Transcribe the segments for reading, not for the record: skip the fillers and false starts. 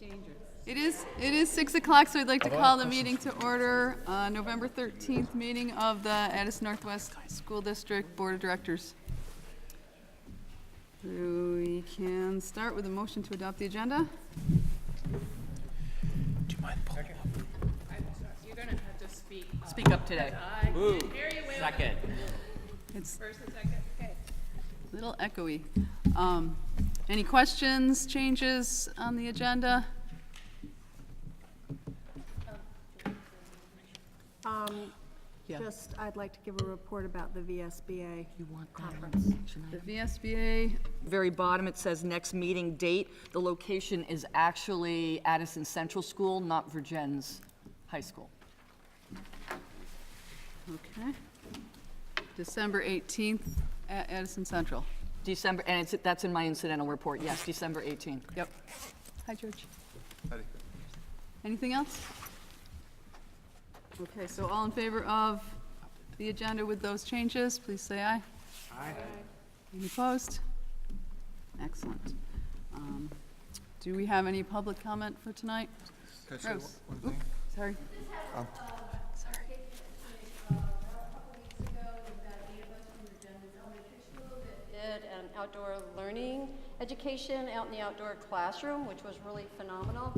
It is 6 o'clock, so I'd like to call the meeting to order. November 13th meeting of the Addison Northwest School District Board of Directors. We can start with a motion to adopt the agenda. Do you mind pulling up? You're going to have to speak up. Speak up today. I can't hear you. Wait, Second. It's first and second. Okay. a little echoey. Any questions, changes on the agenda? Yeah. Just, I'd like to give a report about the VSBA conference. The VSBA, Very bottom, it says next meeting date. The location is actually Addison Central School, not Virgins High School. okay. December 18th at Addison Central. December, and that's in my incidental report, yes, December 18th. Yep. Hi, George. Anything else? Okay, so all in favor of the agenda with those changes, please say aye. Aye. Any opposed? Excellent. Do we have any public comment for tonight? Can I say Rose. one thing? Sorry. Did an outdoor learning education out in the outdoor classroom, which was really phenomenal.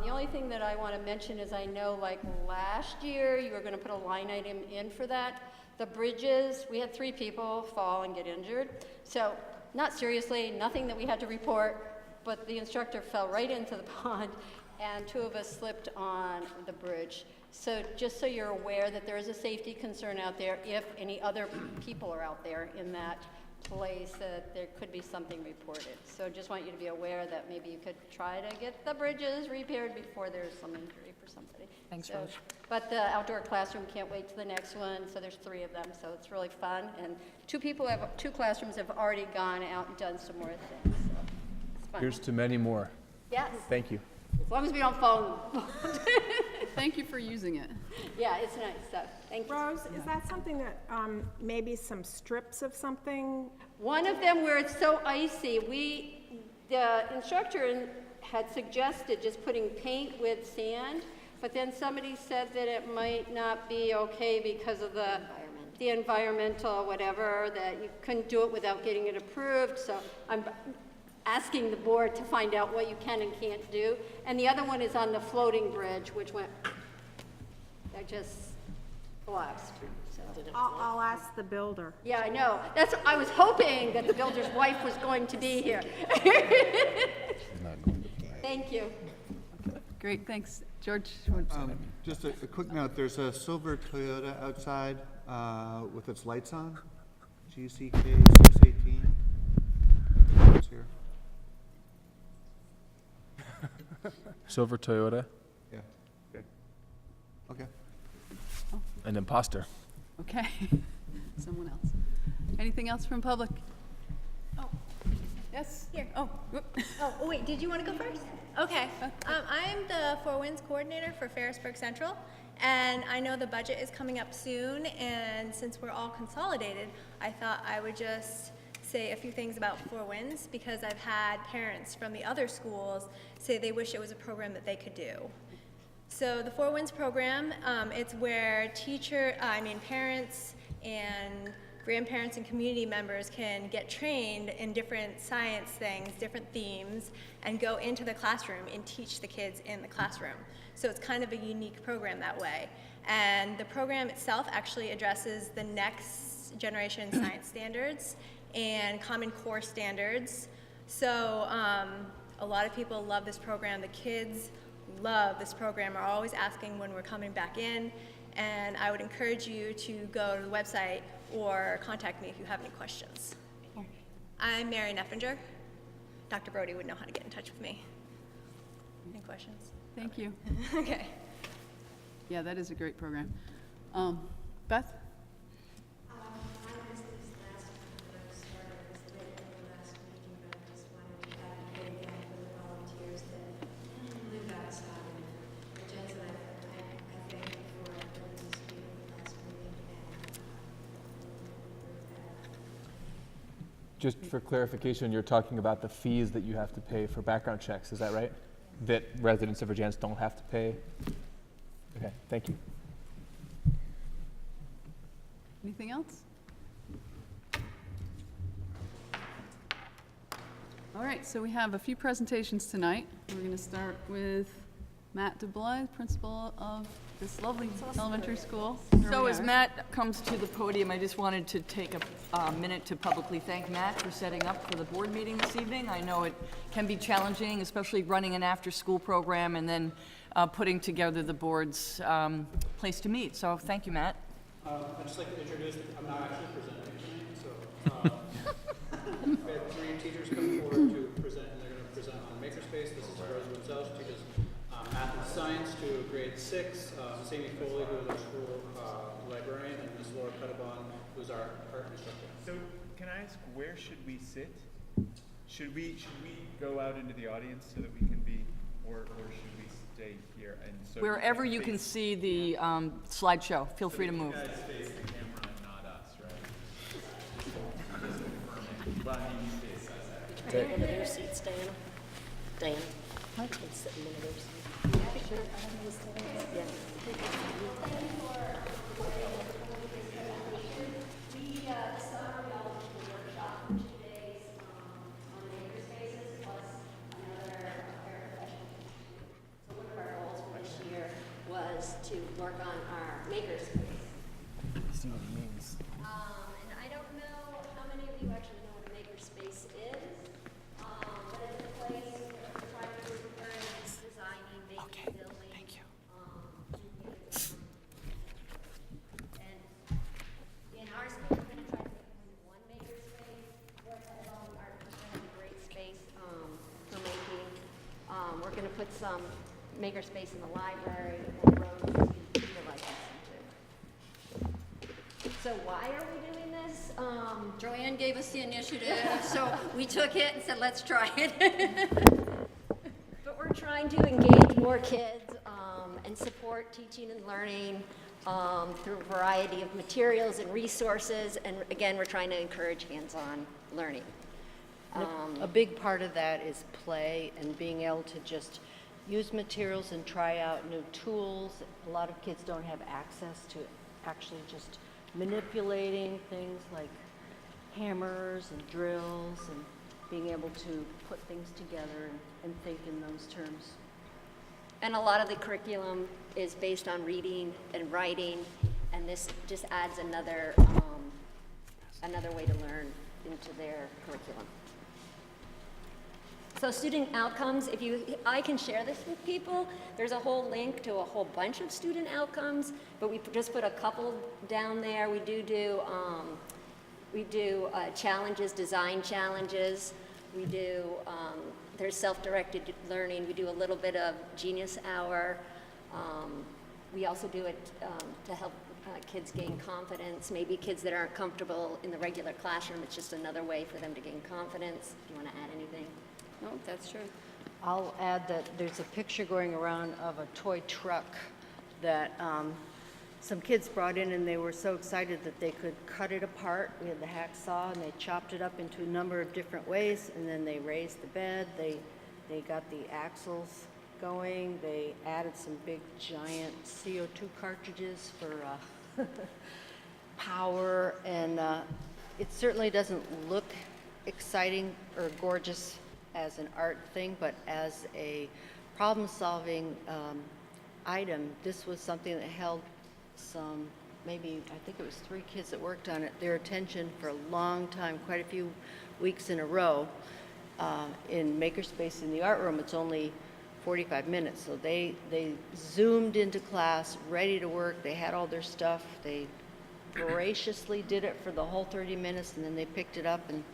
The only thing that I want to mention is I know like last year you were going to put a line item in for that. The bridges, we had 3 people fall and get injured. So not seriously, nothing that we had to report, but the instructor fell right into the pond and 2 of us slipped on the bridge. So just so you're aware that there is a safety concern out there if any other people are out there in that place, that there could be something reported. So just want you to be aware that maybe you could try to get the bridges repaired before there's some injury for somebody. Thanks, so, Rose. But the outdoor classroom can't wait to the next one, so there's 3 of them, so it's really fun. And 2 classrooms have already gone out and done some more things, so it's fun. Here's to many more. Yes, Thank you. as long as we don't fall. Thank you for using it. Yeah, it's nice, so thank you. Rose, is that something that, maybe some strips of something? One of them where it's so icy, the instructor had suggested just putting paint with sand, but then somebody said that it might not be okay because of the environmental whatever, that you couldn't do it without getting it approved. So I'm asking the board to find out what you can and can't do. And the other one is on the floating bridge, which that just collapsed. So. I'll ask the builder. Yeah, I know. I was hoping that the builder's wife was going to be here. Thank you. Great, thanks. George? Just a quick note, there's a silver Toyota outside with its lights on. GCK 618. It's here. Silver Toyota, Yeah. Okay. Okay. an imposter. Okay. Someone else. Anything else from public? Oh, Yes? Here. Oh, whoop. oh, wait, did you want to go first? Okay. I'm the Four Winds coordinator for Ferrisburg Central, and I know the budget is coming up soon, and since we're all consolidated, I thought I would just say a few things about Four Winds, because I've had parents from the other schools say they wish it was a program that they could do. So the Four Winds program, it's where parents and grandparents and community members can get trained in different science things, different themes, and go into the classroom and teach the kids in the classroom. So it's kind of a unique program that way. And the program itself actually addresses the next generation science standards and Common Core standards. So a lot of people love this program. The kids love this program, are always asking when we're coming back in, and I would encourage you to go to the website or contact me if you have any questions. I'm Mary Neffinger. Dr. Brody would know how to get in touch with me. Any questions? Thank you. Okay. Yeah, that is a great program. Beth? Just for clarification, you're talking about the fees that you have to pay for background checks, is that right? that residents of Virginia don't have to pay? Okay, thank you. Anything else? All right, so we have a few presentations tonight. We're going to start with Matt Dubois, principal of this lovely elementary school. Here So we as are. Matt comes to the podium, I just wanted to take a minute to publicly thank Matt for setting up for the board meeting this evening. I know it can be challenging, especially running an after-school program and then putting together the board's place to meet. So thank you, Matt. I'd just like to introduce, I'm not actually presenting tonight, so we have 3 teachers come forward to present, and they're going to present on makerspace. This is Rose Gonzalez, she does math and science to grade 6, Sammy Foley, who is our school librarian, and Ms. Laura Pettibon, who's our art instructor. So, can I ask, where should we sit? Should we go out into the audience so that we can be, or should we stay here? And so Wherever you can see the slideshow, feel free to move. You guys face the camera and not us, right? Just confirming. Well, I mean, you face us. Take one of their seats, Diana. Diana. I can sit in one of their seats. Yeah. Was to work on our makerspace. See what he means. And I don't know how many of you actually know what a makerspace is, but it's a place where we're trying to encourage designing, making, building. Thank you. And in our school, we're going to try to make one makerspace. We're at art, we're going to have a great space for making. We're going to put some makerspace in the library and rooms you like to. So why are we doing this? Joanne gave us the initiative, so we took it and said, let's try it. But we're trying to engage more kids and support teaching and learning through a variety of materials and resources. And again, we're trying to encourage hands-on learning. A big part of that is play and being able to just use materials and try out new tools. A lot of kids don't have access to actually just manipulating things like hammers and drills and being able to put things together and think in those terms. And a lot of the curriculum is based on reading and writing, and this just adds another way to learn into their curriculum. So student outcomes, I can share this with people. There's a whole link to a whole bunch of student outcomes, but we just put a couple down there. We do challenges, design challenges. We do, there's self-directed learning. We do a little bit of Genius Hour. We also do it to help kids gain confidence. Maybe kids that aren't comfortable in the regular classroom, it's just another way for them to gain confidence. Do you want to add anything? No, that's true. I'll add that there's a picture going around of a toy truck that some kids brought in, and they were so excited that they could cut it apart. We had the hacksaw, and they chopped it up into a number of different ways, and then they raised the bed. They got the axles going. They added some big, giant CO2 cartridges for power, and it certainly doesn't look exciting or gorgeous as an art thing, but as a problem-solving item, this was something that held some, maybe, I think it was 3 kids that worked on it, their attention for a long time, quite a few weeks in a row. In Makerspace in the art room, it's only 45 minutes, so they zoomed into class, ready to work. They had all their stuff. They voraciously did it for the whole 30 minutes, and then they picked it up, and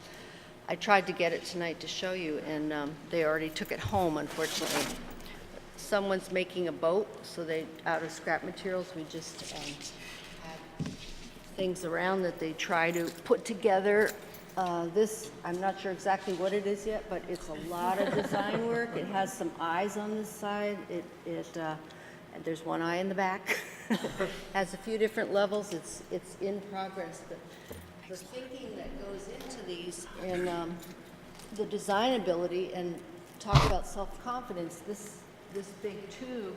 I tried to get it tonight to show you, and they already took it home, unfortunately. Someone's making a boat, so they, out of scrap materials, we just had things around that they try to put together. This, I'm not sure exactly what it is yet, but it's a lot of design work. It has some eyes on this side. And there's one eye in the back. Has a few different levels. It's in progress. The thinking that goes into these and the design ability, and talk about self-confidence, this big tube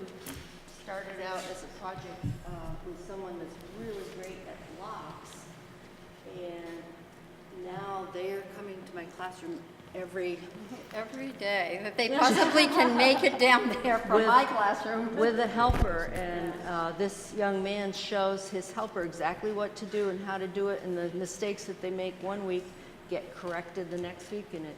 started out as a project with someone that's really great at locks. And now they're coming to my classroom every day, that they possibly can make it down there from my classroom. with a helper, and this young man shows his helper exactly what to do and how to do it, and the mistakes that they make one week get corrected the next week, and it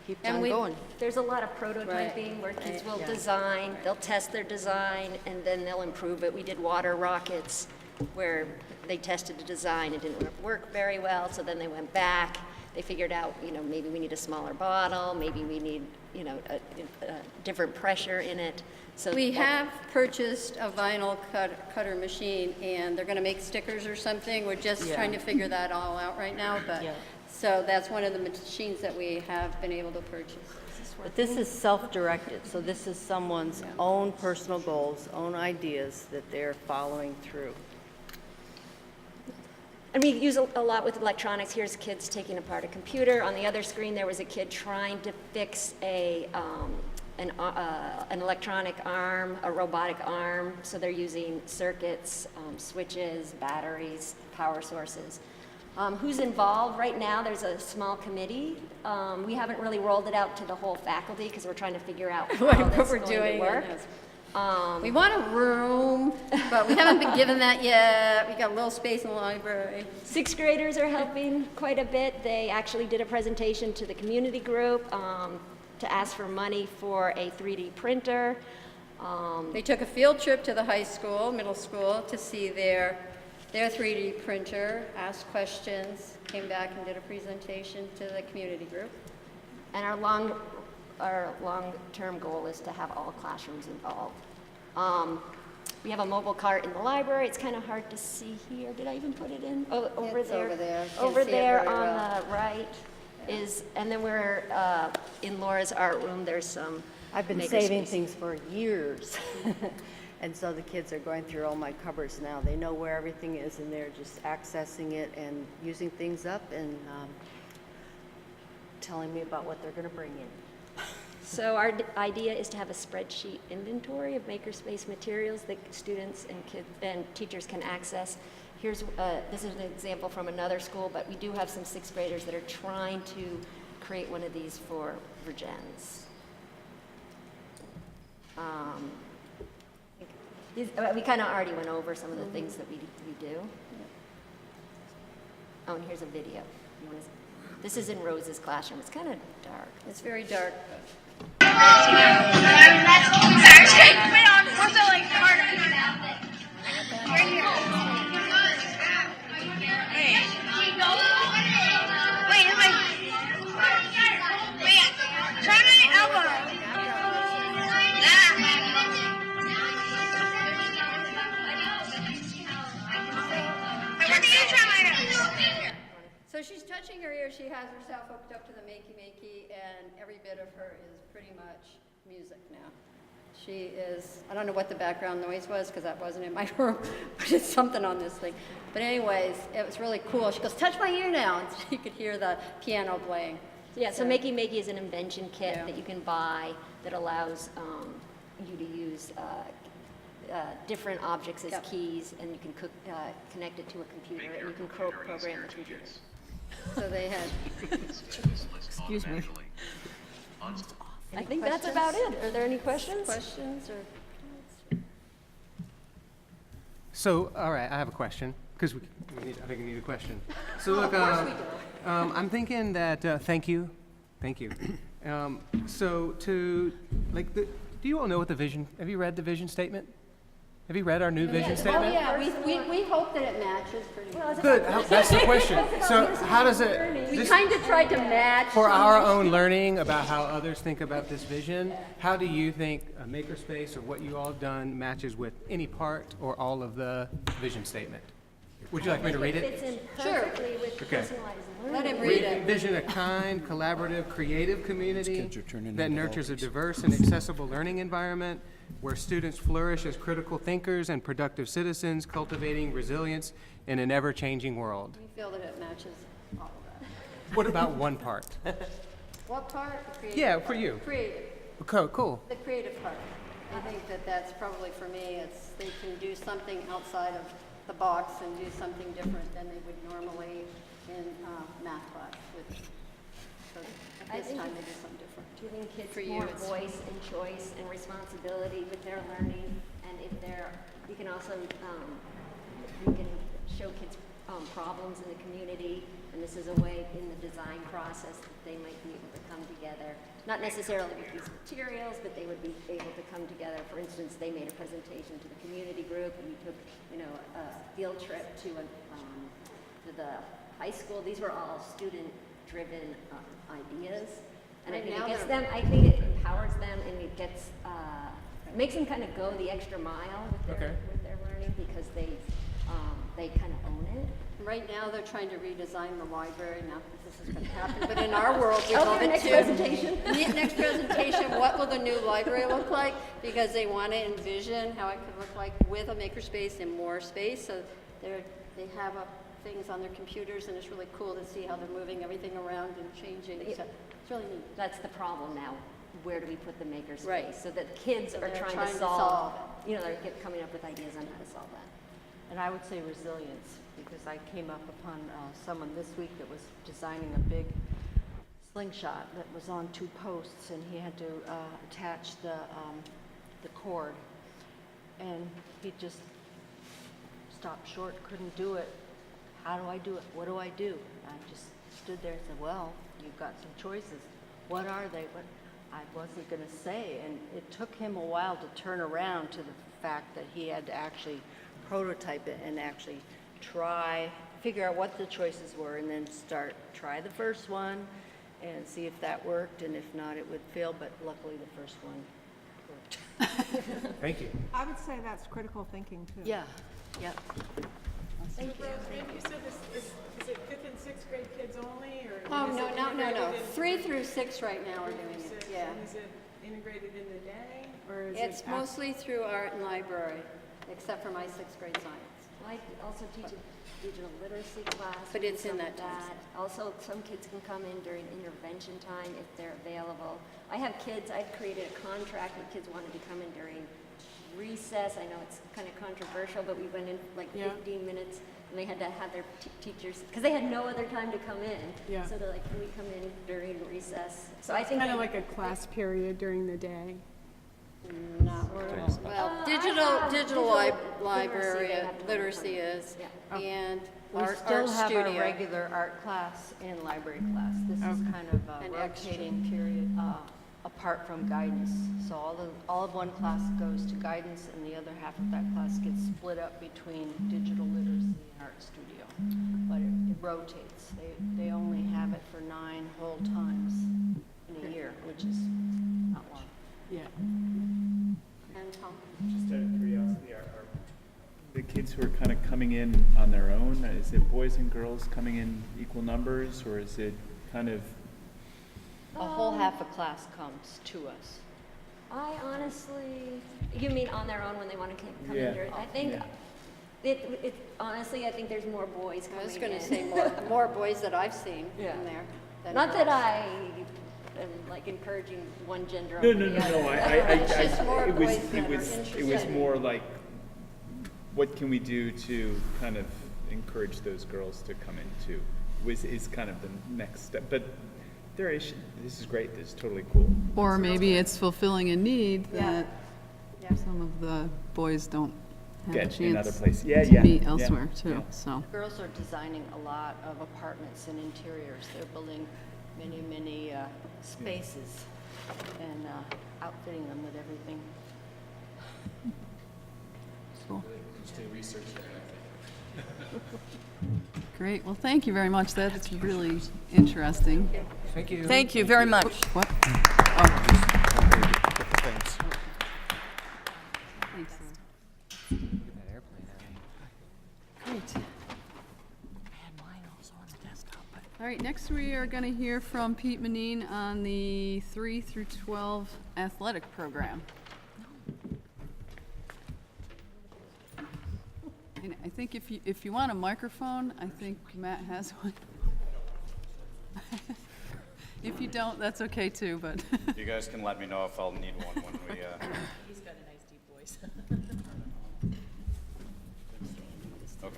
keeps on going. There's a lot of prototyping where kids will design, they'll test their design, and then they'll improve it. We did water rockets where they tested the design, it didn't work very well, so then they went back. They figured out, maybe we need a smaller bottle, maybe we need, a different pressure in it. So We have purchased a vinyl cutter machine, and they're gonna make stickers or something. We're just trying to figure that all out right now, but, so that's one of the machines that we have been able to purchase. But this is self-directed, so this is someone's own personal goals, own ideas that they're following through. And we use a lot with electronics. Here's kids taking apart a computer. On the other screen, there was a kid trying to fix an electronic arm, a robotic arm. So they're using circuits, switches, batteries, power sources. Who's involved right now? There's a small committee. We haven't really rolled it out to the whole faculty because we're trying to figure out how What we're doing. We want a room, but we haven't been given that yet. We got a little space in the library. Sixth graders are helping quite a bit. They actually did a presentation to the community group to ask for money for a 3D printer. They took a field trip to the high school, middle school, to see their 3D printer, asked questions, came back and did a presentation to the community group. And our long-term goal is to have all classrooms involved. We have a mobile cart in the library. It's kind of hard to see here. Did I even put it in? Oh, over there. Over there. Can't Over see it there very on well. the right is, and then we're in Laura's art room. There's some. I've been saving things for years. And so the kids are going through all my cupboards now. They know where everything is, and they're just accessing it and using things up and telling me about what they're going to bring in. So our idea is to have a spreadsheet inventory of makerspace materials that students and kids and teachers can access. Here's this is an example from another school, but we do have some sixth graders that are trying to create one of these for Virgins. We kind of already went over some of the things that we do. Oh, and here's a video. This is in Rose's classroom. It's kind of dark. It's very dark. So she's touching her ear. She has herself hooked up to the Makey, and every bit of her is pretty much music now. She is, I don't know what the background noise was because that wasn't in my room, but it's something on this thing. But anyways, it was really cool. She goes, touch my ear now, and you could hear the piano playing. Yeah, so Makey is an invention kit that you can buy that allows you to use different objects as keys, and you can connect it to a computer, and you can program the computer. So they had. Excuse me. I think that's about it. Are there any questions? Questions or? So, all right, I have a question, because I think we need a question. So look, I'm thinking that, thank you. So to, like, do you all know what the vision, have you read the vision statement? Have you read our new vision statement? Oh, yeah, we hope that it matches pretty well. Good, that's the question. So how does it? We kind of tried to match. For our own learning about how others think about this vision, how do you think a makerspace or what you all have done matches with any part or all of the vision statement? Would you like me to read It it? fits in perfectly with personalized learning. Let him read it. Vision a kind, collaborative, creative community that nurtures a diverse and accessible learning environment where students flourish as critical thinkers and productive citizens, cultivating resilience in an ever-changing world. We feel that it matches all of that. What about one part? What part? The creative Yeah, part. for you. Creative. Cool. The creative part. I think that that's probably for me, it's, they can do something outside of the box and do something different than they would normally in math class. So I this think time they do something different. Giving kids For you, more it's- voice and choice and responsibility with their learning, and if they're, you can also, you can show kids problems in the community, and this is a way in the design process that they might be able to come together. Not necessarily with these materials, but they would be able to come together. For instance, they made a presentation to the community group, and we took, a field trip to the high school. These were all student-driven ideas, and I Right think now it gets they're- them. I think it empowers them, and it gets makes them kind of go the extra mile with their learning because they kind of own it. Right now, they're trying to redesign the library. Not that this is going to happen, but in our world, we love it next too. presentation. Next presentation, what will the new library look like? Because they want to envision how it could look like with a makerspace and more space. So they have things on their computers, and it's really cool to see how they're moving everything around and changing. So it's really neat. That's the problem now. Where do we put the makerspace? Right. So that kids are they're trying trying to to solve. solve They're coming up with ideas on how to solve that. And I would say resilience, because I came up upon someone this week that was designing a big slingshot that was on 2 posts, and he had to attach the cord, and he just stopped short, couldn't do it. How do I do it? What do I do? And I just stood there and said, well, you've got some choices. What are they? What I wasn't going to say, and it took him a while to turn around to the fact that he had to actually prototype it and actually figure out what the choices were, and then try the first one and see if that worked, and if not, it would fail, but luckily the first one worked. Thank you. I would say that's critical thinking too. Yeah, yeah. Thank you. Maybe you said this, is it 5th and 6th grade kids only, or? Oh, is no, it no, no, no. integrated in- 3 through 6 right now are 3 doing through it, 6, yeah. and is it integrated in the day, or is it? It's mostly through art and library, except for my 6th grade science. I also teach a digital literacy class. But we do it's in some that of time. Also, some kids can come in during intervention time if they're available. I have kids, I've created a contract with kids wanting to come in during recess. I know it's kind of controversial, but we went in like 15 minutes, and they had to have their teachers, because they had no other time to come in. Yeah. So they're like, can we come in during recess? So I It's think kind of that- like a class period during the day. Not really. Well, digital library literacy is, and We art still have our studio. regular art class and library class. This is kind of An rotating period apart from guidance. So all of one class goes to guidance, and the other half of that class gets split up between digital literacy and art studio. But it rotates. They only have it for 9 whole times in a year, which is not long. Yeah. And Tom? Just out of curiosity, are the kids who are kind of coming in on their own, is it boys and girls coming in equal numbers, or is it kind of? A whole half a class comes to us. I honestly, you mean on their own when they want to come Yeah. in during? I think it honestly, I think there's more boys coming I in. was going to say more boys that I've seen in there. than Not that girls. I am like encouraging one gender No, over no, the no, other. no, It's just more it was, boys it that are was, it was interested. more like, what can we do to kind of encourage those girls to come in too? Is kind of the next step, but this is great, this is totally cool. Or maybe it's fulfilling a need that some of the boys don't have a Get in other chance places. Yeah, to yeah, meet yeah, elsewhere too, yeah. so. Girls are designing a lot of apartments and interiors. They're building many spaces and outfitting them with everything. Cool. Great, well, thank you very much. That's really interesting. Thank you. Thank you very much. What? Thanks. Thanks. Great. All right, next we are going to hear from Pete Manine on the 3 through 12 athletic program. And I think if you want a microphone, I think Matt has one. If you don't, that's okay too, but. You guys can let me know if I'll need one when we, He's got a nice deep voice. okay.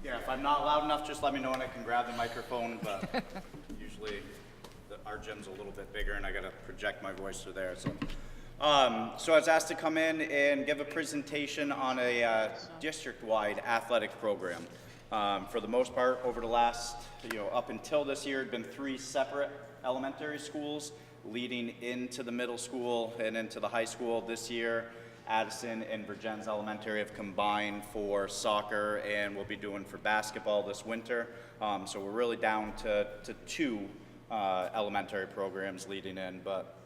Yeah, if I'm not loud enough, just let me know and I can grab the microphone, but usually our gym's a little bit bigger and I gotta project my voice through there, so. So I was asked to come in and give a presentation on a district-wide athletic program. For the most part, over the last, up until this year, it had been 3 separate elementary schools leading into the middle school and into the high school. This year, Addison and Virgins Elementary have combined for soccer and we'll be doing for basketball this winter. So we're really down to 2 elementary programs leading in, but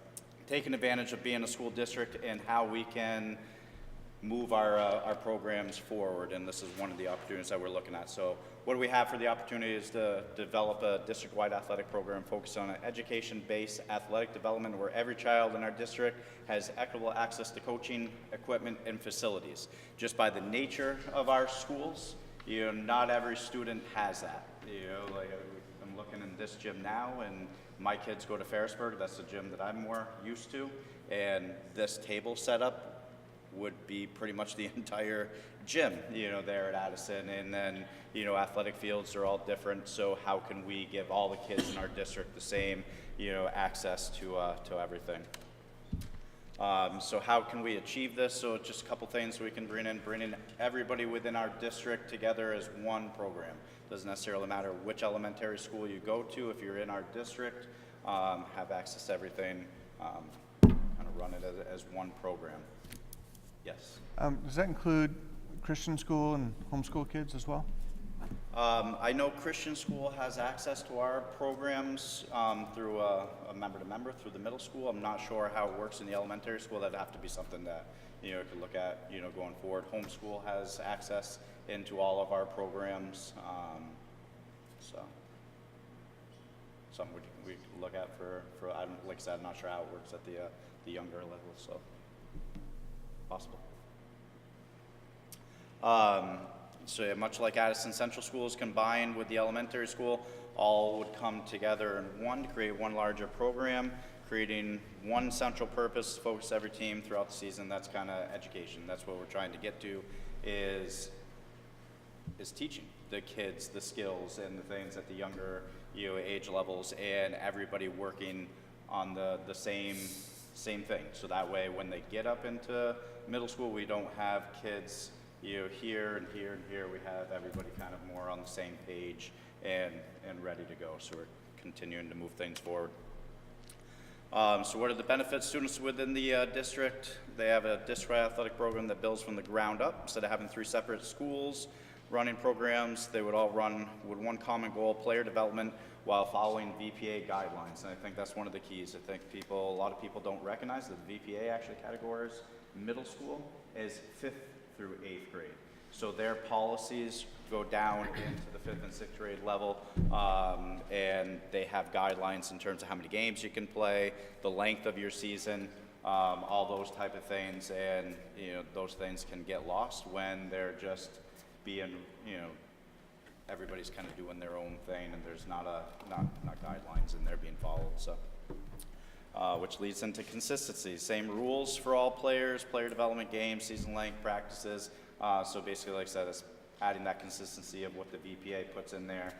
taking advantage of being a school district and how we can move our programs forward, and this is one of the opportunities that we're looking at. So what do we have for the opportunity is to develop a district-wide athletic program focused on an education-based athletic development where every child in our district has equitable access to coaching, equipment, and facilities. Just by the nature of our schools, not every student has that. Like I'm looking in this gym now, and my kids go to Ferrisburg. That's the gym that I'm more used to, and this table setup would be pretty much the entire gym, there at Addison. And then, athletic fields are all different. So how can we give all the kids in our district the same, access to everything? So how can we achieve this? So just a couple things we can bring in everybody within our district together as one program. Doesn't necessarily matter which elementary school you go to. If you're in our district, have access to everything, kind of run it as one program. Yes. Does that include Christian school and homeschool kids as well? I know Christian school has access to our programs through a member-to-member through the middle school. I'm not sure how it works in the elementary school. That'd have to be something that could look at going forward. Homeschool has access into all of our programs, so something we could look at for like I said, I'm not sure how it works at the younger level, so possible. So yeah, much like Addison Central Schools combined with the elementary school, all would come together in one to create one larger program, creating one central purpose, focus every team throughout the season. That's kind of education. That's what we're trying to get to, is teaching the kids the skills and the things at the younger age levels, and everybody working on the same thing. So that way, when they get up into middle school, we don't have kids here and here and here. We have everybody kind of more on the same page and ready to go. So we're continuing to move things forward. So what are the benefits? Students within the district, they have a district athletic program that builds from the ground up. Instead of having 3 separate schools running programs, they would all run with one common goal, player development, while following VPA guidelines. And I think that's one of the keys. I think a lot of people don't recognize that the VPA actually categorizes middle school as 5th through 8th grade. So their policies go down into the 5th and 6th grade level, and they have guidelines in terms of how many games you can play, the length of your season, all those type of things. And those things can get lost when they're just being, everybody's kind of doing their own thing, and there's not guidelines and they're being followed. So, which leads into consistency. Same rules for all players, player development games, season length practices. So basically, like I said, it's adding that consistency of what the VPA puts in there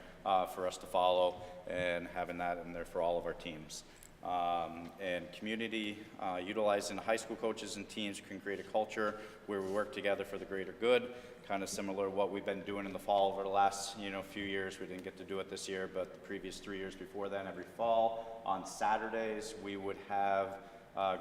for us to follow, and having that in there for all of our teams. And community, utilizing high school coaches and teams can create a culture where we work together for the greater good. Kind of similar to what we've been doing in the fall over the last few years. We didn't get to do it this year, but the previous 3 years before then, every fall on Saturdays we would have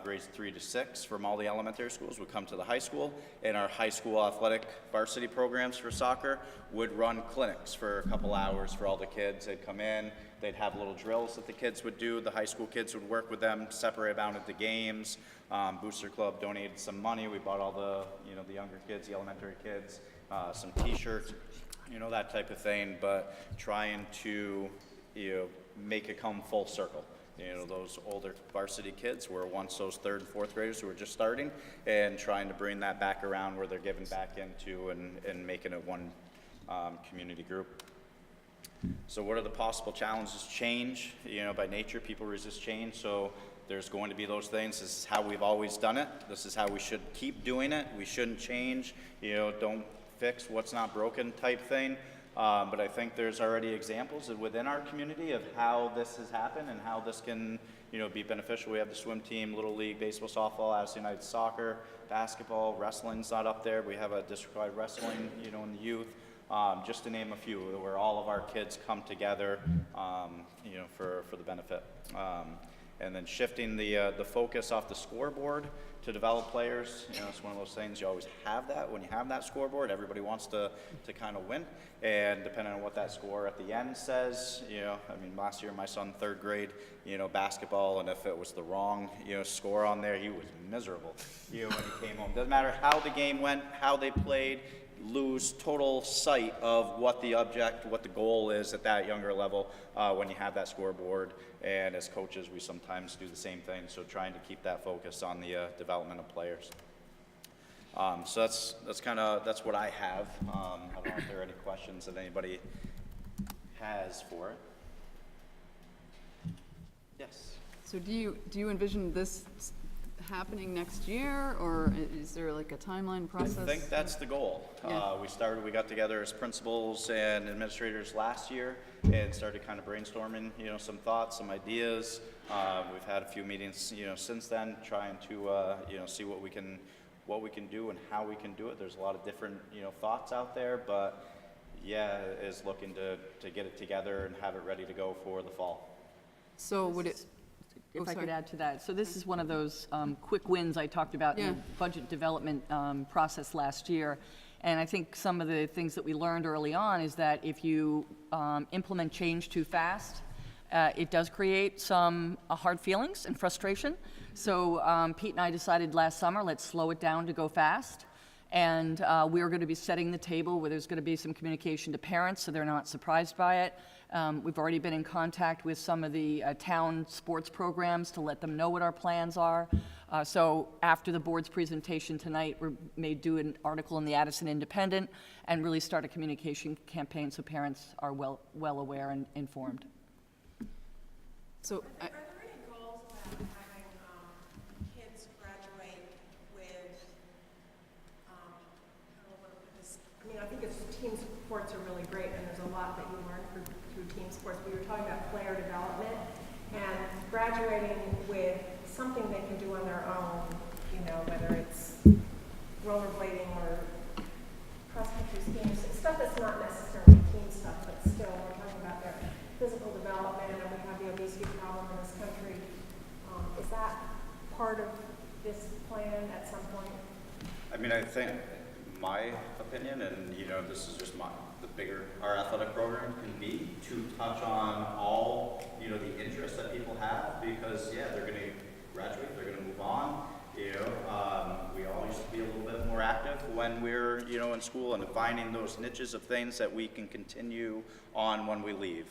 grades 3 to 6 from all the elementary schools would come to the high school, and our high school athletic varsity programs for soccer would run clinics for a couple hours for all the kids. They'd come in, they'd have little drills that the kids would do. The high school kids would work with them, separate out into games. Booster Club donated some money. We bought all the the younger kids, the elementary kids, some t-shirts, that type of thing, but trying to make it come full circle. Those older varsity kids were once those 3rd and 4th graders who were just starting, and trying to bring that back around where they're giving back into and making it one community group. So what are the possible challenges? Change, by nature, people resist change, so there's going to be those things. This is how we've always done it. This is how we should keep doing it. We shouldn't change, don't fix what's not broken type thing. But I think there's already examples within our community of how this has happened and how this can, be beneficial. We have the swim team, Little League, baseball, softball, Addison United Soccer, basketball, wrestling's not up there. We have a district-wide wrestling, in the youth, just to name a few, where all of our kids come together, for the benefit. And then shifting the focus off the scoreboard to develop players, it's one of those things, you always have that. When you have that scoreboard, everybody wants to kind of win. And depending on what that score at the end says, last year my son, 3rd grade, basketball, and if it was the wrong, score on there, he was miserable, when he came home. Doesn't matter how the game went, how they played, lose total sight of what the goal is at that younger level when you have that scoreboard. And as coaches, we sometimes do the same thing, so trying to keep that focus on the development of players. So that's what I have. I don't know if there are any questions that anybody has for it. Yes. So do you envision this happening next year, or is there like a timeline process? I think that's the goal. Yeah. We got together as principals and administrators last year and started kind of brainstorming, some thoughts, some ideas. We've had a few meetings, since then, trying to, see what we can do and how we can do it. There's a lot of different, thoughts out there, but is looking to get it together and have it ready to go for the fall. So would it? If I could add to that. So this is one of those quick wins I talked about in the budget development process last year. And I think some of the things that we learned early on is that if you implement change too fast, it does create some hard feelings and frustration. So Pete and I decided last summer, let's slow it down to go fast. And we're going to be setting the table where there's going to be some communication to parents so they're not surprised by it. We've already been in contact with some of the town sports programs to let them know what our plans are. So after the board's presentation tonight, we may do an article in the Addison Independent and really start a communication campaign so parents are well aware and informed. So Are there any goals about having kids graduate with, I don't know what to put this, I think team sports are really great, and there's a lot that you learn through team sports. We were talking about player development and graduating with something they can do on their own, whether it's rollerblading or cross-country skiing, stuff that's not necessarily team stuff, but still we're talking about their physical development, and we have the obesity problem in this country. Is that part of this plan at some point? I think my opinion, and this is just the bigger our athletic program can be, to touch on all the interests that people have, because they're going to graduate, they're going to move on. We all used to be a little bit more active when we're in school, and finding those niches of things that we can continue on when we leave.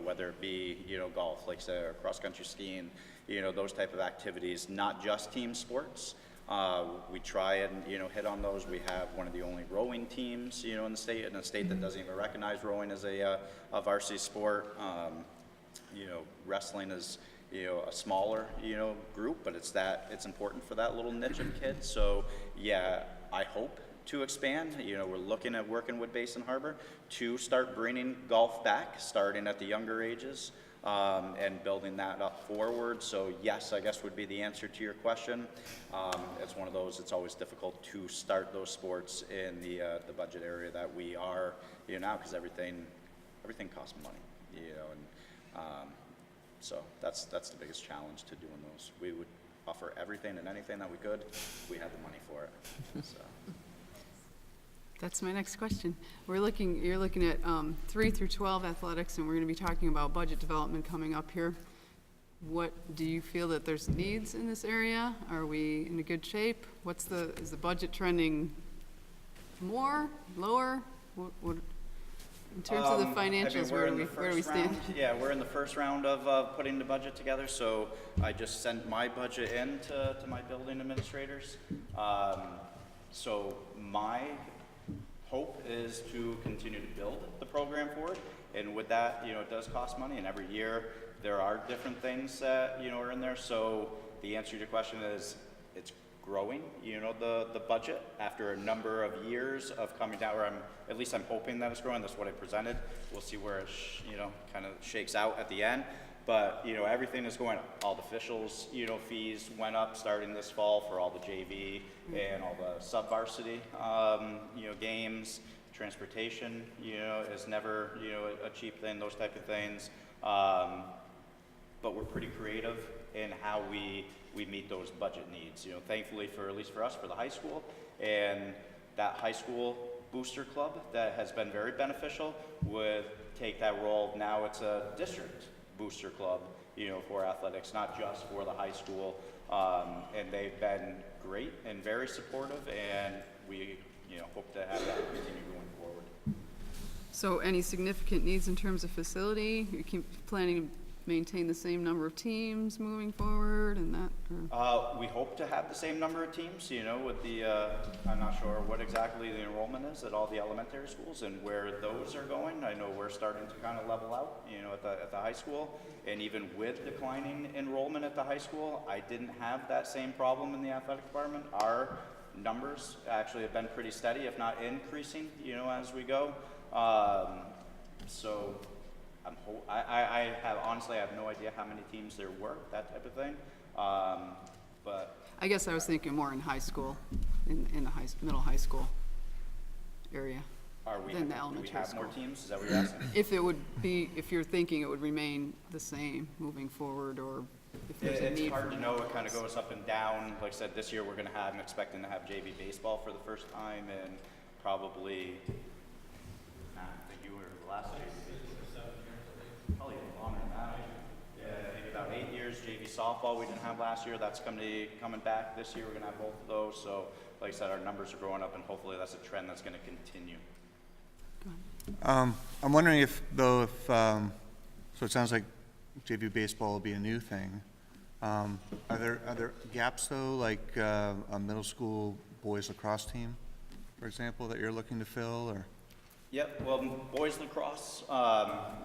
Whether it be golf, like say, or cross country skiing, those type of activities, not just team sports. We try and hit on those. We have one of the only rowing teams in the state, in a state that doesn't even recognize rowing as a varsity sport. Wrestling is a smaller group, but it's important for that little niche of kids. So I hope to expand. We're looking at working with Basin Harbor to start bringing golf back, starting at the younger ages. And building that up forward. So yes, I guess would be the answer to your question. It's one of those, it's always difficult to start those sports in the budget area that we are now, because everything costs money, so that's the biggest challenge to doing those. We would offer everything and anything that we could. We had the money for it. So. That's my next question. You're looking at 3 through 12 athletics, and we're going to be talking about budget development coming up here. What do you feel that there's needs in this area? Are we in a good shape? Is the budget trending more, lower? What in terms of the financials, where do we stand? Yeah, we're in the first round of putting the budget together. So I just sent my budget in to my building administrators. So my hope is to continue to build the program forward And with that, it does cost money, and every year there are different things that, are in there. So the answer to your question is it's growing, the budget after a number of years of coming down, or at least I'm hoping that it's growing. That's what I presented. We'll see where it, kind of shakes out at the end. But, everything is going up. All the officials, fees went up starting this fall for all the JV and all the sub-varsity, games. Transportation, is never, a cheap thing, those type of things. But we're pretty creative in how we meet those budget needs. Thankfully at least for us, for the high school, and that high school booster club that has been very beneficial would take that role. Now it's a district booster club, for athletics, not just for the high school. And they've been great and very supportive, and we, hope to have that continue going forward. So any significant needs in terms of facility? You keep planning to maintain the same number of teams moving forward and that? Or? We hope to have the same number of teams, with the, I'm not sure what exactly the enrollment is at all the elementary schools and where those are going. I know we're starting to kind of level out, at the high school. And even with declining enrollment at the high school, I didn't have that same problem in the athletic department. Our numbers actually have been pretty steady, if not increasing, as we go. So I honestly have no idea how many teams there were, that type of thing. But I guess I was thinking more in high school, in the middle high school area. Than the elementary do we have school. more teams? Is that what you're asking? If you're thinking it would remain the same moving forward, or if there's a need. It's hard for to know. more It kind of class. goes up and down. Like I said, this year I'm expecting to have JV baseball for the first time in probably, I think you were the last year. Probably longer than that. Yeah, maybe about 8 years. JV softball we didn't have last year. That's coming back this year. We're going to have both of those. So, like I said, our numbers are growing up, and hopefully that's a trend that's going to continue. I'm wondering so it sounds like JV baseball will be a new thing. Are there gaps though, like a middle school boys lacrosse team, for example, that you're looking to fill, or? Yep, well, boys lacrosse,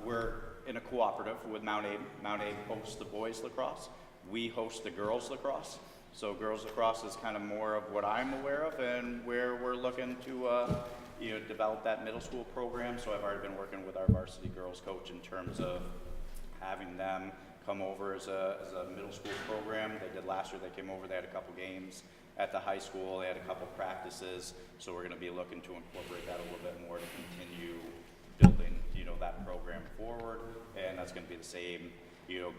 we're in a cooperative with Mount Abe. Mount Abe hosts the boys lacrosse. We host the girls lacrosse. So girls lacrosse is kind of more of what I'm aware of and where we're looking to develop that middle school program. So I've already been working with our varsity girls coach in terms of having them come over as a middle school program. They did last year. They came over. They had a couple games at the high school. They had a couple practices. So we're going to be looking to incorporate that a little bit more to continue building, that program forward. And that's going to be the same,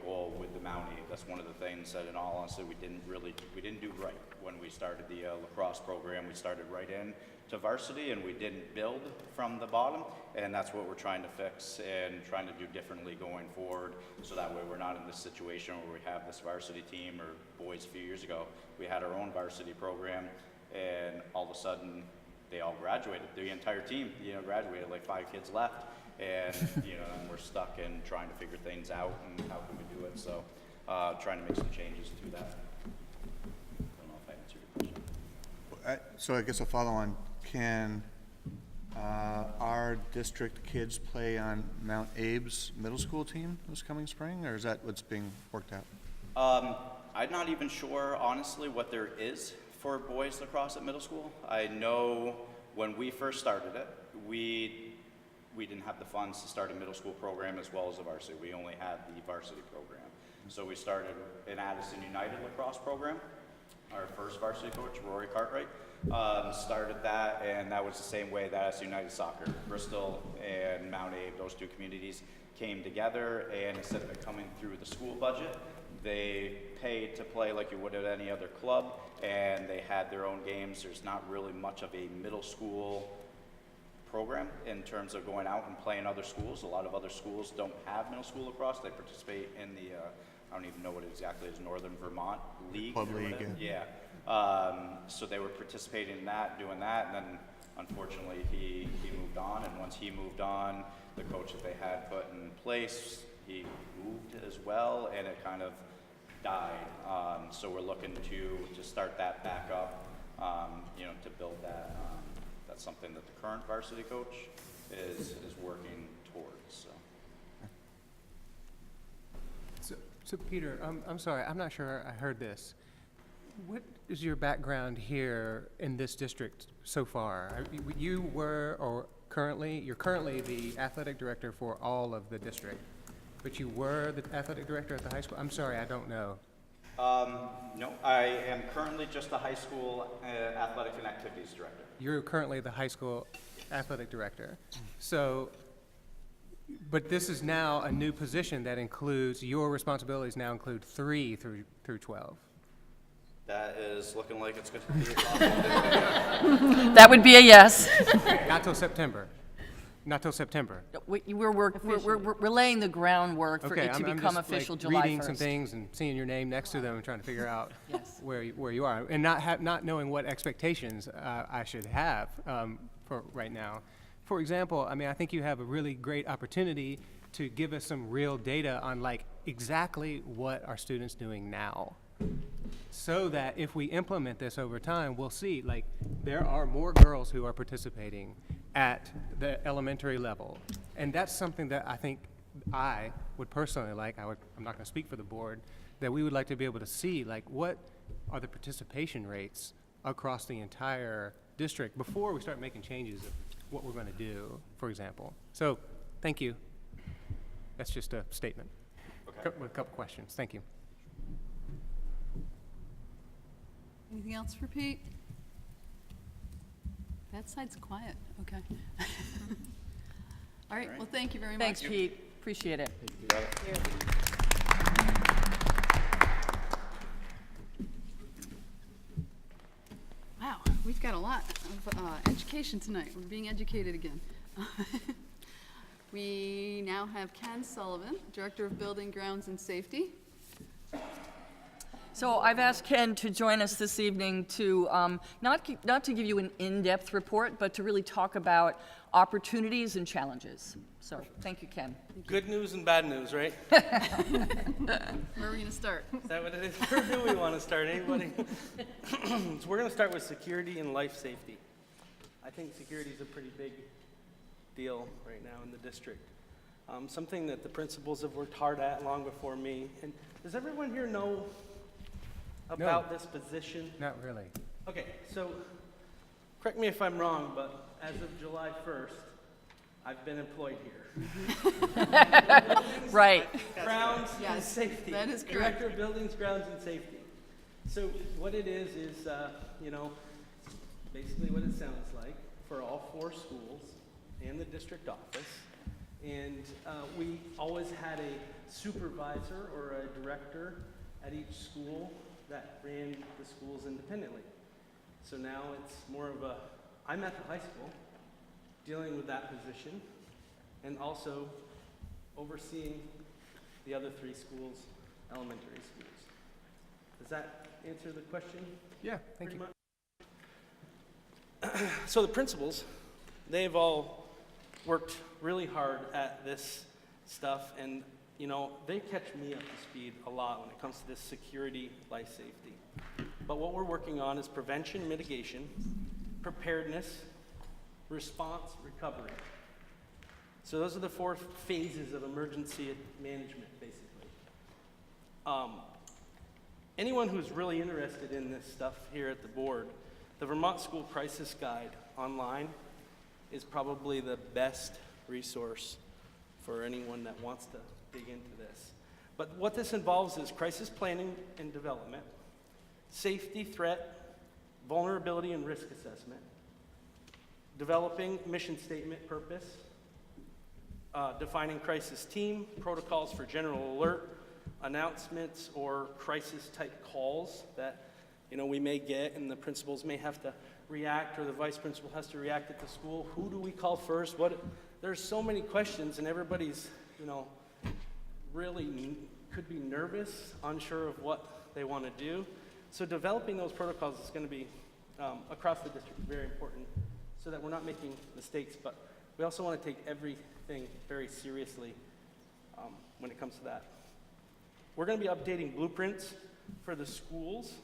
goal with the Mount Abe. That's one of the things that, in all honesty, we didn't do right when we started the lacrosse program. We started right in to varsity, and we didn't build from the bottom, and that's what we're trying to fix and trying to do differently going forward, so that way we're not in this situation where we have this varsity team, or boys a few years ago, we had our own varsity program, and all of a sudden, they all graduated. The entire team, graduated, like 5 kids left, and, and we're stuck in trying to figure things out, and how can we do it, so trying to make some changes to that. I don't know if I answered your question. So I guess a follow-on, can our district kids play on Mount Abe's middle school team this coming spring, or is that what's being worked out? I'm not even sure, honestly, what there is for boys lacrosse at middle school. I know when we first started it, we didn't have the funds to start a middle school program as well as a varsity. We only had the varsity program. So we started an Addison United lacrosse program. Our first varsity coach, Rory Cartwright, started that, and that was the same way that Addison United Soccer, Bristol and Mount Abe, those two communities came together, and instead of it coming through the school budget, they paid to play like you would at any other club, and they had their own games. There's not really much of a middle school program in terms of going out and playing other schools. A lot of other schools don't have middle school lacrosse. They participate in the, I don't even know what it exactly is, Northern Vermont League. Club league, yeah. So they were participating in that, doing that, and then unfortunately he moved on, and once he moved on, the coach that they had put in place, he moved as well, and it kind of died. So we're looking to start that back up, to build that. That's something that the current varsity coach is working towards. So. So Peter, I'm sorry, I'm not sure I heard this. What is your background here in this district so far? You were, or you're currently the athletic director for all of the district, but you were the athletic director at the high school? I'm sorry, I don't know. No, I am currently just the high school athletic and activities director. You're currently the high school athletic director. So, but this is now a new position that includes, your responsibilities now include 3 through 12. That is looking like it's going to be a lot. That would be a yes. Not till September. Not till September. We're laying the groundwork for it to I'm become just, official like, July 1st. reading some things and seeing your name next to them and trying to figure out Yes. where you are, and not knowing what expectations I should have for right now. For example, I mean, I think you have a really great opportunity to give us some real data on like exactly what our students doing now, so that if we implement this over time, we'll see like there are more girls who are participating at the elementary level. And that's something that I think I would personally like, I'm not going to speak for the board, that we would like to be able to see like what are the participation rates across the entire district before we start making changes of what we're going to do, for example. So thank you. That's just a statement. Okay. With a couple questions. Thank you. Anything else for Pete? That side's quiet, okay. All right, well, thank you very much. Thanks, Pete. Appreciate it. You got it. Wow, we've got a lot of education tonight. We're being educated again. We now have Ken Sullivan, Director of Building, Grounds, and Safety. So I've asked Ken to join us this evening to not to give you an in-depth report, but to really talk about opportunities and challenges. So thank you, Ken. Good news and bad news, right? Where are we going to start? Is that what it is? Where do we want to start? Anybody? So we're going to start with security and life safety. I think security is a pretty big deal right now in the district. Something that the principals have worked hard at long before me. And does everyone here know about this position? Not really. Okay, so correct me if I'm wrong, but as of July 1st, I've been employed here. Right. Grounds and Yes, safety. that is correct. Director of Buildings, Grounds and Safety. So what it is, you know, basically what it sounds like for all 4 schools and the district office. And we always had a supervisor or a director at each school that ran the schools independently. So now it's more of I'm at the high school dealing with that position and also overseeing the other 3 schools, elementary schools. Does that answer the question? Yeah, thank you. So the principals, they've all worked really hard at this stuff, and you know, they catch me up to speed a lot when it comes to this security, life safety. But what we're working on is prevention, mitigation, preparedness, response, recovery. So those are the 4 phases of emergency management, basically. Anyone who's really interested in this stuff here at the board, the Vermont School Crisis Guide online is probably the best resource for anyone that wants to dig into this. But what this involves is crisis planning and development, safety, threat, vulnerability and risk assessment, developing mission statement purpose, defining crisis team, protocols for general alert, announcements or crisis type calls that we may get and the principals may have to react, or the vice principal has to react at the school. Who do we call first? There's so many questions, and everybody's really could be nervous, unsure of what they want to do. So developing those protocols is going to be across the district very important, so that we're not making mistakes. But we also want to take everything very seriously when it comes to that. We're going to be updating blueprints for the schools,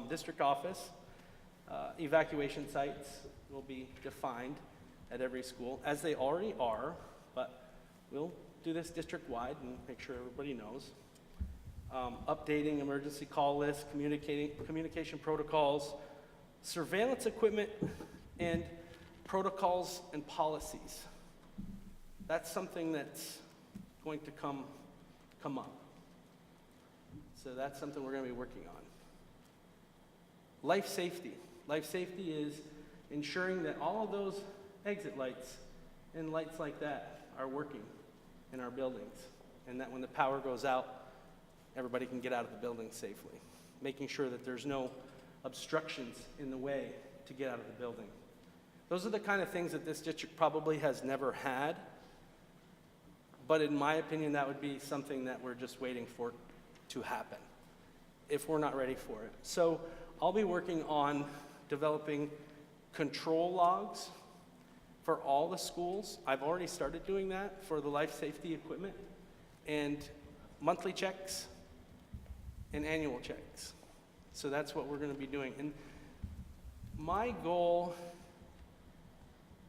district office. Evacuation sites will be defined at every school, as they already are, but we'll do this district-wide and make sure everybody knows. updating emergency call lists, communication protocols, surveillance equipment, and protocols and policies. That's something that's going to come up. So that's something we're going to be working on. Life safety. Life safety is ensuring that all of those exit lights and lights like that are working in our buildings, and that when the power goes out, everybody can get out of the building safely. Making sure that there's no obstructions in the way to get out of the building. Those are the kind of things that this district probably has never had, but in my opinion, that would be something that we're just waiting for to happen if we're not ready for it. So I'll be working on developing control logs for all the schools. I've already started doing that for the life safety equipment, and monthly checks and annual checks. So that's what we're going to be doing. And my goal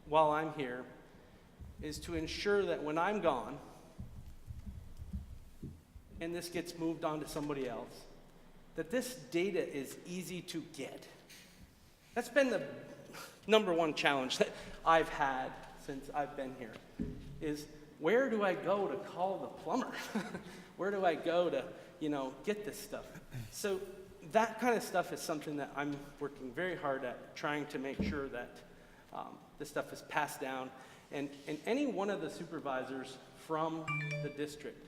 while I'm here is to ensure that when I'm gone and this gets moved on to somebody else, that this data is easy to get. That's been the number one challenge that I've had since I've been here, is where do I go to call the plumber? Where do I go to, get this stuff? So that kind of stuff is something that I'm working very hard at, trying to make sure that this stuff is passed down. And any one of the supervisors from the district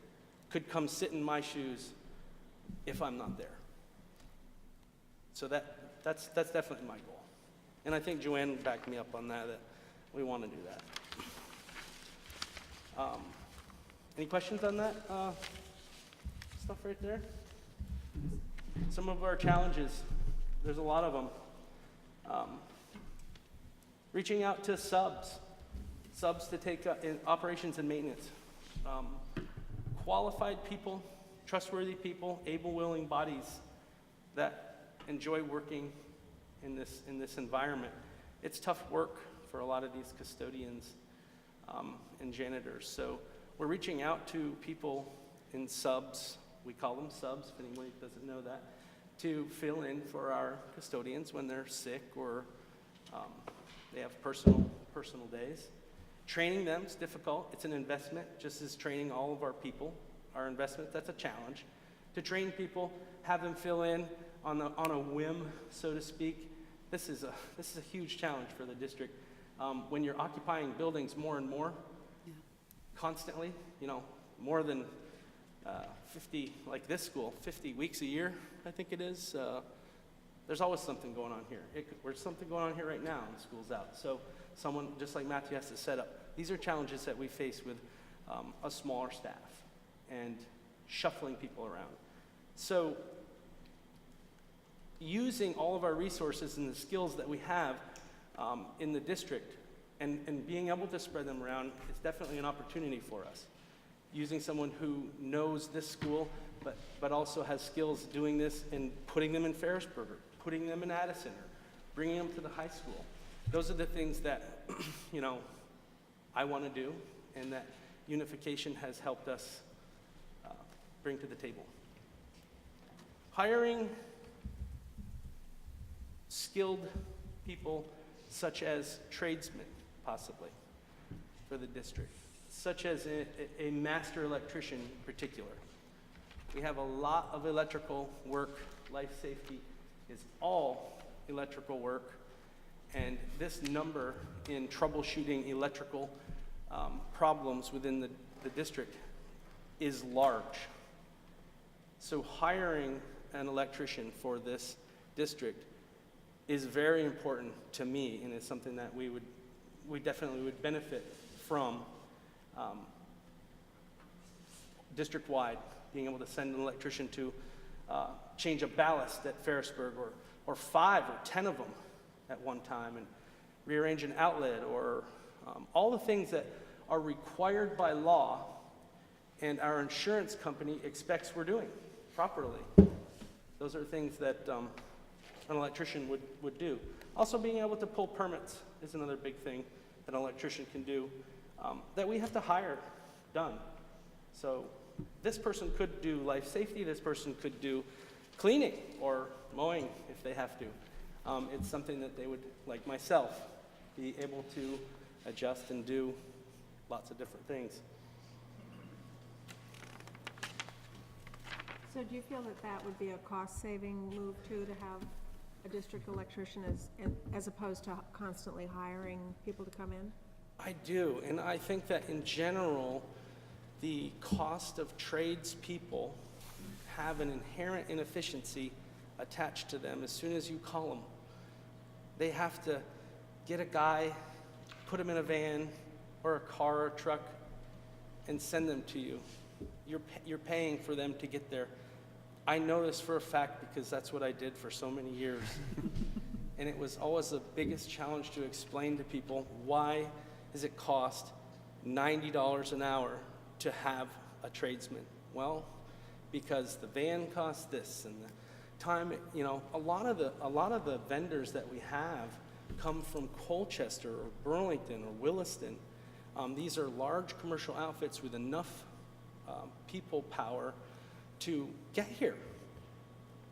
could come sit in my shoes if I'm not there. So that's definitely my goal. And I think Joanne backed me up on that we want to do that. Any questions on that stuff right there? Some of our challenges, there's a lot of them. Reaching out to subs to take in operations and maintenance. Qualified people, trustworthy people, able, willing bodies that enjoy working in this environment. It's tough work for a lot of these custodians and janitors. So we're reaching out to people in subs, we call them subs, if anybody doesn't know that, to fill in for our custodians when they're sick or they have personal days. Training them is difficult. It's an investment, just as training all of our people. Our investment, that's a challenge. To train people, have them fill in on a whim, so to speak. This is a huge challenge for the district. When you're occupying buildings more and more, constantly, more than 50, like this school, 50 weeks a year, I think it is. There's always something going on here. There's something going on here right now, and the school's out. So someone, just like Matthew has to set up. These are challenges that we face with a smaller staff and shuffling people around. So using all of our resources and the skills that we have in the district and being able to spread them around is definitely an opportunity for us. Using someone who knows this school, but also has skills doing this and putting them in Ferrisburg, putting them in Addison, or bringing them to the high school. Those are the things that, I want to do, and that unification has helped us bring to the table. Hiring skilled people such as tradesmen, possibly, for the district, such as a master electrician in particular. We have a lot of electrical work. Life safety is all electrical work, and this number in troubleshooting electrical problems within the district is large. So hiring an electrician for this district is very important to me, and it's something that we definitely would benefit from district-wide, being able to send an electrician to change a ballast at Ferrisburg, or 5 or 10 of them at one time, and rearrange an outlet, or all the things that are required by law and our insurance company expects we're doing properly. Those are things that an electrician would do. Also, being able to pull permits is another big thing that an electrician can do that we have to hire done. So this person could do life safety, this person could do cleaning or mowing if they have to. It's something that they would, like myself, be able to adjust and do lots of different things. So do you feel that that would be a cost-saving move too, to have a district electrician as opposed to constantly hiring people to come in? I do, and I think that in general, the cost of tradespeople have an inherent inefficiency attached to them as soon as you call them. They have to get a guy, put him in a van or a car or a truck, and send them to you. You're paying for them to get there. I know this for a fact because that's what I did for so many years. And it was always the biggest challenge to explain to people, why does it cost $90 an hour to have a tradesman? Well, because the van costs this and the time, you know, a lot of the vendors that we have come from Colchester or Burlington or Williston. These are large commercial outfits with enough people power to get here.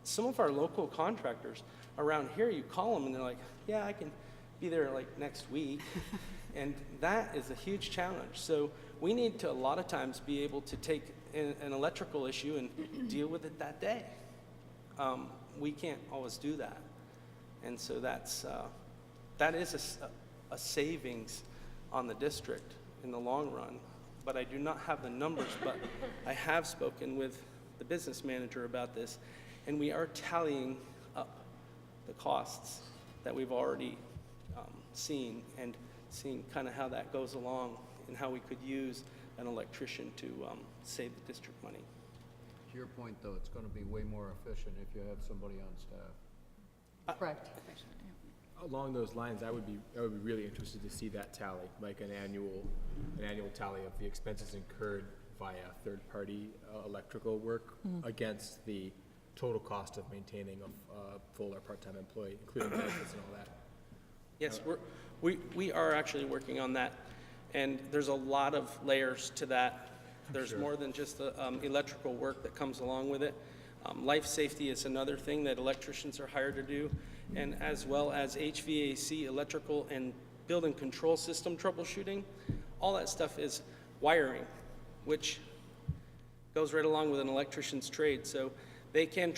Some of our local contractors around here, you call them and they're like, yeah, I can be there like next week. And that is a huge challenge. So we need to a lot of times be able to take an electrical issue and deal with it that day. We can't always do that. And so that is a savings on the district in the long run. But I do not have the numbers, but I have spoken with the business manager about this, and we are tallying up the costs that we've already seen and seeing kind of how that goes along and how we could use an electrician to save the district money. To your point, though, it's going to be way more efficient if you have somebody on staff. Correct. Along those lines, I would be really interested to see that tally, like an annual tally of the expenses incurred via third-party electrical work against the total cost of maintaining a full or part-time employee, including benefits and all that. Yes, we are actually working on that, and there's a lot of layers to that. There's more than just the electrical work that comes along with it. Life safety is another thing that electricians are hired to do, and as well as HVAC, electrical, and building control system troubleshooting. All that stuff is wiring, which goes right along with an electrician's trade. So they can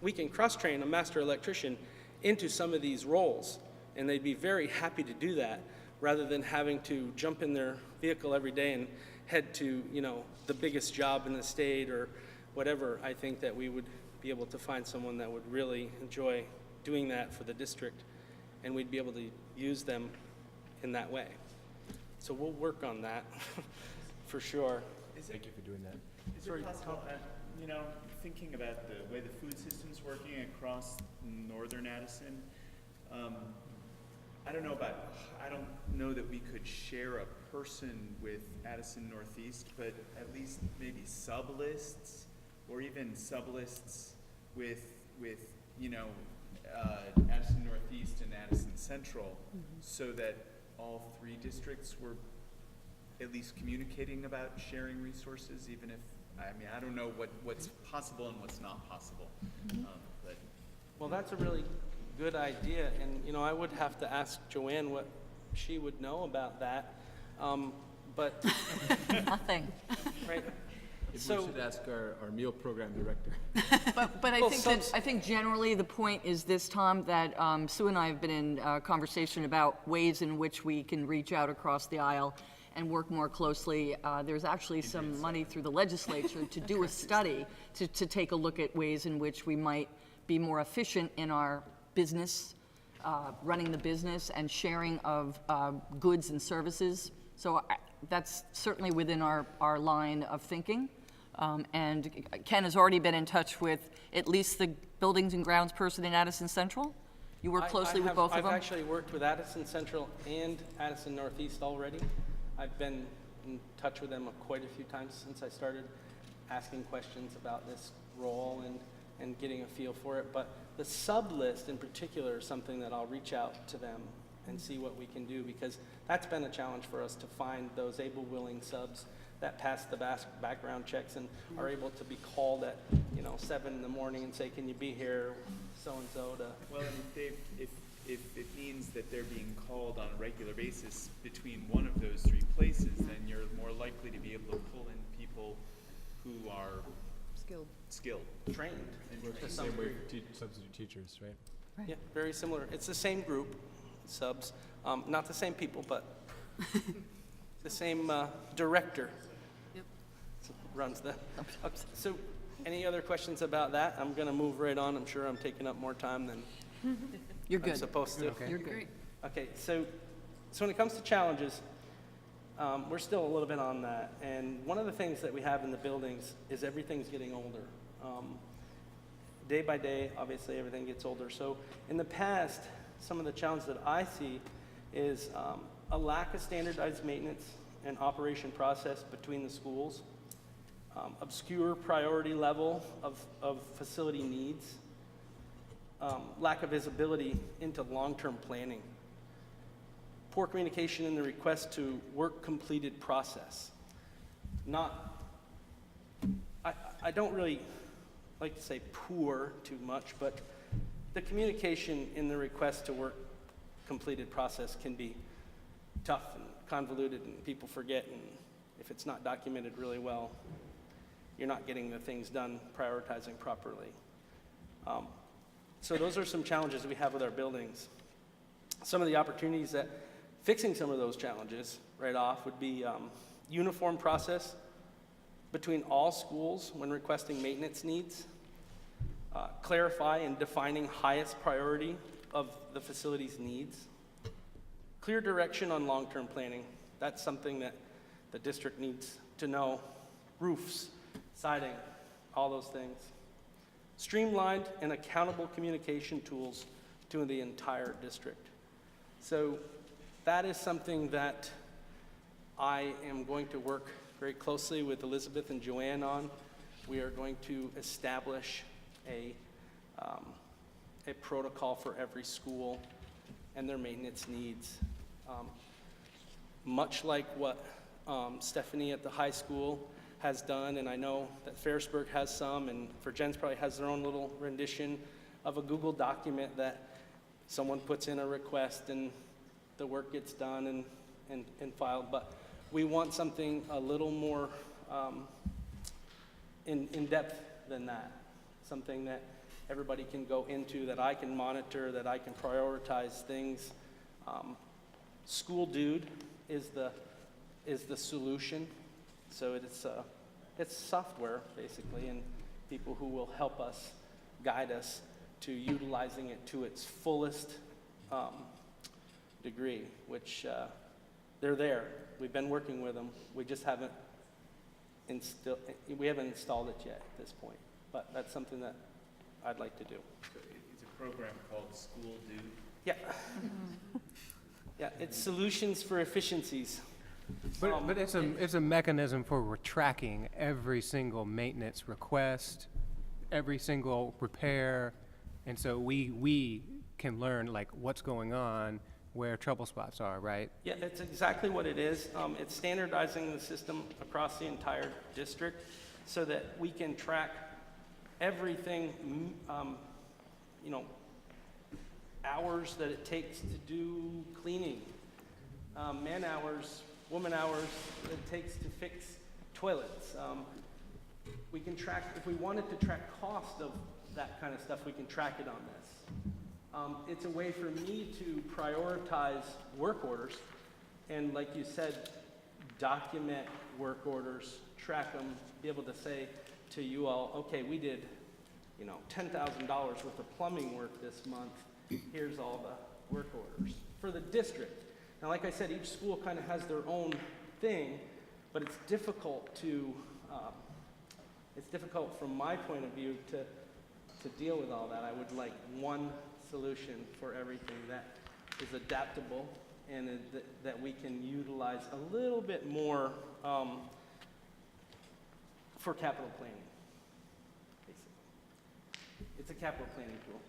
we can cross-train a master electrician into some of these roles, and they'd be very happy to do that rather than having to jump in their vehicle every day and head to, you know, the biggest job in the state or whatever. I think that we would be able to find someone that would really enjoy doing that for the district, and we'd be able to use them in that way. So we'll work on that for sure. Thank you for doing that. Is it possible, you know, thinking about the way the food system's working across northern Addison, I don't know that we could share a person with Addison Northeast, but at least maybe sub-lists, or even sub-lists with you know, Addison Northeast and Addison Central, so that all three districts were at least communicating about sharing resources, even if, I mean, I don't know what's possible and what's not possible. But Well, that's a really good idea, and, you know, I would have to ask Joanne what she would know about that, but, Nothing. right? Maybe So- we should ask our meal program director. But I think generally the point is this, Tom, that Sue and I have been in conversation about ways in which we can reach out across the aisle and work more closely. There's actually some money through the legislature to do a study to take a look at ways in which we might be more efficient in our business, running the business and sharing of goods and services. So that's certainly within our line of thinking. And Ken has already been in touch with at least the buildings and grounds person in Addison Central. You work closely with both of them? I've actually worked with Addison Central and Addison Northeast already. I've been in touch with them quite a few times since I started asking questions about this role and getting a feel for it. But the sub-list in particular is something that I'll reach out to them and see what we can do, because that's been a challenge for us to find those able, willing subs that pass the background checks and are able to be called at, 7 in the morning and say, can you be here, so-and-so to. Well, and if it means that they're being called on a regular basis between one of those three places, then you're more likely to be able to pull in people who are skilled, Trained. Works the same way for substitute teachers, right? Yeah, very similar. It's the same group, subs, not the same people, but the same director. Yep. Runs the. Okay, so, any other questions about that? I'm going to move right on. I'm sure I'm taking up more time than You're good. I'm supposed to. Okay. You're great. Okay, so when it comes to challenges, we're still a little bit on that. And one of the things that we have in the buildings is everything's getting older. Day by day, obviously, everything gets older. So in the past, some of the challenges that I see is a lack of standardized maintenance and operation process between the schools, obscure priority level of facility needs, lack of visibility into long-term planning, poor communication in the request to work completed process. I don't really like to say poor too much, but the communication in the request to work completed process can be tough and convoluted, and people forget, and if it's not documented really well, you're not getting the things done, prioritizing properly. So those are some challenges we have with our buildings. Some of the opportunities that fixing some of those challenges right off would be uniform process between all schools when requesting maintenance needs, clarify and defining highest priority of the facility's needs, clear direction on long-term planning. That's something that the district needs to know. Roofs, siding, all those things. Streamlined and accountable communication tools to the entire district. So that is something that I am going to work very closely with Elizabeth and Joanne on. We are going to establish a protocol for every school and their maintenance needs. Much like what Stephanie at the high school has done, and I know that Ferrisburg has some, and Virgins probably has their own little rendition of a Google document that someone puts in a request and the work gets done and filed. But we want something a little more in depth than that, something that everybody can go into, that I can monitor, that I can prioritize things. School Dude is the solution. So it's software, basically, and people who will help us, guide us to utilizing it to its fullest degree, which they're there. We've been working with them. We just haven't installed it yet at this point. But that's something that I'd like to do. So it's a program called School Dude? Yeah. Yeah, it's solutions for efficiencies. But it's a mechanism for tracking every single maintenance request, every single repair, and so we can learn like what's going on, where trouble spots are, right? Yeah, that's exactly what it is. It's standardizing the system across the entire district so that we can track everything, hours that it takes to do cleaning, man hours, woman hours that it takes to fix toilets. We can track, if we wanted to track cost of that kind of stuff, we can track it on this. It's a way for me to prioritize work orders and, like you said, document work orders, track them, be able to say to you all, okay, we did, $10,000 worth of plumbing work this month. Here's all the work orders for the district. Now, like I said, each school kind of has their own thing, but it's difficult from my point of view to deal with all that. I would like one solution for everything that is adaptable and that we can utilize a little bit more for capital planning, basically. It's a capital planning tool.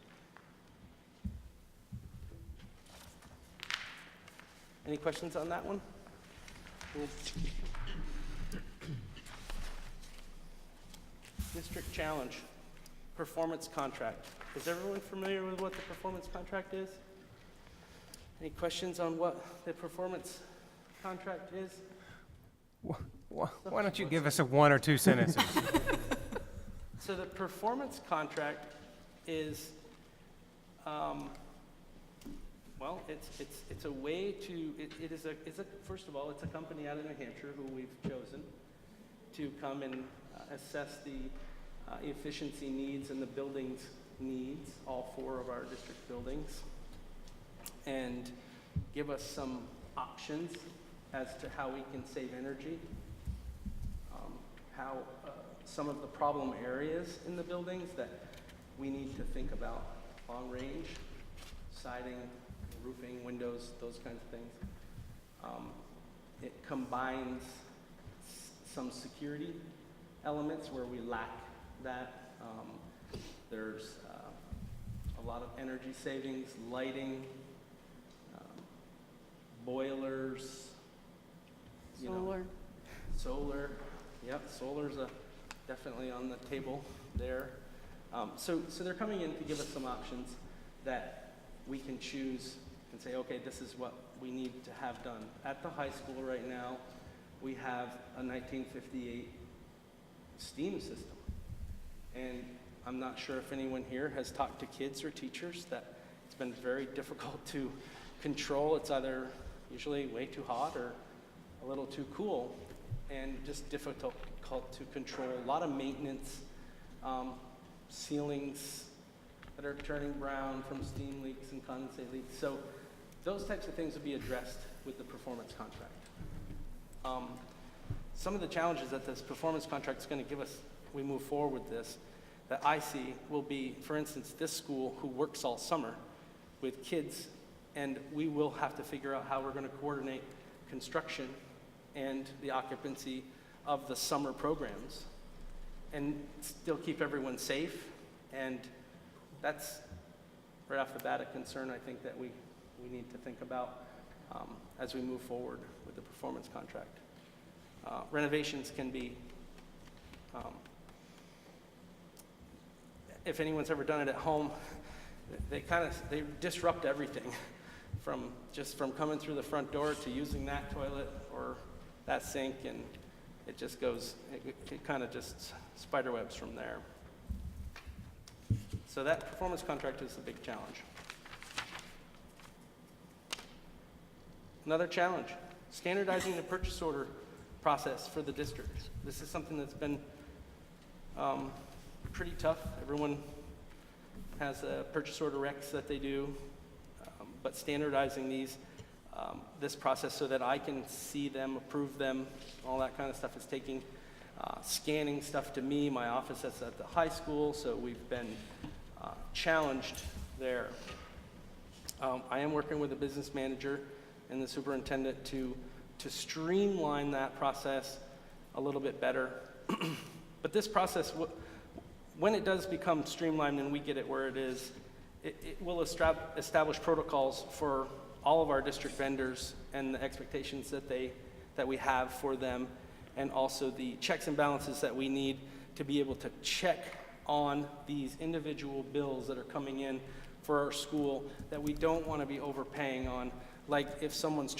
Any questions on that one? Cool. district challenge, performance contract. Is everyone familiar with what the performance contract is? Any questions on what the performance contract is? Why don't you give us a 1 or 2 sentences? So the performance contract is, well, it's a way to, it's a, first of all, it's a company out of New Hampshire who we've chosen to come and assess the efficiency needs and the building's needs, all 4 of our district buildings, and give us some options as to how we can save energy, how some of the problem areas in the buildings that we need to think about, long range, siding, roofing, windows, those kinds of things. It combines some security elements where we lack that. There's a lot of energy savings, lighting, boilers, solar. Yep, solar's definitely on the table there. So they're coming in to give us some options that we can choose and say, okay, this is what we need to have done. At the high school right now, we have a 1958 steam system. And I'm not sure if anyone here has talked to kids or teachers that it's been very difficult to control. It's either usually way too hot or a little too cool, and just difficult to control. A lot of maintenance, ceilings that are turning brown from steam leaks and condensate leaks. So those types of things will be addressed with the performance contract. Some of the challenges that this performance contract is going to give us, we move forward with this, that I see will be, for instance, this school who works all summer with kids, and we will have to figure out how we're going to coordinate construction and the occupancy of the summer programs and still keep everyone safe. And that's right off the bat a concern I think that we need to think about as we move forward with the performance contract. Renovations can be, if anyone's ever done it at home, they disrupt everything from coming through the front door to using that toilet or that sink, and it just goes, it kind of just spiderwebs from there. So that performance contract is a big challenge. Another challenge, standardizing the purchase order process for the district. This is something that's been pretty tough. Everyone has a purchase order recs that they do, but standardizing this process so that I can see them, approve them, all that kind of stuff is taking, scanning stuff to me. My office is at the high school, so we've been challenged there. I am working with a business manager and the superintendent to streamline that process a little bit better. But this process, when it does become streamlined and we get it where it is, it will establish protocols for all of our district vendors and the expectations that we have for them, and also the checks and balances that we need to be able to check on these individual bills that are coming in for our school that we don't want to be overpaying on. Like if someone's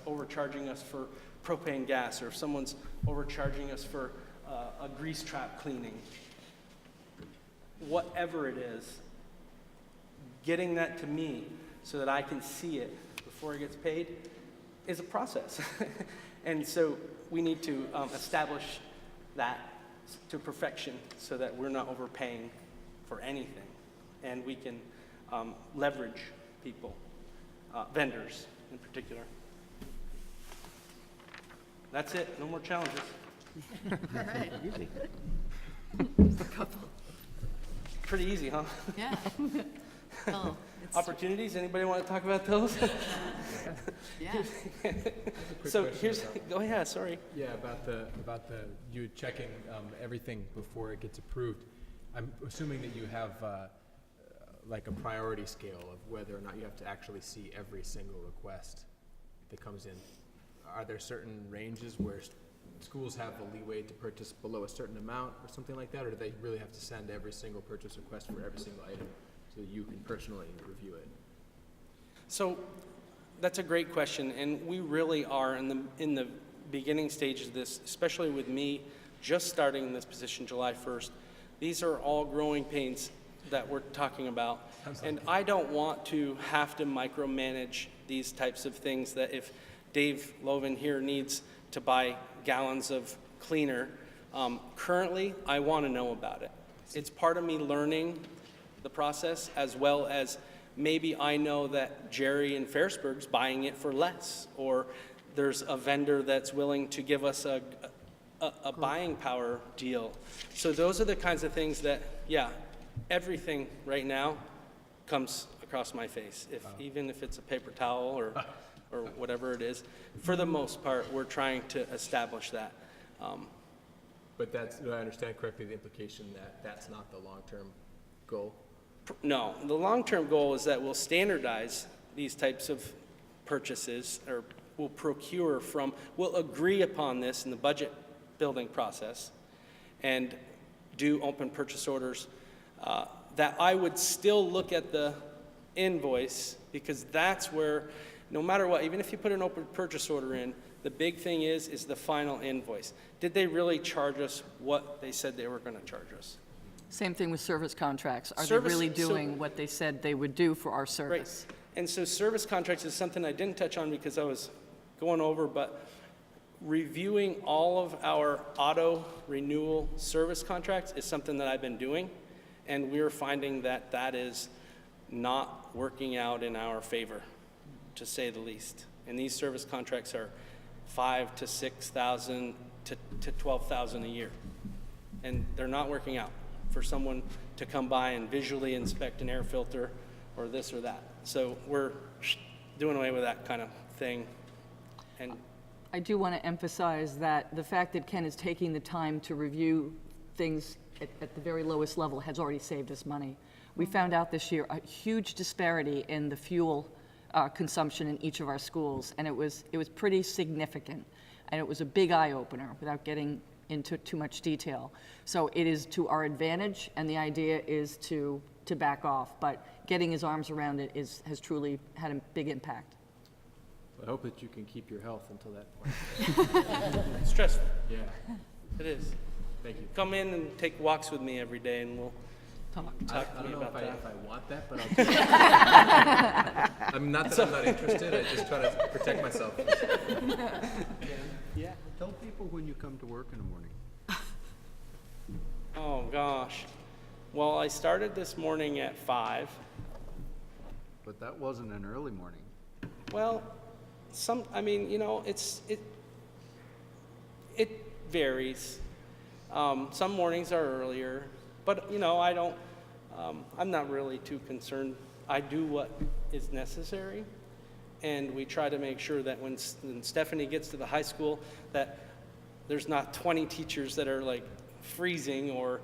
overcharging us for propane gas, or if someone's overcharging us for a grease trap cleaning. Whatever it is, getting that to me so that I can see it before it gets paid is a process. And so we need to establish that to perfection so that we're not overpaying for anything. And we can leverage people, vendors in particular. That's it, no more challenges. All right. Easy. A couple. Pretty easy, huh? Yeah. Well, it's- Opportunities, anybody want to talk about those? Yeah. So here's, go ahead, sorry. Yeah, about the you checking everything before it gets approved. I'm assuming that you have like a priority scale of whether or not you have to actually see every single request that comes in. Are there certain ranges where schools have the leeway to purchase below a certain amount or something like that, or do they really have to send every single purchase request for every single item so that you can personally review it? So that's a great question, and we really are in the beginning stages of this, especially with me just starting in this position July 1st. These are all growing pains that we're talking about, and I don't want to have to micromanage these types of things. That if Dave Loven here needs to buy gallons of cleaner, currently I want to know about it. It's part of me learning the process, as well as maybe I know that Jerry in Ferrisburg's buying it for less, or there's a vendor that's willing to give us a buying power deal. So those are the kinds of things that, yeah, everything right now comes across my face. Even if it's a paper towel or whatever it is, for the most part, we're trying to establish that. But that's, do I understand correctly, the implication that that's not the long-term goal? No, the long-term goal is that we'll standardize these types of purchases, or we'll procure from, we'll agree upon this in the budget building process and do open purchase orders, that I would still look at the invoice, because that's where, no matter what, even if you put an open purchase order in, the big thing is the final invoice. Did they really charge us what they said they were going to charge us? Same thing with service contracts. Are Service- they really so- doing what they said they would do for our service? Right. And so service contracts is something I didn't touch on because I was going over, but reviewing all of our auto renewal service contracts is something that I've been doing, and we're finding that that is not working out in our favor, to say the least. And these service contracts are $5,000 to $6,000 to $12,000 a year, and they're not working out for someone to come by and visually inspect an air filter or this or that. So we're doing away with that kind of thing. And I do want to emphasize that the fact that Ken is taking the time to review things at the very lowest level has already saved us money. We found out this year a huge disparity in the fuel consumption in each of our schools, and it was pretty significant, and it was a big eye-opener without getting into too much detail. So it is to our advantage, and the idea is to back off, but getting his arms around it has truly had a big impact. I hope that you can keep your health until that point. it's stressful. Yeah. It is. Thank you. Come in and take walks with me every day, and we'll talk I to me don't know about if that. I want that, but I'll do it. I'm not that I'm not interested, I just try to protect myself. Yeah. Tell people when you come to work in the morning. Oh, gosh. Well, I started this morning at 5. But that wasn't an early morning. Well, I mean, you know, it varies. Some mornings are earlier, but, you know, I'm not really too concerned. I do what is necessary, and we try to make sure that when Stephanie gets to the high school, that there's not 20 teachers that are like freezing or,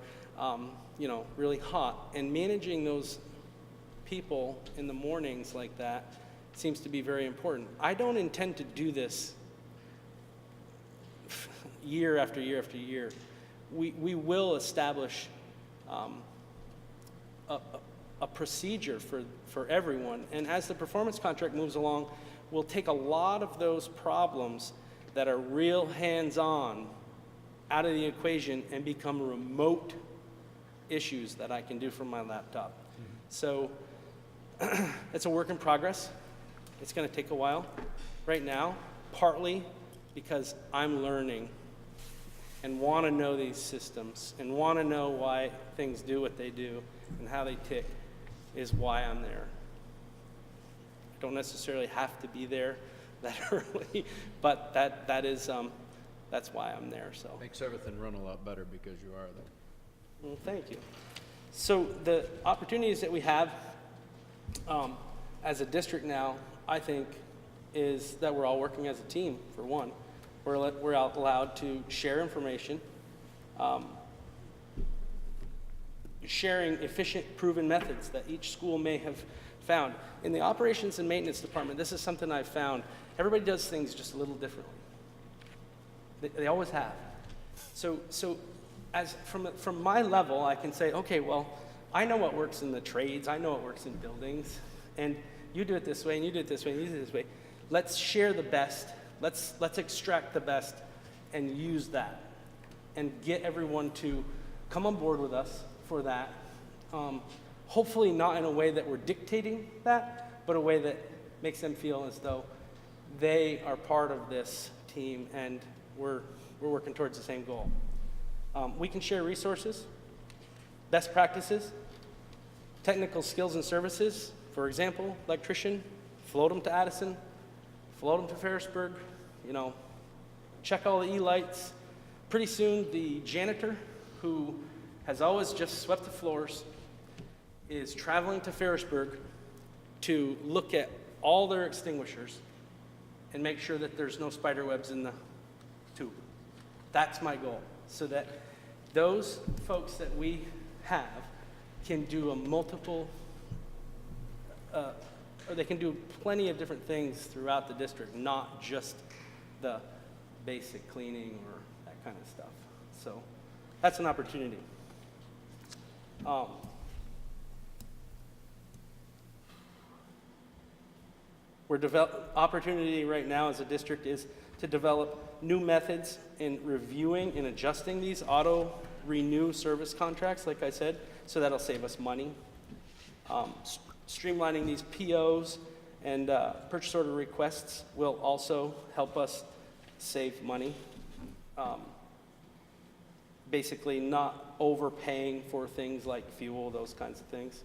you know, really hot. And managing those people in the mornings like that seems to be very important. I don't intend to do this year after year after year. We will establish a procedure for everyone, and as the performance contract moves along, we'll take a lot of those problems that are real hands-on out of the equation and become remote issues that I can do from my laptop. So it's a work in progress. It's going to take a while right now, partly because I'm learning and want to know these systems and want to know why things do what they do and how they tick is why I'm there. I don't necessarily have to be there that early, but that's why I'm there. So Makes everything run a lot better because you are there. well, thank you. So the opportunities that we have as a district now, I think, is that we're all working as a team, for one. We're allowed to share information, sharing efficient, proven methods that each school may have found. In the operations and maintenance department, this is something I've found. Everybody does things just a little differently. They always have. So as from my level, I can say, okay, well, I know what works in the trades, I know what works in buildings, and you do it this way, and you do it this way, and you do it this way. Let's share the best. Let's extract the best and use that, and get everyone to come on board with us for that. Hopefully not in a way that we're dictating that, but a way that makes them feel as though they are part of this team and we're working towards the same goal. We can share resources, best practices, technical skills and services. For example, electrician, float them to Addison, float them to Ferrisburg, check all the E-lights. Pretty soon, the janitor, who has always just swept the floors, is traveling to Ferrisburg to look at all their extinguishers and make sure that there's no spider webs in the tube. That's my goal, so that those folks that we have can do or they can do plenty of different things throughout the district, not just the basic cleaning or that kind of stuff. So that's an opportunity. Opportunity right now as a district is to develop new methods in reviewing and adjusting these auto-renew service contracts, like I said, so that'll save us money. Streamlining these POs and purchase order requests will also help us save money. Basically not overpaying for things like fuel, those kinds of things.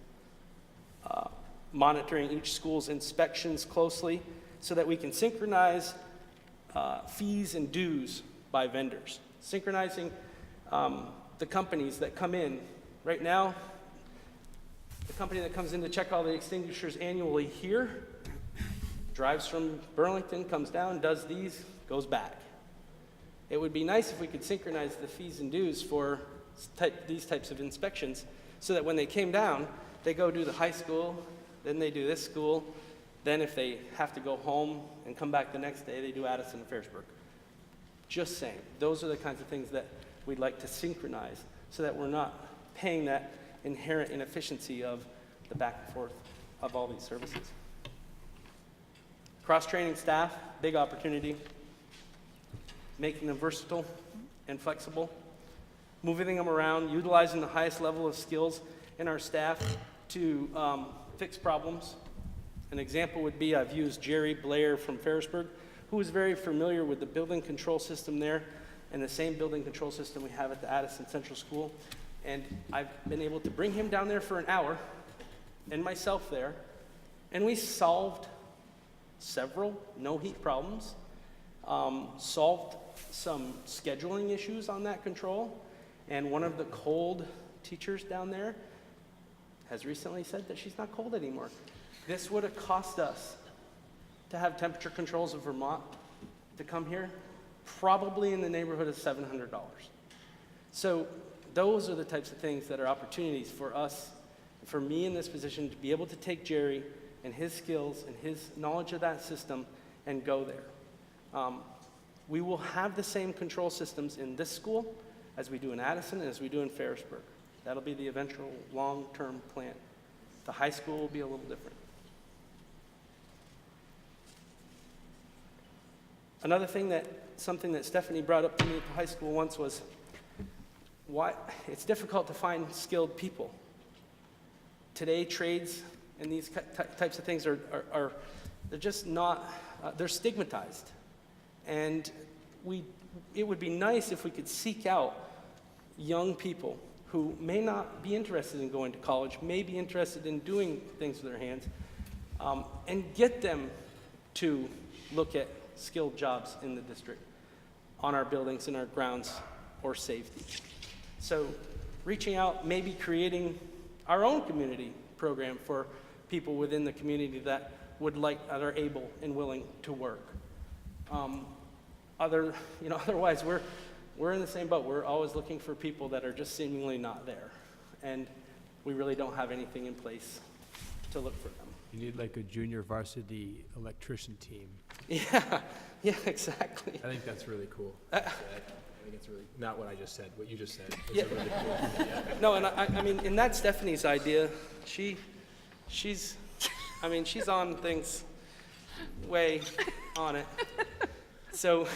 Monitoring each school's inspections closely so that we can synchronize fees and dues by vendors. Synchronizing the companies that come in. Right now, the company that comes in to check all the extinguishers annually here drives from Burlington, comes down, does these, goes back. It would be nice if we could synchronize the fees and dues for these types of inspections so that when they came down, they go do the high school, then they do this school, then if they have to go home and come back the next day, they do Addison and Ferrisburg. Just saying, those are the kinds of things that we'd like to synchronize so that we're not paying that inherent inefficiency of the back and forth of all these services. Cross-training staff, big opportunity. Making them versatile and flexible. Moving them around, utilizing the highest level of skills in our staff to fix problems. An example would be I've used Jerry Blair from Ferrisburg, who is very familiar with the building control system there and the same building control system we have at the Addison Central School. And I've been able to bring him down there for an hour and myself there, and we solved several no-heat problems, solved some scheduling issues on that control, and one of the cold teachers down there has recently said that she's not cold anymore. This would have cost us to have temperature controls of Vermont to come here, probably in the neighborhood of $700. So those are the types of things that are opportunities for us, for me in this position, to be able to take Jerry and his skills and his knowledge of that system and go there. We will have the same control systems in this school as we do in Addison and as we do in Ferrisburg. That'll be the eventual long-term plan. The high school will be a little different. Another thing something that Stephanie brought up to me at the high school once was why it's difficult to find skilled people. Today, trades and these types of things are they're just not, they're stigmatized. And it would be nice if we could seek out young people who may not be interested in going to college, may be interested in doing things with their hands, and get them to look at skilled jobs in the district, on our buildings, in our grounds, or safety. So reaching out, maybe creating our own community program for people within the community that are able and willing to work. Otherwise, we're in the same boat. We're always looking for people that are just seemingly not there, and we really don't have anything in place to look for them. You need like a junior varsity electrician team. Yeah, exactly. I think that's really cool. I think it's really, not what I just said, what you just said. It's a really cool idea. No, and I mean, and that's Stephanie's idea. She's on things way on it. So,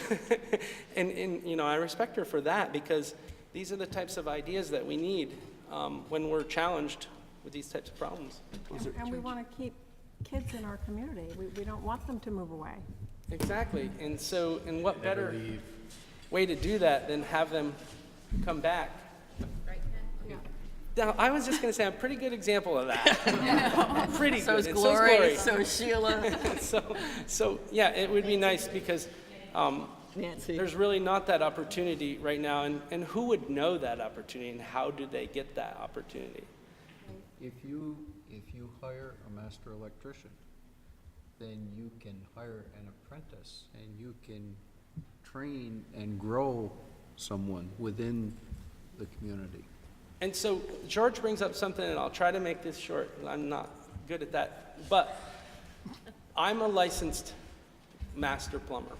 and you know, I respect her for that, because these are the types of ideas that we need when we're challenged with these types of problems. And we want to keep kids in our community. We don't want them to move away. Exactly, and so, and what better way to do that than have them come back? Now, I was just going to say, I'm a pretty good example of that. Pretty good. So is And Glory, so's so is Sheila. So, yeah, it would be nice, because Nancy. there's really not that opportunity right now, and who would know that opportunity, and how do they get that opportunity? If you hire a master electrician, then you can hire an apprentice, and you can train and grow someone within the community. And so George brings up something, and I'll try to make this short. I'm not good at that, but I'm a licensed master plumber.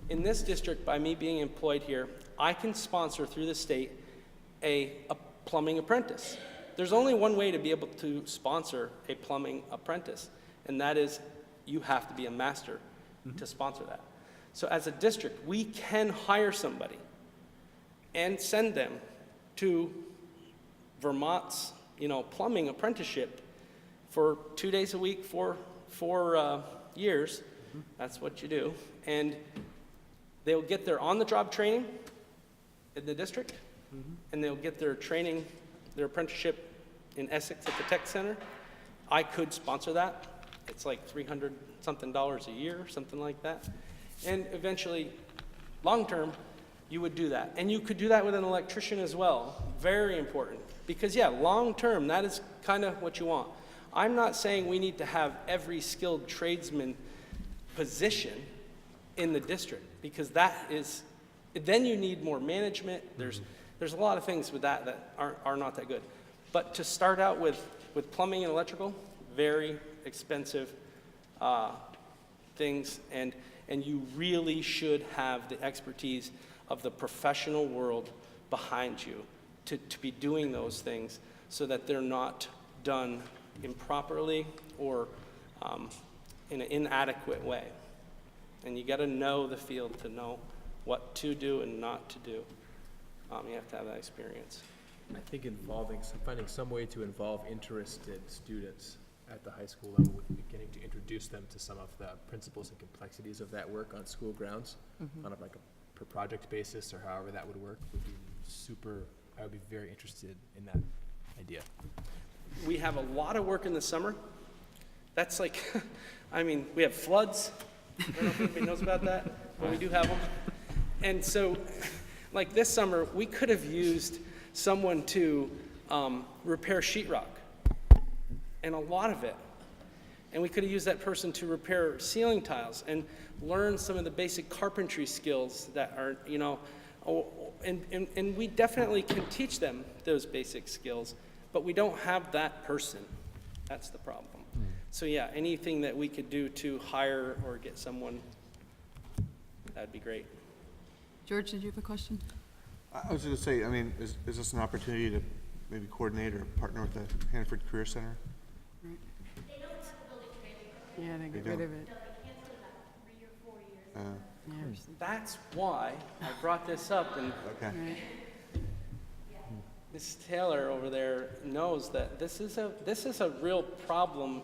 In this district, by me being employed here, I can sponsor through the state a plumbing apprentice. There's only one way to be able to sponsor a plumbing apprentice, and that is you have to be a master to sponsor that. So as a district, we can hire somebody and send them to Vermont's, plumbing apprenticeship for 2 days a week for 4 years. That's what you do. And they'll get their on-the-job training in the district, and they'll get their training, their apprenticeship in Essex at the Tech Center. I could sponsor that. It's like $300-something a year, something like that. And eventually, long-term, you would do that. And you could do that with an electrician as well. Very important. Because, yeah, long-term, that is kind of what you want. I'm not saying we need to have every skilled tradesman position in the district, because that is, then you need more management. There's a lot of things with that are not that good. But to start out with plumbing and electrical, very expensive things, and you really should have the expertise of the professional world behind you to be doing those things, so that they're not done improperly or in an inadequate way. And you got to know the field to know what to do and not to do. You have to have that experience. I think finding some way to involve interested students at the high school level, with beginning to introduce them to some of the principles and complexities of that work on school grounds, on a per project basis, or however that would work, would be super. I would be very interested in that idea. We have a lot of work in the summer. That's like, we have floods. I don't know if anybody knows about that, but we do have them. And so, like this summer, we could have used someone to repair sheetrock, and a lot of it. And we could have used that person to repair ceiling tiles and learn some of the basic carpentry skills that are, and we definitely can teach them those basic skills, but we don't have that person. That's the problem. So yeah, anything that we could do to hire or get someone, that'd be great. George, did you have a question? I was going to say, is this an opportunity to maybe coordinate or partner with the Hanford Career Center? Right. Yeah, they get rid of it. That's why I brought this up, and Right. Ms. Taylor over there knows that this is a real problem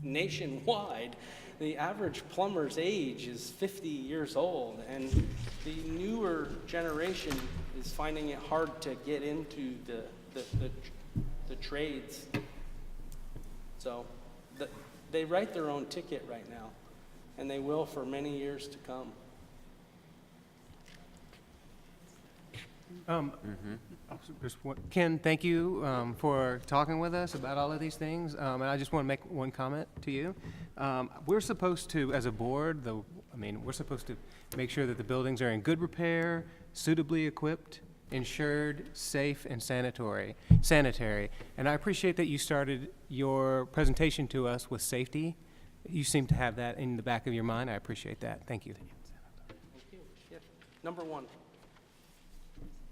nationwide. The average plumber's age is 50 years old, and the newer generation is finding it hard to get into the trades. So they write their own ticket right now, and they will for many years to come. Ken, thank you for talking with us about all of these things. And I just want to make one comment to you. We're supposed to, as a board, we're supposed to make sure that the buildings are in good repair, suitably equipped, insured, safe, and sanitary. And I appreciate that you started your presentation to us with safety, you seem to have that in the back of your mind. I appreciate that. Thank you. Thank you. Yeah. Number one.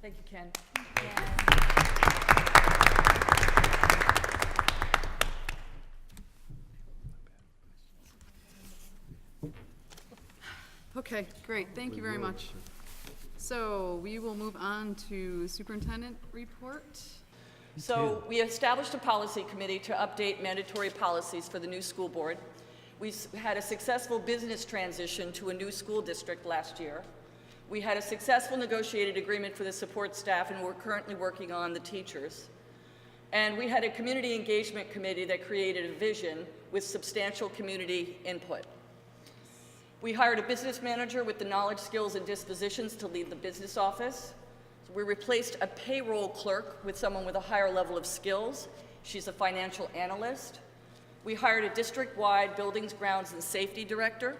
Thank you, Ken. Okay, great, thank you very much. So we will move on to superintendent report. So we established a policy committee to update mandatory policies for the new school board. We had a successful business transition to a new school district last year. We had a successful negotiated agreement for the support staff, and we're currently working on the teachers. And we had a community engagement committee that created a vision with substantial community input. We hired a business manager with the knowledge, skills, and dispositions to lead the business office. We replaced a payroll clerk with someone with a higher level of skills. She's a financial analyst. We hired a district-wide buildings, grounds, and safety director.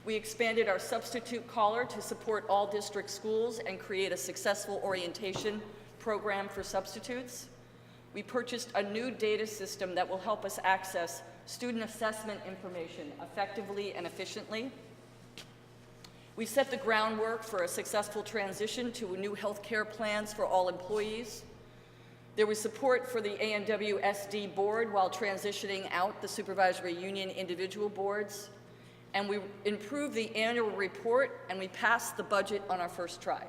We expanded our substitute caller to support all district schools and create a successful orientation program for substitutes. We purchased a new data system that will help us access student assessment information effectively and efficiently. We set the groundwork for a successful transition to new health care plans for all employees. There was support for the ANWSD board while transitioning out the supervisory union individual boards. And we improved the annual report, and we passed the budget on our first try.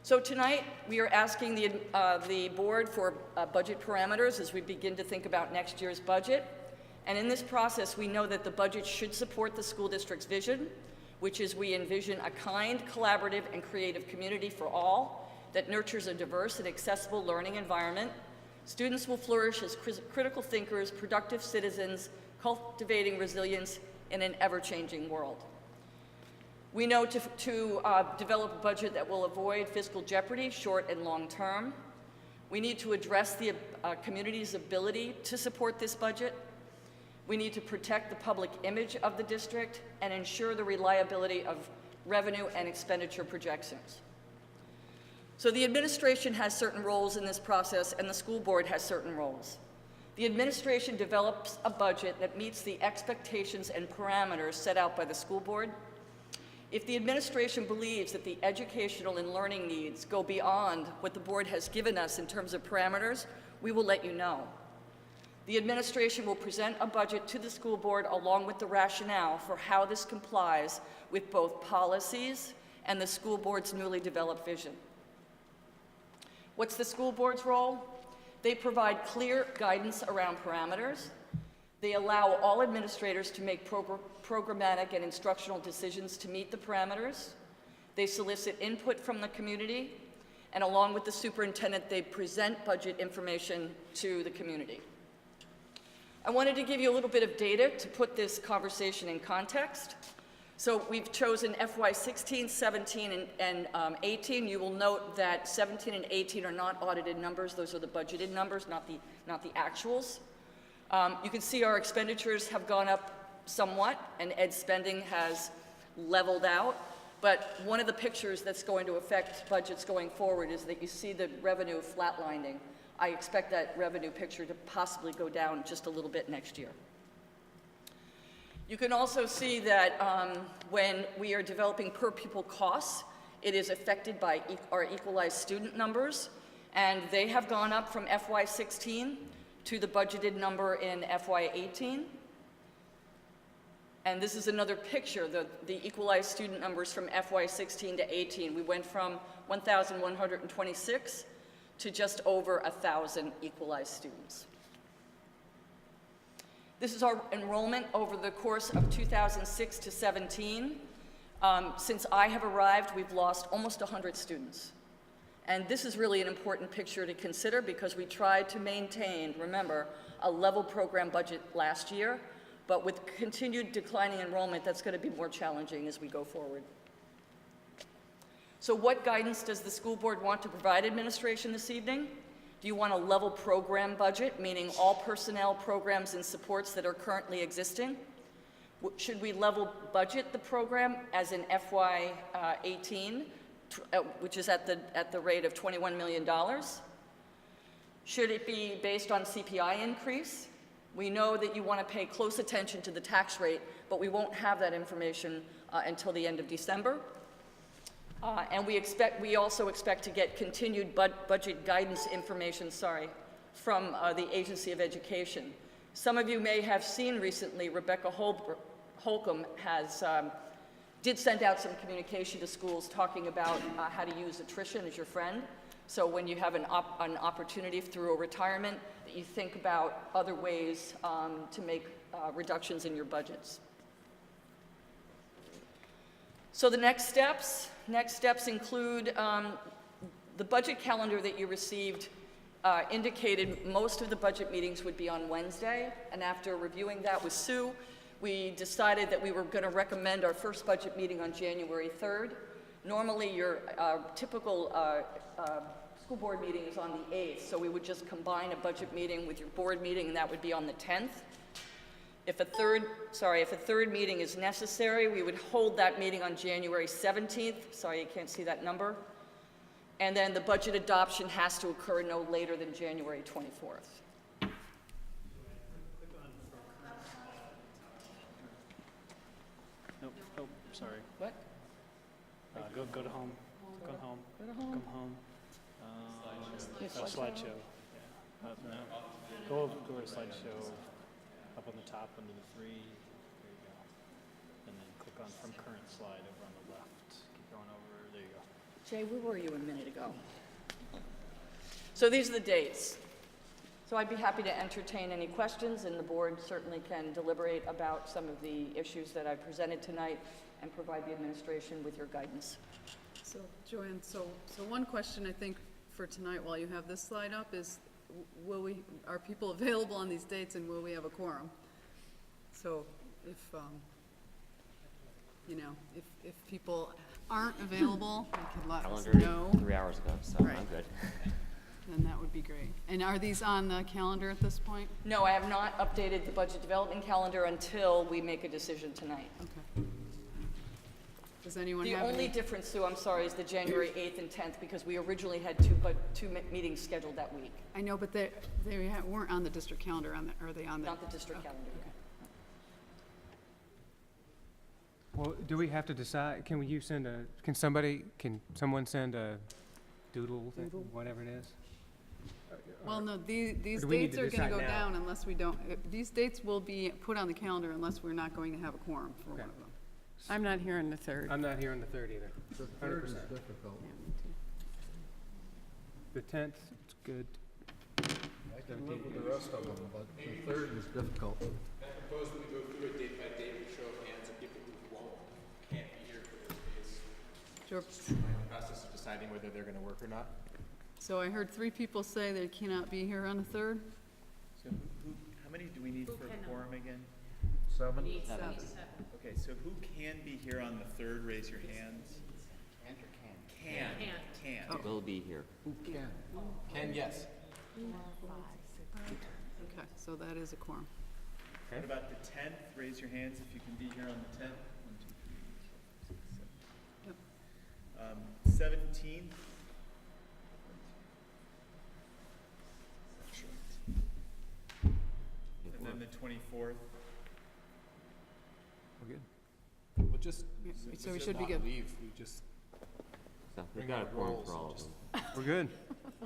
So tonight, we are asking the board for budget parameters as we begin to think about next year's budget. And in this process, we know that the budget should support the school district's vision, which is we envision a kind, collaborative, and creative community for all that nurtures a diverse and accessible learning environment. Students will flourish as critical thinkers, productive citizens, cultivating resilience in an ever-changing world. We know to develop a budget that will avoid fiscal jeopardy, short and long term. We need to address the community's ability to support this budget. We need to protect the public image of the district and ensure the reliability of revenue and expenditure projections. So the administration has certain roles in this process, and the school board has certain roles. The administration develops a budget that meets the expectations and parameters set out by the school board. If the administration believes that the educational and learning needs go beyond what the board has given us in terms of parameters, we will let you know. The administration will present a budget to the school board along with the rationale for how this complies with both policies and the school board's newly developed vision. What's the school board's role? They provide clear guidance around parameters. They allow all administrators to make programmatic and instructional decisions to meet the parameters. They solicit input from the community, and along with the superintendent, they present budget information to the community. I wanted to give you a little bit of data to put this conversation in context. So we've chosen FY 16, 17, and 18. You will note that 17 and 18 are not audited numbers. Those are the budgeted numbers, not the actuals. You can see our expenditures have gone up somewhat, and ed spending has leveled out. But one of the pictures that's going to affect budgets going forward is that you see the revenue flatlining. I expect that revenue picture to possibly go down just a little bit next year. You can also see that when we are developing per pupil costs, it is affected by our equalized student numbers, and they have gone up from FY 16 to the budgeted number in FY 18. And this is another picture, the equalized student numbers from FY 16 to 18. We went from 1,126 to just over 1,000 equalized students. This is our enrollment over the course of 2006 to 17. Since I have arrived, we've lost almost 100 students. And this is really an important picture to consider because we tried to maintain, remember, a level program budget last year, but with continued declining enrollment, that's going to be more challenging as we go forward. So what guidance does the school board want to provide administration this evening? Do you want a level program budget, meaning all personnel, programs, and supports that are currently existing? Should we level budget the program as in FY 18, which is at the rate of $21 million? Should it be based on CPI increase? We know that you want to pay close attention to the tax rate, but we won't have that information until the end of December. And we also expect to get continued budget guidance information, from the Agency of Education. Some of you may have seen recently, Rebecca Holcomb did send out some communication to schools talking about how to use attrition as your friend. So when you have an opportunity through a retirement, that you think about other ways to make reductions in your budgets. So the next steps include the budget calendar that you received indicated most of the budget meetings would be on Wednesday, and after reviewing that with Sue, we decided that we were going to recommend our first budget meeting on January 3rd. Normally, your typical school board meeting is on the 8th, so we would just combine a budget meeting with your board meeting, and that would be on the 10th. If a third meeting is necessary, we would hold that meeting on January 17th. Sorry, you can't see that number. And then the budget adoption has to occur no later than January 24th. Nope, sorry. What? Go to home. Go home. Go to home. Come home. Slideshow. Yeah. No. Go to slideshow. Up on the top under the 3. There you go. And then click on from current slide over on the left. Keep going over. There you go. Jay, where were you a minute ago? So these are the dates. So I'd be happy to entertain any questions, and the board certainly can deliberate about some of the issues that I presented tonight and provide the administration with your guidance. So Joanne, so one question I think for tonight while you have this slide up is, are people available on these dates, and will we have a quorum? So if, if people aren't available, they could let us know. 3 hours ago, so Right. I'm good. Then that would be great. And are these on the calendar at this point? No, I have not updated the budget development calendar until we make a decision tonight. Okay. Does anyone The have only any? difference, Sue, I'm sorry, is the January 8th and 10th, because we originally had two meetings scheduled that week. I know, but they weren't on the district calendar, are they on the? Not the district calendar. Well, do we have to decide, can someone send a doodle, whatever it is? Well, no, these do we need dates to are gonna decide go now? down unless we don't, these dates will be put on the calendar unless we're not going to have a quorum for one of them. I'm not here on the 3rd. I'm not here on the 3rd either. The third is 100%. difficult. The 10th, it's good. I can live with the rest of them, but the third is difficult. I propose that we go through it date by date with show of hands of people who can't be here for those days. Sure. The process of deciding whether they're going to work or not. So I heard 3 people say they cannot be here on the 3rd. So how many do we need for a quorum again? 7? Okay, so who can be here on the 3rd? Raise your hands. Can. Will be here. Who can? Ken, yes. Okay, so that is a quorum. What about the 10th? Raise your hands if you can be here on the 10th. 1, 2, 3, 4, 5, 6, 7. 17th. And then the 24th. We're good. We'll just So we should be good. leave. We just So we've bring got a our quorum rolls for all and of just them. We're good.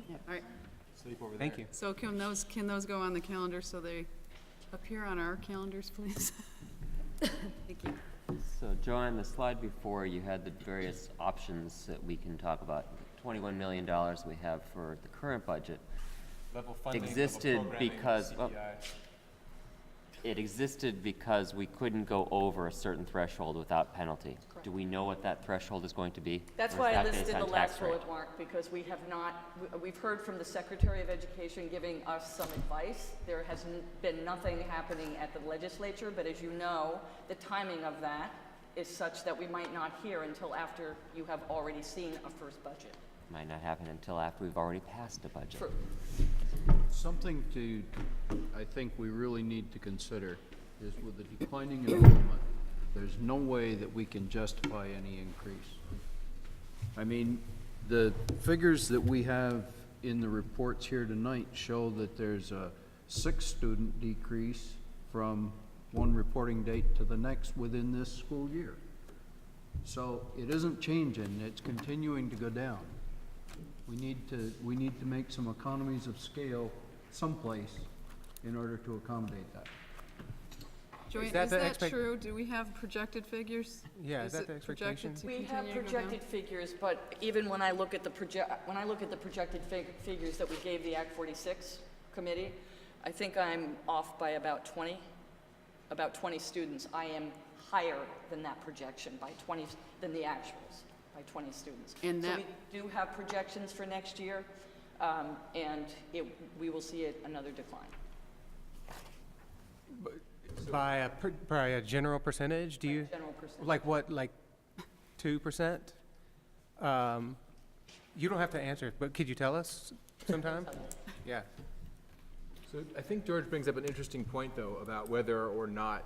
Yeah, all right. sleep over there. Thank you. So can those go on the calendar so they appear on our calendars, please? Thank you. So Joanne, the slide before, you had the various options that we can talk about. $21 million we have for the current budget Level funding, existed level programming, because, well, CPI. it existed because we couldn't go over a certain threshold without penalty. Do we know what that threshold is going to be? That's Or is why I that based listed on the tax last rate? bullet, Mark, because we have not, we've heard from the Secretary of Education giving us some advice. There has been nothing happening at the legislature, but as you know, the timing of that is such that we might not hear until after you have already seen a first budget. Might not happen until after we've already passed a budget. True. Something I think we really need to consider is with the declining enrollment, there's no way that we can justify any increase. I mean, the figures that we have in the reports here tonight show that there's a 6-student decrease from one reporting date to the next within this school year. So it isn't changing, it's continuing to go down. We need to make some economies of scale someplace in order to accommodate that. Joanne, that is the that expect- true? Do we have projected figures? Yeah, is that it the projected expectation? to We have continue to go down? projected figures, but even when I look at the projected figures that we gave the Act 46 committee, I think I'm off by about 20 students. I am higher than that projection by 20, than the actuals, by 20 students. And So that- we do have projections for next year, and we will see another decline. By a general percentage, do you? General percentage. Like what, like 2%? You don't have to answer, but could you tell us sometime? Yeah. So I think George brings up an interesting point, though, about whether or not,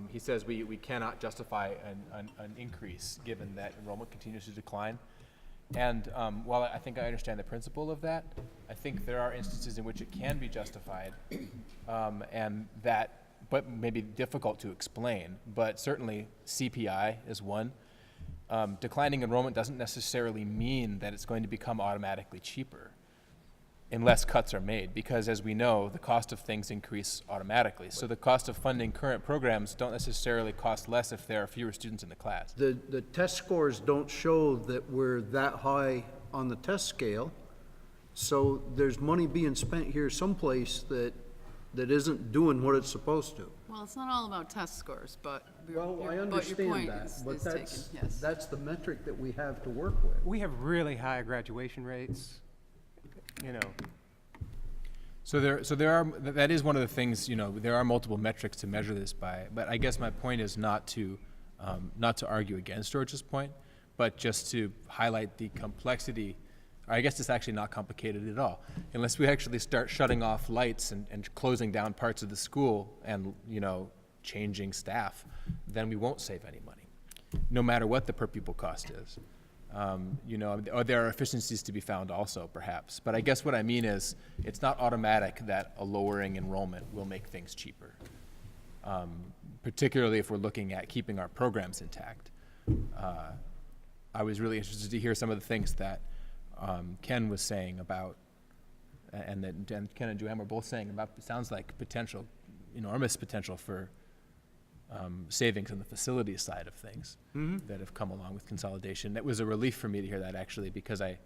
he says we cannot justify an increase given that enrollment continues to decline. And while I think I understand the principle of that, I think there are instances in which it can be justified, but maybe difficult to explain. But certainly CPI is one. Declining enrollment doesn't necessarily mean that it's going to become automatically cheaper unless cuts are made, because as we know, the cost of things increase automatically. So the cost of funding current programs don't necessarily cost less if there are fewer students in the class. The test scores don't show that we're that high on the test scale, so there's money being spent here someplace that isn't doing what it's supposed to. Well, it's not all about test scores, but Well, I your understand point that, is but taken, yes. that's the metric that we have to work with. We have really high graduation rates, you know. So there are, that is one of the things, there are multiple metrics to measure this by, but I guess my point is not to argue against George's point, but just to highlight the complexity. I guess it's actually not complicated at all. Unless we actually start shutting off lights and closing down parts of the school and, changing staff, then we won't save any money, no matter what the per pupil cost is. Or there are efficiencies to be found also, perhaps. But I guess what I mean is it's not automatic that a lowering enrollment will make things cheaper, particularly if we're looking at keeping our programs intact. I was really interested to hear some of the things that Ken was saying about, and Ken and Joanne were both saying about, it sounds like enormous potential for savings on the facilities side of things that have come along with consolidation. It was a relief for me to hear that, actually, because I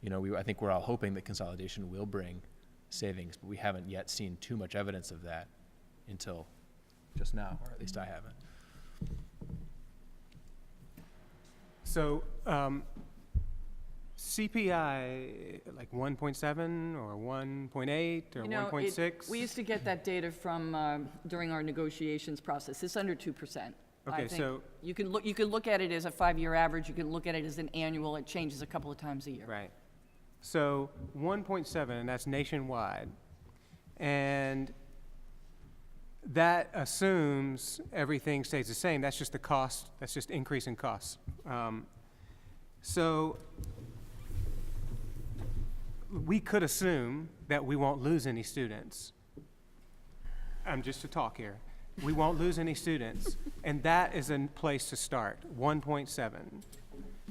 think we're all hoping that consolidation will bring savings, but we haven't yet seen too much evidence of that until just now, or at least I haven't. So, CPI, like 1.7 or 1.8 or 1.6? We used to get that data from, during our negotiations process. It's under 2%. I Okay, think so- you can look at it as a 5-year average. You can look at it as an annual. It changes a couple of times a year. Right. So 1.7, and that's nationwide. And that assumes everything stays the same. That's just the cost, that's just increase in costs. So we could assume that we won't lose any students. Just to talk here. We won't lose any students, and that is a place to start, 1.7.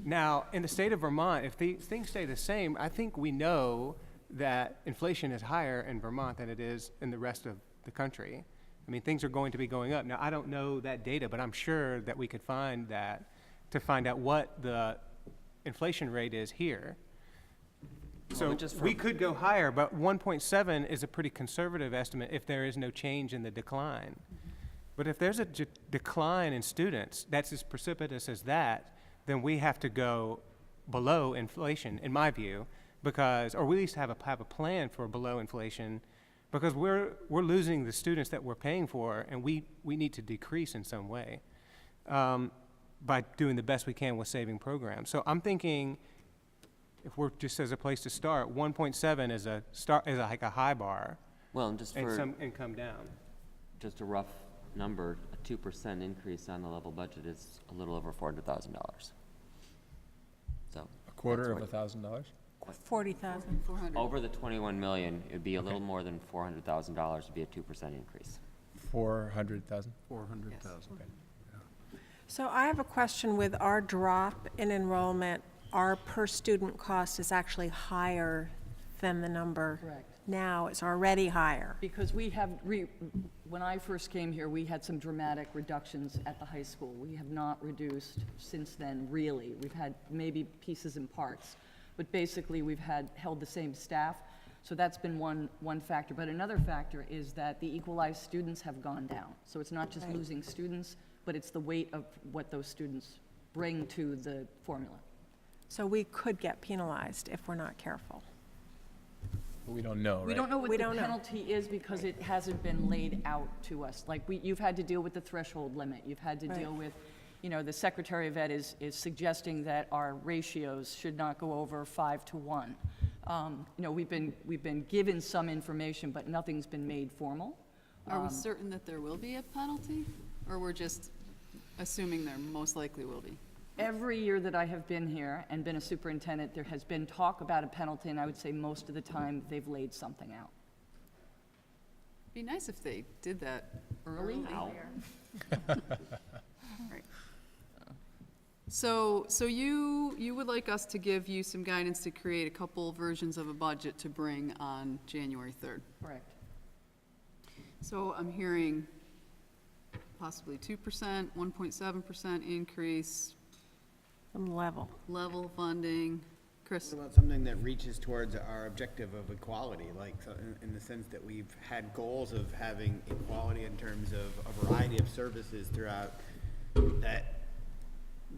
Now, in the state of Vermont, if things stay the same, I think we know that inflation is higher in Vermont than it is in the rest of the country. I mean, things are going to be going up. Now, I don't know that data, but I'm sure that we could find that to find out what the inflation rate is here. So we could go higher, but 1.7 is a pretty conservative estimate if there is no change in the decline. But if there's a decline in students that's as precipitous as that, then we have to go below inflation, in my view, because, or we at least have a plan for below inflation, because we're losing the students that we're paying for, and we need to decrease in some way by doing the best we can with saving programs. So I'm thinking, if we're just as a place to start, 1.7 is like a high bar. Well, and just and come down. Just a rough number, a 2% increase on the level budget is a little over $400,000. So $250,000? 40,000. 400. Over the 21 million, it'd be a little more than $400,000, it'd be a 2% increase. 400,000? 400,000. So I have a question. With our drop in enrollment, our per student cost is actually higher than the number. Correct. Now, it's already higher. Because we have, when I first came here, we had some dramatic reductions at the high school. We have not reduced since then, really. We've had maybe pieces and parts, but basically we've held the same staff. So that's been one factor. But another factor is that the equalized students have gone down. So it's not just Right. losing students, but it's the weight of what those students bring to the formula. So we could get penalized if we're not careful. But we don't know, right? We don't know what We the don't know. penalty is because it hasn't been laid out to us. Like, you've had to deal with the threshold limit. You've had to Right. deal with, the Secretary of Ed is suggesting that our ratios should not go over 5 to 1. We've been given some information, but nothing's been made formal. Are we certain that there will be a penalty? Or we're just assuming there most likely will be? Every year that I have been here and been a superintendent, there has been talk about a penalty, and I would say most of the time, they've laid something out. Be nice if they did that Early? Right. So you would like us to give you some guidance to create a couple versions of a budget to bring on January 3rd? Correct. So I'm hearing possibly 2%, 1.7% increase, Some level. level funding. Chris? What about something that reaches towards our objective of equality, like so in the sense that we've had goals of having equality in terms of a variety of services throughout that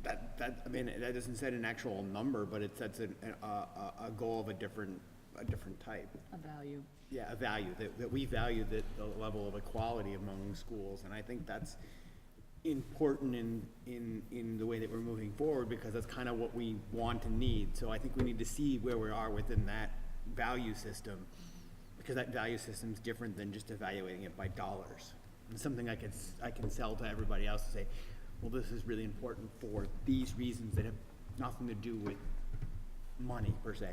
I mean, that doesn't set an actual number, but it sets a goal of a different type. A value. Yeah, a value, that we value the level of equality among schools, and I think that's important in the way that we're moving forward, because that's kind of what we want and need. So I think we need to see where we are within that value system, because that value system is different than just evaluating it by dollars. And something I can sell to everybody else to say, well, this is really important for these reasons that have nothing to do with money per se.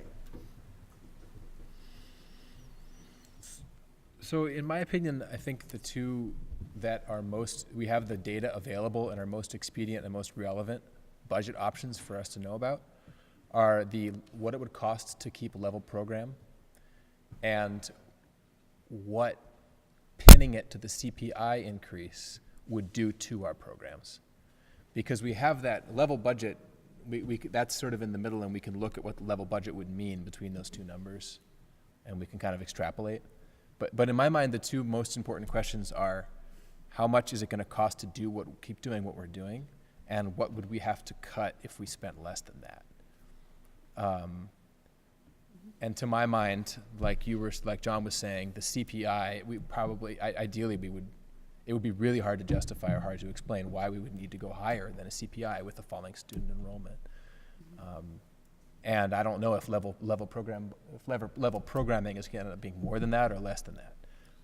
So in my opinion, I think the two that are we have the data available and are most expedient and most relevant budget options for us to know about are what it would cost to keep a level program and what pinning it to the CPI increase would do to our programs. Because we have that level budget, that's sort of in the middle, and we can look at what the level budget would mean between those two numbers, and we can kind of extrapolate. But in my mind, the two most important questions are, how much is it going to cost to keep doing what we're doing, and what would we have to cut if we spent less than that? And to my mind, like John was saying, the CPI, it would be really hard to justify or hard to explain why we would need to go higher than a CPI with a falling student enrollment. And I don't know if level programming is going to end up being more than that or less than that.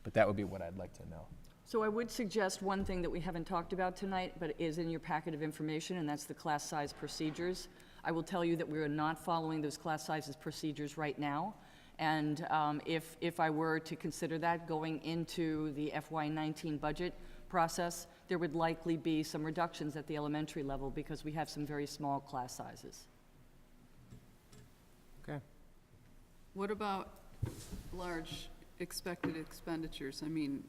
But that would be what I'd like to know. So I would suggest one thing that we haven't talked about tonight, but is in your packet of information, and that's the class size procedures. I will tell you that we are not following those class sizes procedures right now. And if I were to consider that going into the FY19 budget process, there would likely be some reductions at the elementary level because we have some very small class sizes. Okay. What about large expected expenditures? I mean,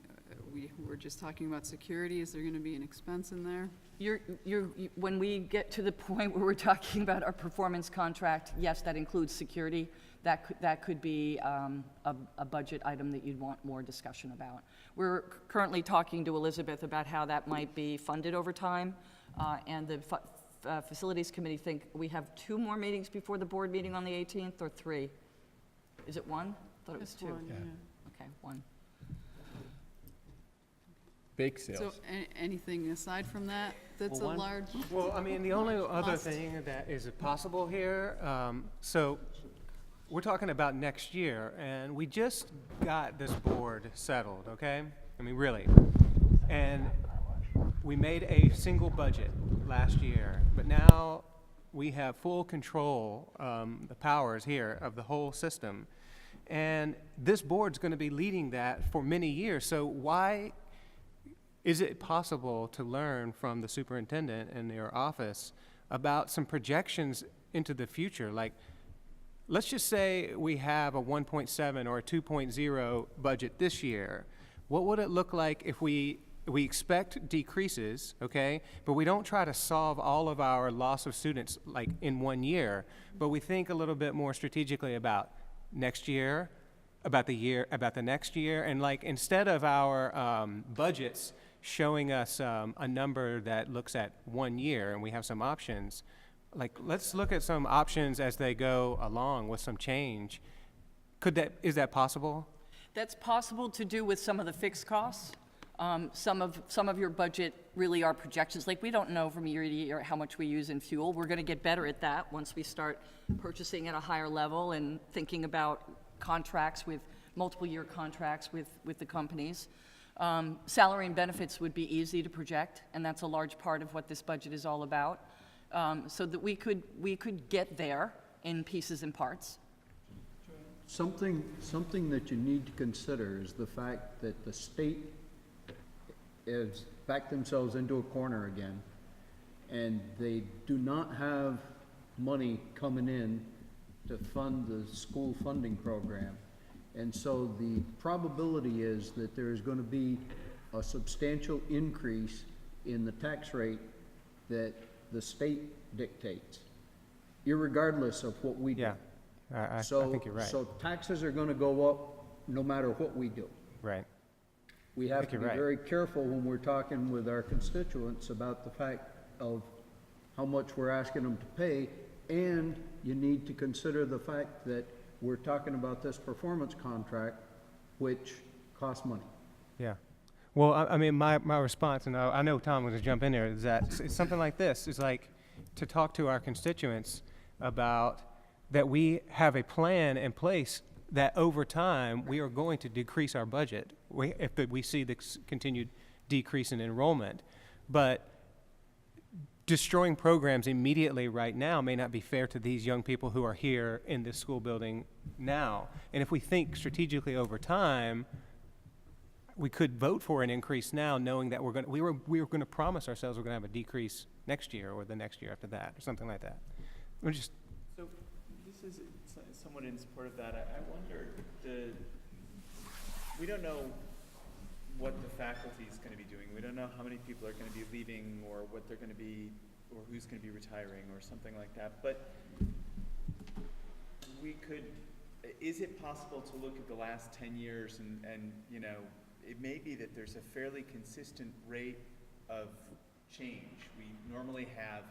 we were just talking about security. Is there going to be an expense in there? When we get to the point where we're talking about our performance contract, yes, that includes security. That could be a budget item that you'd want more discussion about. We're currently talking to Elizabeth about how that might be funded over time, and the Facilities Committee think we have 2 more meetings before the board meeting on the 18th, or 3? Is it 1? I thought it was 2. One, yeah. Okay, 1. Bake sales. So anything aside from that, that's a large? Well, I mean, the only other thing that is possible here, so we're talking about next year, and we just got this board settled, okay? I mean, really. And we made a single budget last year, but now we have full control, the powers here of the whole system. And this board's going to be leading that for many years. So why is it possible to learn from the superintendent and their office about some projections into the future? Like, let's just say we have a 1.7 or a 2.0 budget this year. What would it look like if we expect decreases, okay, but we don't try to solve all of our loss of students like in 1 year, but we think a little bit more strategically about next year, about the next year, and like instead of our budgets showing us a number that looks at 1 year and we have some options, like let's look at some options as they go along with some change. Is that possible? That's possible to do with some of the fixed costs. Some of your budget really are projections. Like, we don't know from year to year how much we use in fuel. We're going to get better at that once we start purchasing at a higher level and thinking about contracts with multiple year contracts with the companies. Salary and benefits would be easy to project, and that's a large part of what this budget is all about. So that we could get there in pieces and parts. Something that you need to consider is the fact that the state has backed themselves into a corner again, and they do not have money coming in to fund the school funding program. And so the probability is that there is going to be a substantial increase in the tax rate that the state dictates, irregardless of what we do. Yeah, I think you're right. So taxes are going to go up no matter what we do. Right. We have to be very careful when we're talking with our constituents about the fact of how much we're asking them to pay, and you need to consider the fact that we're talking about this performance contract, which costs money. Yeah. Well, I mean, my response, and I know Tom was going to jump in there, is that it's something like this. It's like to talk to our constituents about that we have a plan in place that over time we are going to decrease our budget if we see the continued decrease in enrollment. But destroying programs immediately right now may not be fair to these young people who are here in this school building now. And if we think strategically over time, we could vote for an increase now, knowing that we were going to promise ourselves we're going to have a decrease next year or the next year after that, or something like that. We're just. So this is somewhat in support of that. I wonder, we don't know what the faculty is going to be doing. We don't know how many people are going to be leaving, or what they're going to be, or who's going to be retiring, or something like that. But is it possible to look at the last 10 years and you know, it may be that there's a fairly consistent rate of change. We normally have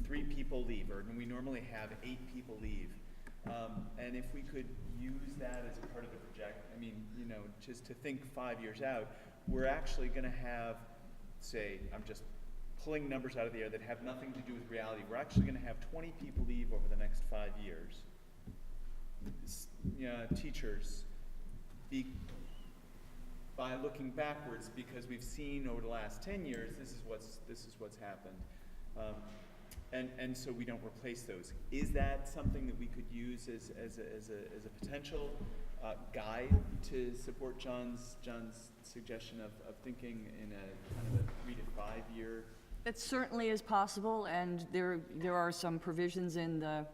3 people leave, or we normally have 8 people leave. And if we could use that as a part of the project, I mean, you know, just to think 5 years out, we're actually going to have, say, I'm just pulling numbers out of the air that have nothing to do with reality. We're actually going to have 20 people leave over the next 5 years. Teachers, by looking backwards, because we've seen over the last 10 years, this is what's happened. And so we don't replace those. Is that something that we could use as a potential guide to support John's suggestion of thinking in a kind of a 3 to 5 year? That certainly is possible, and there are some provisions in the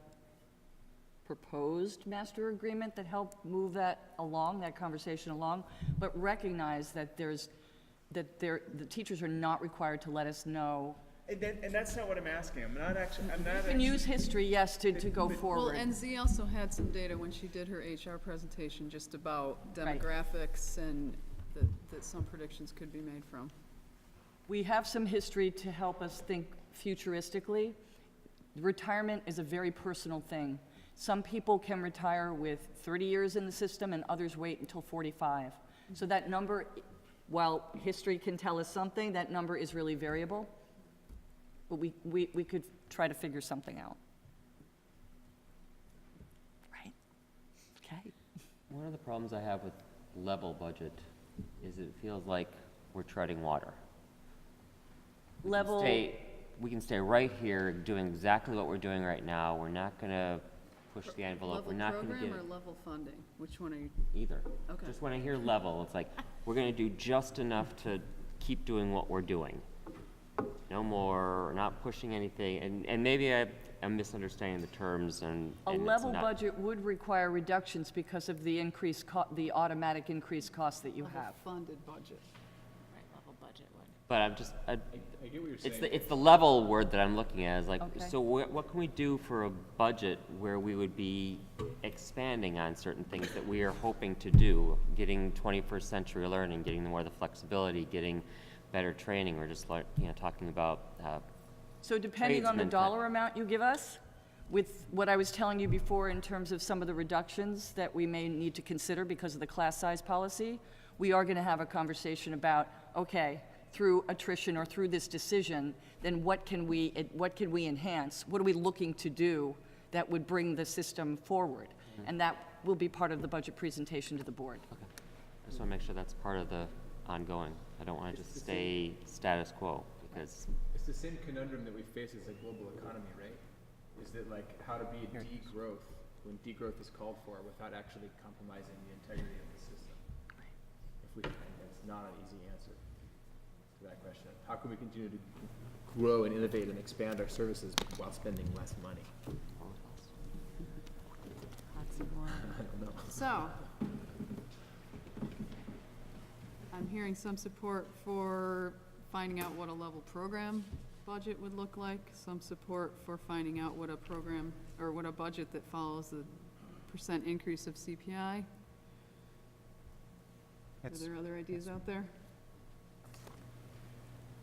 proposed master agreement that help move that along, that conversation along, but recognize that the teachers are not required to let us know. And that's not what I'm asking. You can use history, yes, to go forward. Well, and Z also had some data when she did her HR presentation just about demographics and that some predictions could be made from. We have some history to help us think futuristically. Retirement is a very personal thing. Some people can retire with 30 years in the system and others wait until 45. So that number, while history can tell us something, that number is really variable. But we could try to figure something out. Right? Okay. One of the problems I have with level budget is it feels like we're treading water. Level. State we can stay right here doing exactly what we're doing right now. We're not gonna push the envelope. Level We're not gonna program get or level funding? Which one are you? either. Okay. Just when I hear level, it's like, we're gonna do just enough to keep doing what we're doing. No more, we're not pushing anything, and maybe I'm misunderstanding the terms and A it's level not- budget would require reductions because of the increased the automatic increased costs that you have. Funded budget. But I'm just, I get what you're saying. it's the level word that I'm looking at, is like, Okay. so what can we do for a budget where we would be expanding on certain things that we are hoping to do, getting 21st century learning, getting more of the flexibility, getting better training, or just like, talking about, So depending on the tradesmen type. dollar amount you give us, with what I was telling you before in terms of some of the reductions that we may need to consider because of the class size policy, we are going to have a conversation about, okay, through attrition or through this decision, then what can we enhance? What are we looking to do that would bring the system forward? And that will be part of the budget presentation to the board. I just want to make sure that's part of the ongoing. I don't want to just stay status quo, because It's the same conundrum that we face as a global economy, right? Is that like how to be degrowth when degrowth is called for without actually compromising the integrity of the system? If we can, that's not an easy answer to that question. How can we continue to grow and innovate and expand our services while spending less money? I don't know. So, I'm hearing some support for finding out what a level program budget would look like, some support for finding out what a program, or what a budget that follows the % increase of CPI. Are there other ideas out there?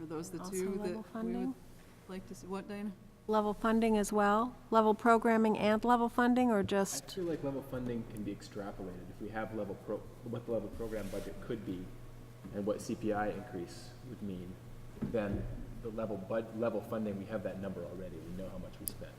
Are those the Also two that level we would funding? like to see? What, Dana? Level funding as well? Level programming and level funding, or I just? feel like level funding can be extrapolated. If we have what the level program budget could be and what CPI increase would mean, then the level funding, we have that number already. We know how much we spent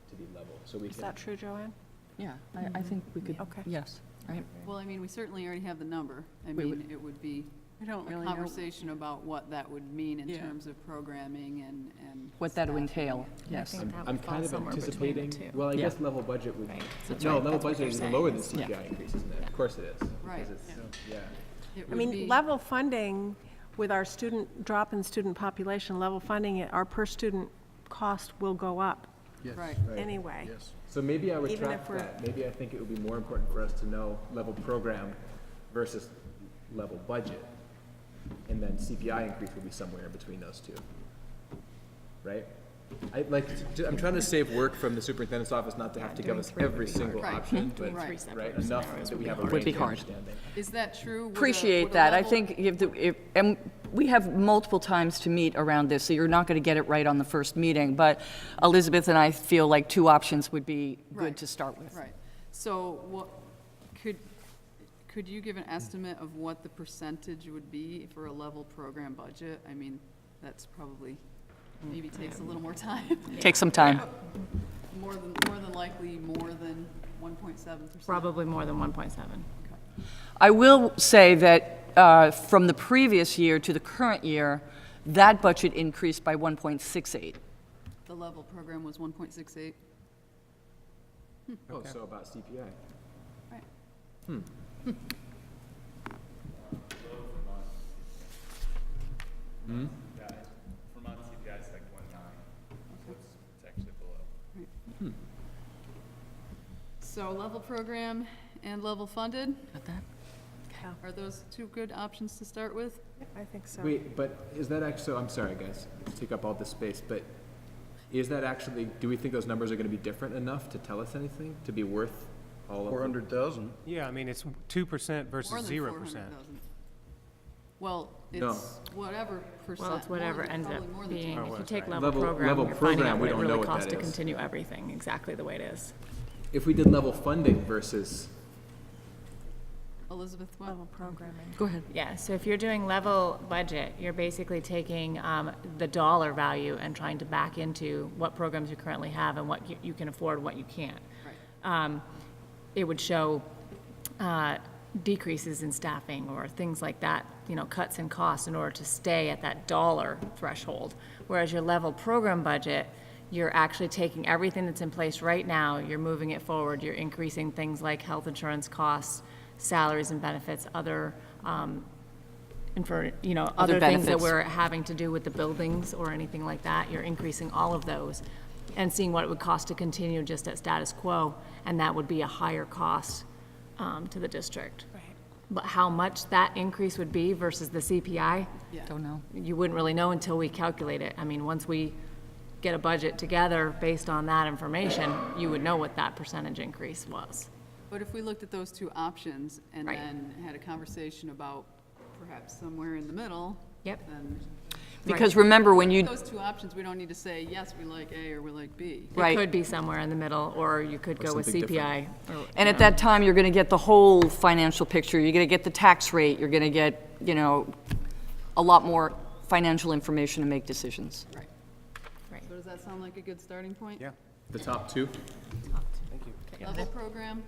to be level. So we Is can. that true, Joanne? Yeah, I think we could, Okay. yes, right? Well, I mean, we certainly already have the number. I We mean, would- it would be I don't a really know conversation about what that would mean in Yeah. terms of programming and what that would staffing. entail, yes. think that I'm would fall kind of somewhere between the anticipating, two. well, I Yeah. guess level budget would, That's no, right, level that's what budget they're is saying lower than is- CPI increase, isn't it? Of course it is. Right. Because it's, yeah. It I would mean, be- level funding, with our drop in student population, level funding, our per student cost will go up Right. anyway. Yes. So maybe I Even retract if we're- that. Maybe I think it would be more important for us to know level program versus level budget. And then CPI increase will be somewhere in between those two. Right? I'm trying to save work from the superintendent's office not to have to give us every single Right. option, but, Doing three right, enough that we have a Would range be of hard. understanding. Is that true? Would a- Appreciate would a that. I level- think and we have multiple times to meet around this, so you're not going to get it right on the first meeting. But Elizabeth and I feel like two options would be good Right. to start with. Right. So what, could you give an estimate of what the percentage would be for a level program budget? I mean, that's probably, maybe takes a little more time. Take some time. More than likely, more than 1.7%. Probably more than 1.7. I will say that from the previous year to the current year, that budget increased by 1.68. The level program was 1.68. Oh, so about CPI. Right. Vermont CPI is like 1.9, so it's actually below. So level program and level funded, Got that? are those two good options to start with? I think so. Wait, but is that actually, so I'm sorry, guys, to take up all this space, but is that actually, do we think those numbers are gonna be different enough to tell us anything, to be worth all of them? 400,000. Yeah, I mean, it's 2% versus More than 0%. 400,000. Well, No. it's whatever percent. Well, it's whatever ends probably up more than being, 200. if you take Level- level program, level you're finding program, out we what it don't know really what costs that to is. continue everything, exactly the way it is. If we did level funding versus, Elizabeth, what? Level programming. Go ahead. Yeah, so if you're doing level budget, you're basically taking the dollar value and trying to back into what programs you currently have and what you can afford, what you can't. Right. It would show decreases in staffing or things like that, cuts in costs in order to stay at that dollar threshold. Whereas your level program budget, you're actually taking everything that's in place right now, you're moving it forward, you're increasing things like health insurance costs, salaries and benefits, other, other things that benefits. we're having to do with the buildings or anything like that, you're increasing all of those and seeing what it would cost to continue just at status quo, and that would be a higher cost to the district. Right. But how much that increase would be versus the CPI, Don't know. you wouldn't really know until we calculate it. I mean, once we get a budget together based on that information, you would know what that percentage increase was. But if we looked at those two options and Right. then had a conversation about perhaps somewhere in the middle, Yep. then. Because remember, when you, Those two options, we don't need to say, yes, we like A or we like B. Right. It could be somewhere in the middle, or you could go with something CPI. and at that time, you're going to get the whole financial picture. You're going to get the tax rate. You're going to get, a lot more financial information to make decisions. Right. So does that sound like a good starting point? Yeah, the top two. Thank you. Level program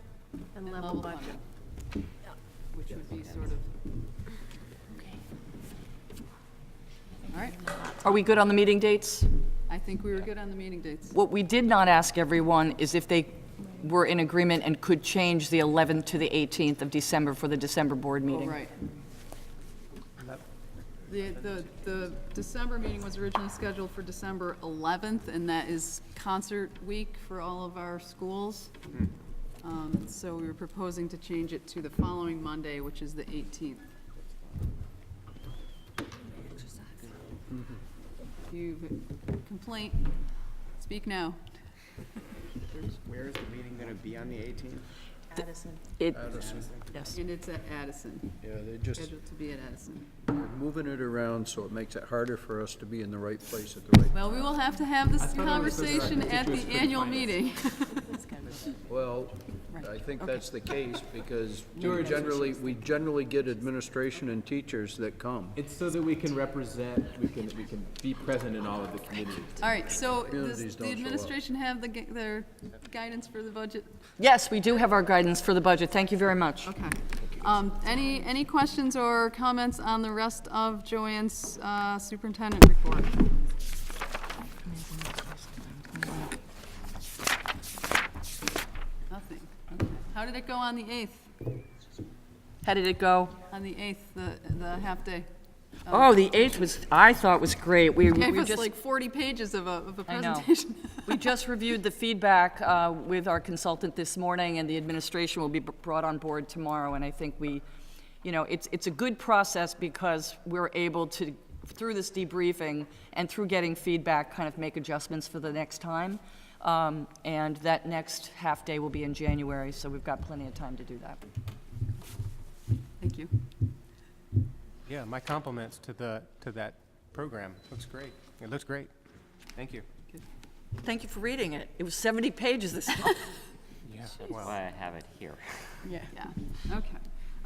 and level budget. Which would be sort of. All right, Are we good on the meeting dates? I think we were good on the meeting dates. What we did not ask everyone is if they were in agreement and could change the 11th to the 18th of December for the December board Oh, meeting. right. The December meeting was originally scheduled for December 11th, and that is concert week for all of our schools. So we were proposing to change it to the following Monday, which is the 18th. If you have a complaint, speak now. Where is the meeting gonna be on the 18th? Addison. Yes. And it's at Addison, Yeah, they're just scheduled to be at Addison. moving it around so it makes it harder for us to be in the right place at the right. Well, we will have to have this conversation at the annual meeting. Well, I think that's the case because we George- generally get administration and teachers that come. It's so that we can represent, we can be present in all of the communities. All right, so Communities does don't the show up. administration have their guidance for the budget? Yes, we do have our guidance for the budget. Thank you very much. Okay. Any questions or comments on the rest of Joanne's superintendent report? Nothing. Okay. How did it go on the 8th? How did it go? On the 8th, the half-day? Oh, the 8th I thought was great. We Gave us just, like 40 pages of a I know. presentation. We just reviewed the feedback with our consultant this morning, and the administration will be brought on board tomorrow. And I think it's a good process because we're able to, through this debriefing and through getting feedback, kind of make adjustments for the next time. And that next half-day will be in January, so we've got plenty of time to do that. Thank you. Yeah, my compliments to that program. Looks great. It looks great. Thank you. Thank you for reading it. It was 70 pages this month. Yeah, That's well, why I have it here. Yeah, okay.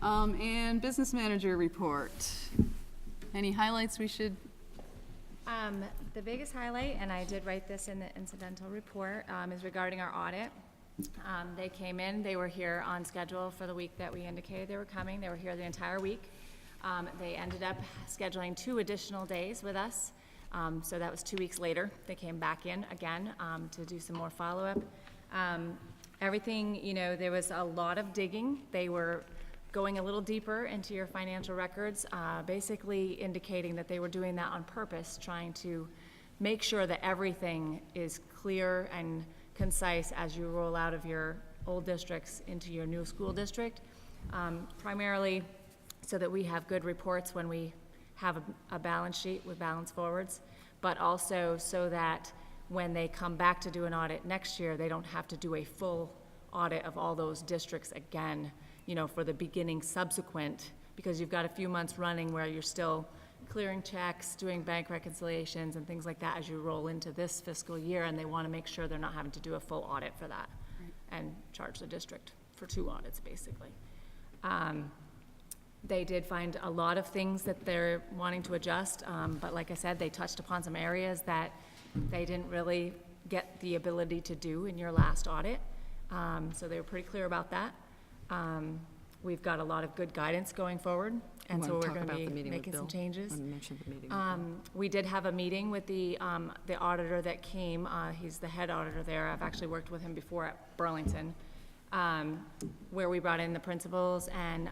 And business manager report. Any highlights we should? The biggest highlight, and I did write this in the incidental report, is regarding our audit. They came in, they were here on schedule for the week that we indicated they were coming. They were here the entire week. They ended up scheduling 2 additional days with us. So that was 2 weeks later. They came back in again to do some more follow-up. Everything, there was a lot of digging. They were going a little deeper into your financial records, basically indicating that they were doing that on purpose, trying to make sure that everything is clear and concise as you roll out of your old districts into your new school district, primarily so that we have good reports when we have a balance sheet with balance forwards, but also so that when they come back to do an audit next year, they don't have to do a full audit of all those districts again, for the beginning subsequent, because you've got a few months running where you're still clearing checks, doing bank reconciliations and things like that as you roll into this fiscal year, and they want to make sure they're not having to do a full audit for that and charge the district for 2 audits, basically. They did find a lot of things that they're wanting to adjust, but like I said, they touched upon some areas that they didn't really get the ability to do in your last audit. So they were pretty clear about that. we've got a lot of good guidance going forward, and so we're going to be making some changes. We did have a meeting with the auditor that came. He's the head auditor there. I've actually worked with him before at Burlington, where we brought in the principals and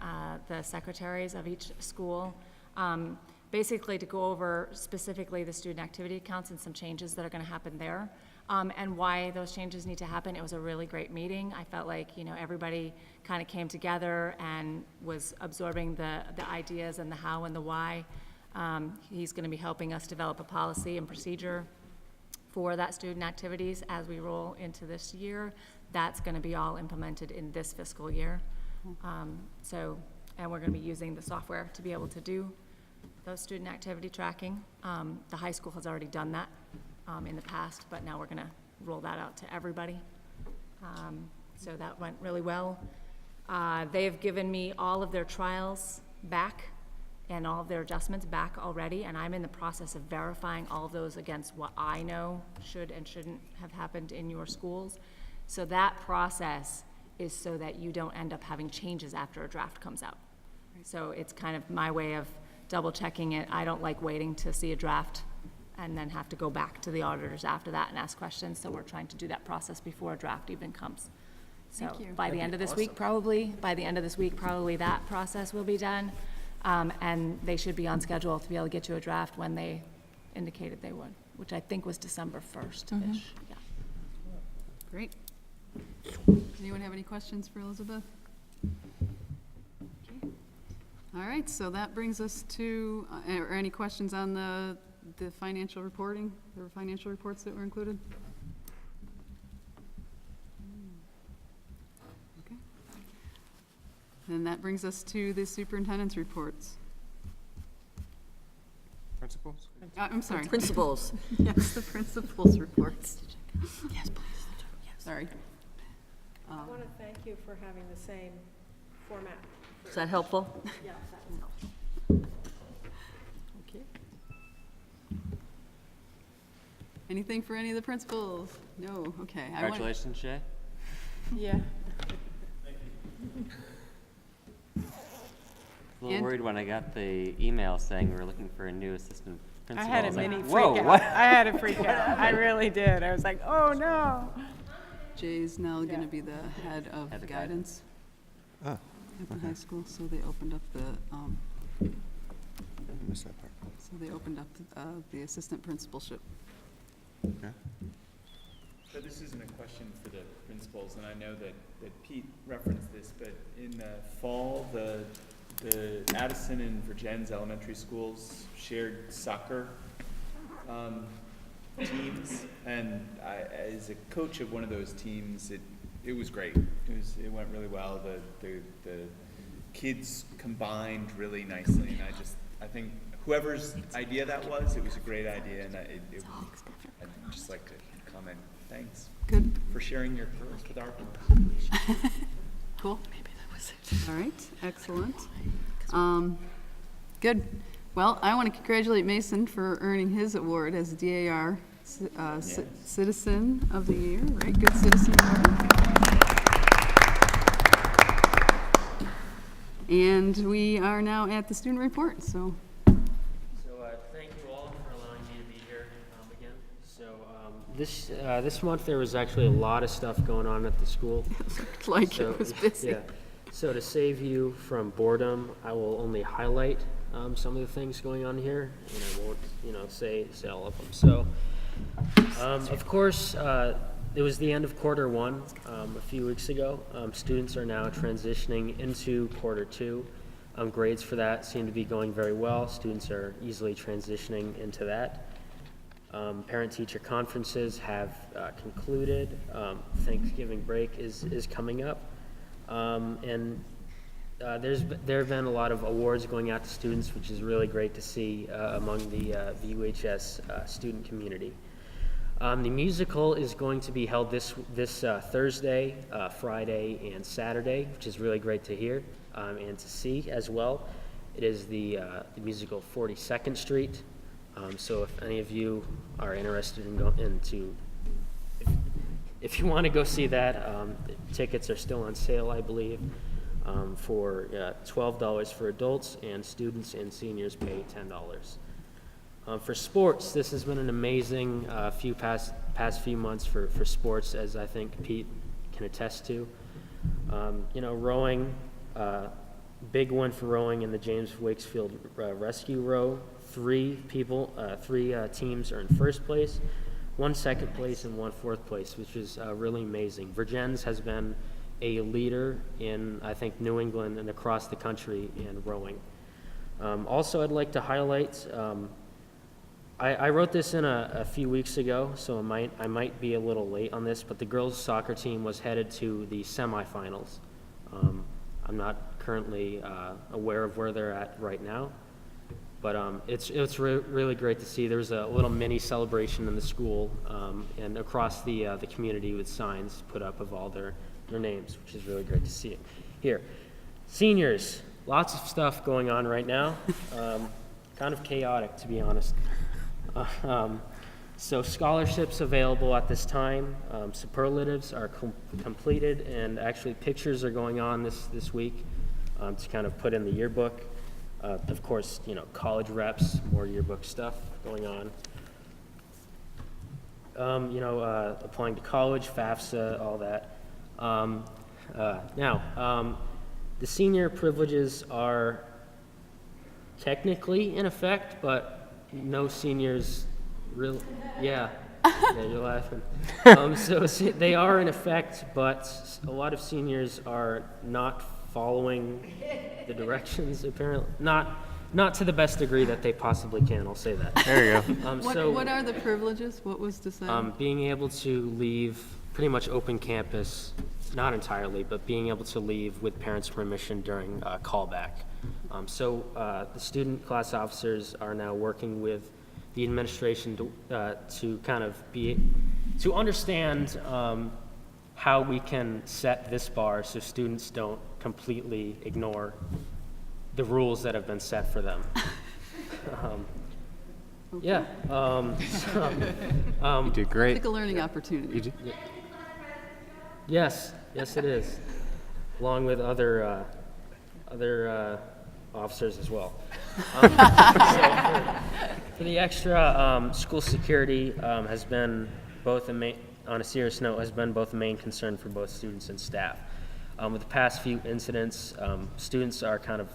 the secretaries of each school, basically to go over specifically the student activity accounts and some changes that are going to happen there, and why those changes need to happen. It was a really great meeting. I felt like, you know, everybody kind of came together and was absorbing the ideas and the how and the why. He's going to be helping us develop a policy and procedure for that student activities as we roll into this year. That's going to be all implemented in this fiscal year. And we're going to be using the software to be able to do those student activity tracking. The high school has already done that in the past, but now we're going to roll that out to everybody. So that went really well. They have given me all of their trials back and all of their adjustments back already, and I'm in the process of verifying all of those against what I know should and shouldn't have happened in your schools. So that process is so that you don't end up having changes after a draft comes out. So it's kind of my way of double checking it. I don't like waiting to see a draft and then have to go back to the auditors after that and ask questions. So we're trying to do that process before a draft even comes. So by the end of this week, probably that process will be done. And they should be on schedule to be able to get you a draft when they indicated they would, which I think was December 1st-ish. Yeah. Great. Does anyone have any questions for Elizabeth? Okay. All right, so that brings us to, or any questions on the financial reporting, the financial reports that were included? Okay. Then that brings us to the superintendent's reports. Principals? I'm sorry. Principals. Yes, the principals' reports. Yes, please. Sorry. I want to thank you for having the same format. Is that helpful? Yeah, that's helpful. Okay. Anything for any of the principals? No, okay. Congratulations, Shay. Yeah. A little worried when I got the email saying we were looking for a new assistant principal. I had a was mini like, freak whoa, out. what? I had a freak out. I really did. I was like, oh no. Jay's now going to be the head of guidance at the high school, so they opened up the, I missed that part. so they opened up the assistant principalship. Okay. So this isn't a question for the principals, and I know that Pete referenced this, but in the fall, the Addison and Virgins elementary schools shared soccer teams, and as a coach of one of those teams, it was great. It went really well. The kids combined really nicely, and I think whoever's idea that was, it was a great idea, and I'd just like to comment. Thanks. Good. For sharing your course with our group. Cool. Maybe that was it. All right, excellent. Good. Well, I want to congratulate Mason for earning his award as DAR Citizen of the Year, right? Good Citizen Award. And we are now at the student report, so. Thank you all for allowing me to be here again. So this month there was actually a lot of stuff going on at the school. It was busy. Yeah. So to save you from boredom, I will only highlight some of the things going on here, and I won't, say all of them. So, of course, it was the end of quarter one a few weeks ago. Students are now transitioning into quarter two. Grades for that seem to be going very well. Students are easily transitioning into that. Parent-teacher conferences have concluded. Thanksgiving break is coming up. There have been a lot of awards going out to students, which is really great to see among the VUHS student community. The musical is going to be held this Thursday, Friday, and Saturday, which is really great to hear and to see as well. It is the musical 42nd Street. So if any of you are interested in going if you want to go see that, tickets are still on sale, I believe. for $12 for adults, and students and seniors pay $10. For sports, this has been an amazing past few months for sports, as I think Pete can attest to. Rowing, big one for rowing in the James Wakefield Rescue Row. Three teams are in first place, 1 second place, and 1 fourth place, which is really amazing. Virgins has been a leader in, I think, New England and across the country in rowing. Also, I'd like to highlight, I wrote this in a few weeks ago, so I might be a little late on this, but the girls' soccer team was headed to the semifinals. I'm not currently aware of where they're at right now, but it's really great to see. There was a little mini celebration in the school and across the community with signs put up of all their names, which is really great to see it. Here, seniors, lots of stuff going on right now. Kind of chaotic, to be honest. So scholarships available at this time. Superlatives are completed, and actually pictures are going on this week to kind of put in the yearbook. Of course, college reps, more yearbook stuff going on. Applying to college, FAFSA, all that. Now, the senior privileges are technically in effect, but no seniors really, yeah, you're laughing. So they are in effect, but a lot of seniors are not following the directions, apparently. Not to the best degree that they possibly can, I'll say that. There you go. What are the privileges? What was decided? Being able to leave pretty much open campus, not entirely, but being able to leave with parents' permission during callback. So the student class officers are now working with the administration to kind of to understand how we can set this bar so students don't completely ignore the rules that have been set for them. Yeah. You did great. It's like a learning opportunity. Yes, it is, along with other officers as well. For the extra, school security has been both on a serious note, has been both a main concern for both students and staff. With the past few incidents, students are kind of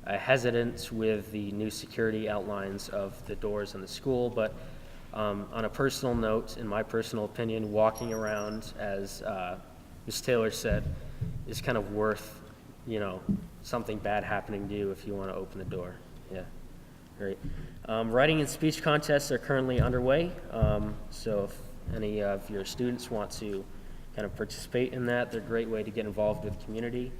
hesitant with the new security outlines of the doors in the school, but on a personal note, in my personal opinion, walking around, as Ms. Taylor said, is kind of worth, something bad happening to you if you want to open the door. Yeah, great. Writing and speech contests are currently underway, so if any of your students want to kind of participate in that, they're a great way to get involved with the community.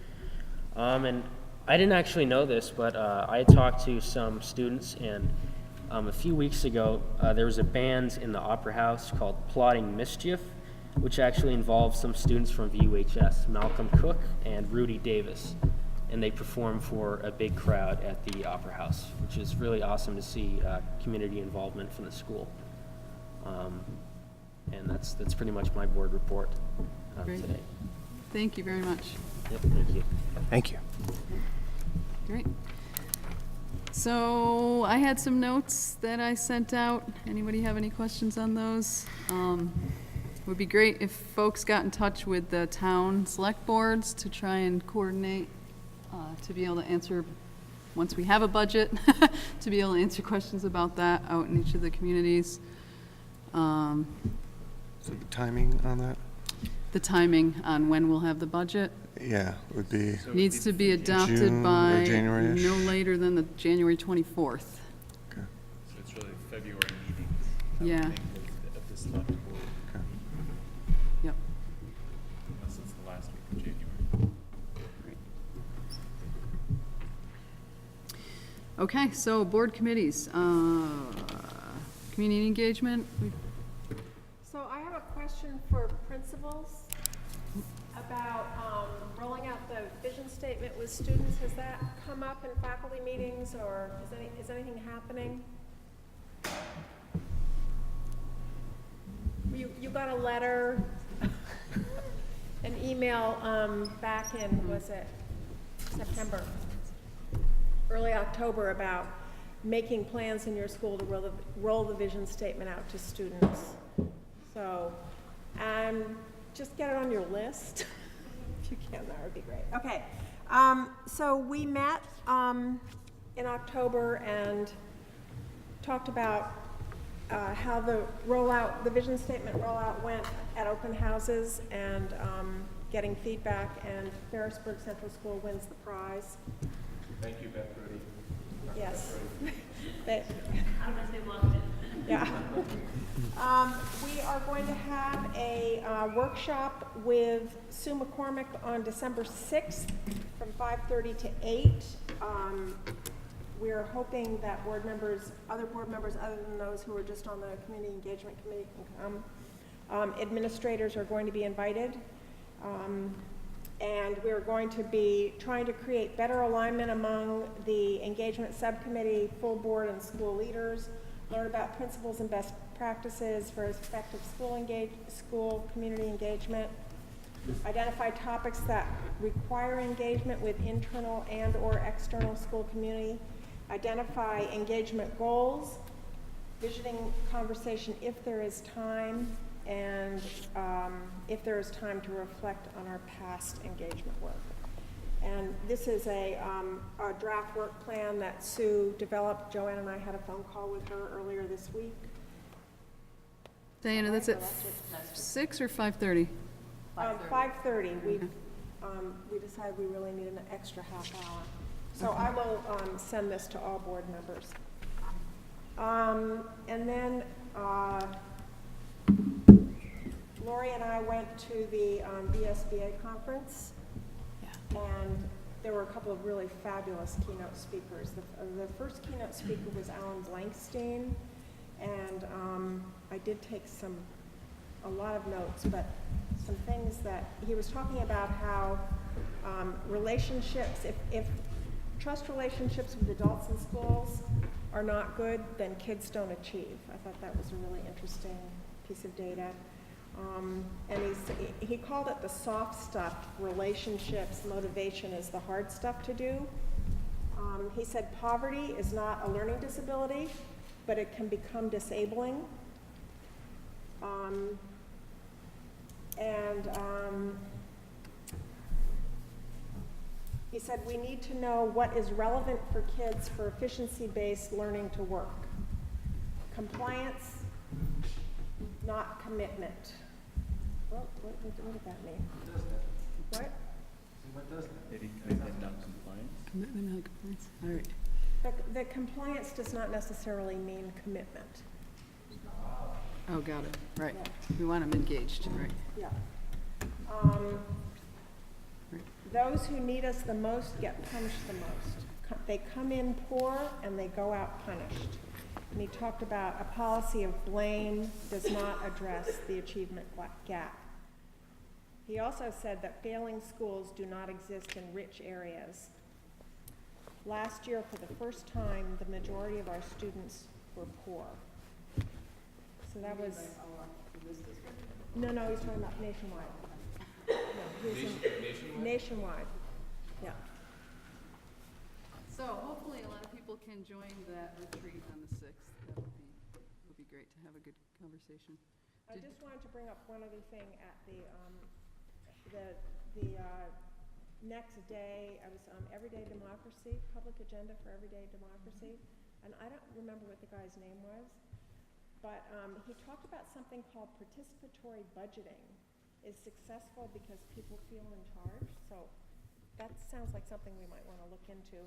And I didn't actually know this, but I had talked to some students, and a few weeks ago, there was a band in the Opera House called Plotting Mischief, which actually involves some students from VUHS, Malcolm Cook and Rudy Davis. And they perform for a big crowd at the Opera House, which is really awesome to see community involvement from the school. And that's pretty much my board report today. Thank you very much. Yep, thank you. Thank you. Great. So I had some notes that I sent out. Anybody have any questions on those? Would be great if folks got in touch with the town select boards to try and coordinate to be able to answer, once we have a budget, to be able to answer questions about that out in each of the communities. So the timing on that? The timing on when we'll have the budget Yeah, would be. needs to be adopted June or by January-ish? no later than the January 24th. So it's really February meetings. Yeah. Of the select board. Yep. Unless it's the last week of January. Okay, so board committees, community engagement. So I have a question for principals about rolling out the vision statement with students. Has that come up in faculty meetings, or is anything happening? You got a letter, an email back in, was it September, early October, about making plans in your school to roll the vision statement out to students. So, just get it on your list. If you can, that would be great. Okay, so we met in October and talked about how the vision statement rollout went at open houses and getting feedback, and Ferrisburg Central School wins the prize. Thank you, Beth Brody. Yes. Yeah. We are going to have a workshop with Sue McCormick on December 6th from 5:30 to 8. We're hoping that other board members other than those who are just on the Community Engagement Committee can come. Administrators are going to be invited. And we're going to be trying to create better alignment among the engagement subcommittee, full board, and school leaders, learn about principles and best practices for effective school community engagement, identify topics that require engagement with internal and or external school community, identify engagement goals, visioning conversation if there is time, and if there is time to reflect on our past engagement work. And this is a draft work plan that Sue developed. Joanne and I had a phone call with her earlier this week. Diana, that's at 6 or 5:30? 5:30. We decided we really need an extra half hour. So Okay. I will send this to all board members. And then Lori and I went to the VSBA conference, and there were a couple of really fabulous keynote speakers. The first keynote speaker was Alan Blankstein, and I did take a lot of notes, but some things that he was talking about how relationships, if trust relationships with adults in schools are not good, then kids don't achieve. I thought that was a really interesting piece of data. And he called it the soft stuff, relationships, motivation is the hard stuff to do. He said poverty is not a learning disability, but it can become disabling. He said we need to know what is relevant for kids for efficiency-based learning to work. Compliance, not commitment. What did that mean? What? What does that? Maybe commitment, not compliance? Commitment, not compliance. All right. The compliance does not necessarily mean commitment. Oh, got it. Right. We want them engaged, right? Yeah. Those who need us the most get punished the most. They come in poor and they go out punished. And he talked about a policy of blame does not address the achievement gap. He also said that failing schools do not exist in rich areas. Last year, for the first time, the majority of our students were poor. So that was... No, he's talking about nationwide. No, nationwide? Yeah. So hopefully a lot of people can join that retreat on the 6th. That would be great to have a good conversation. I just wanted to bring up one other thing at the next day. I was Everyday Democracy, public agenda for Everyday Democracy, and I don't remember what the guy's name was, but he talked about something called participatory budgeting is successful because people feel in charge. So that sounds like something we might want to look into.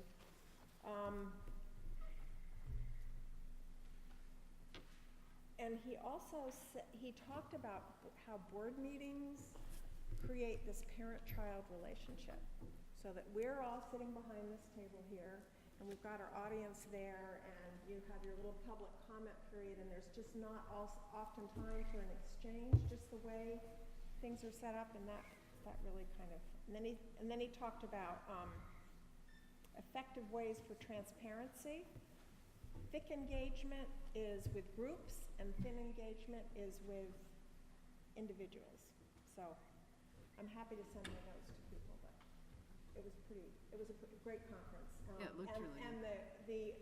And he also he talked about how board meetings create this parent-child relationship, so that we're all sitting behind this table here, and we've got our audience there, and you have your little public comment period, and there's just not often time for an exchange, just the way things are set up, and that really kind of, and then he talked about effective ways for transparency. Thick engagement is with groups, and thin engagement is with individuals. So I'm happy to send my notes to people, but it was a great conference. Yeah, it looked really And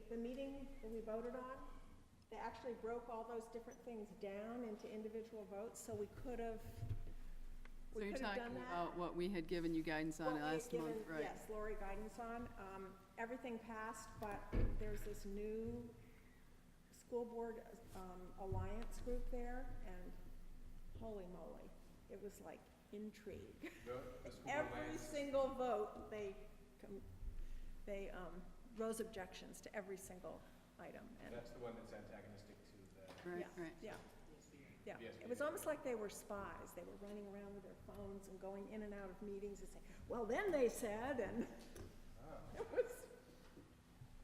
the meeting that we voted on, they actually broke all those different things down into individual votes, so we could have So you're done talking that. about what we had given you guidance on What we had last month, given, right? yes, Lori guidance on. Everything passed, but there's this new school board alliance group there, and holy moly, it was like intrigue. Every single vote, they rose objections to every single item. And That's the one that's antagonistic to the. Right, yeah, right. yeah. Yeah, it was almost like they were spies. They were running around with their phones and going in and out of meetings and saying, well, then they said, and it was.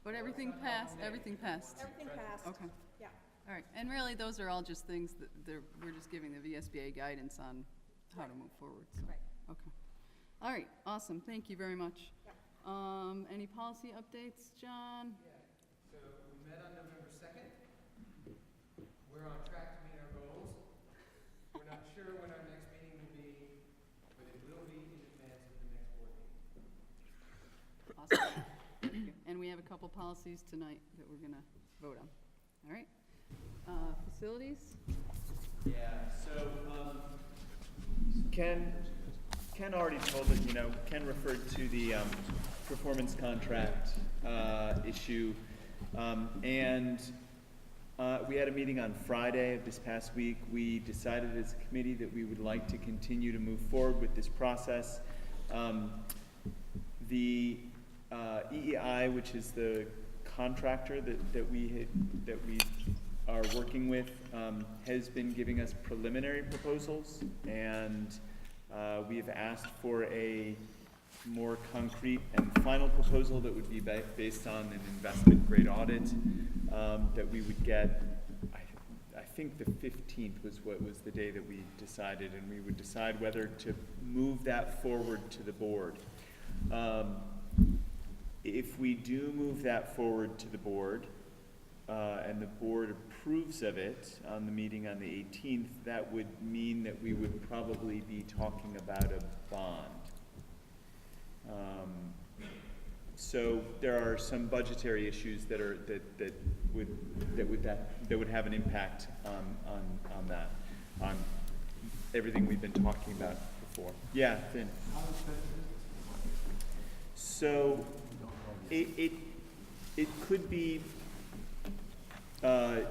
But everything passed, everything passed. Everything passed. Okay. Yeah. All right, and really, those are all just things that we're just giving the VSBA guidance on how to move forward, so. Right. Okay. All right, awesome, thank you very much. Yeah. Any policy updates, John? Yeah, so we met on November 2nd. We're on track to meet our goals. We're not sure when our next meeting will be, but it will be in advance of the next board meeting. Awesome. And we have a couple policies tonight that we're gonna vote on. All right. Facilities? Yeah, so, Ken already told us, Ken referred to the, performance contract, issue. And we had a meeting on Friday of this past week. We decided as a committee that we would like to continue to move forward with this process. The EEI, which is the contractor that we are working with, has been giving us preliminary proposals, and we have asked for a more concrete and final proposal that would be based on an investment grade audit that we would get. I think the 15th was the day that we decided, and we would decide whether to move that forward to the board. If we do move that forward to the board, and the board approves of it on the meeting on the 18th, that would mean that we would probably be talking about a bond. So there are some budgetary issues that would have an impact on that, on everything we've been talking about before. Yeah, Finn. So it could be. I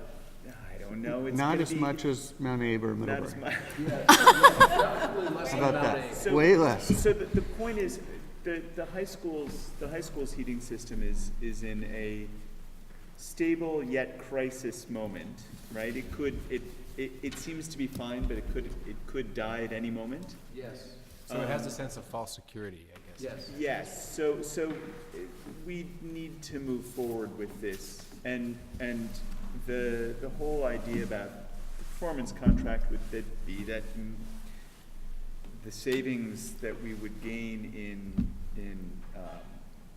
don't know. It's Not gonna as be, much as Mount Aber, Not as Middlebury. much. How about that? So, Way less. So the point is, the high school's heating system is in a stable yet crisis moment, right? It seems to be fine, but it could die at any moment. Yes. So it has a sense of false security, I guess. Yes. So we need to move forward with this, and the whole idea about the performance contract would be that the savings that we would gain in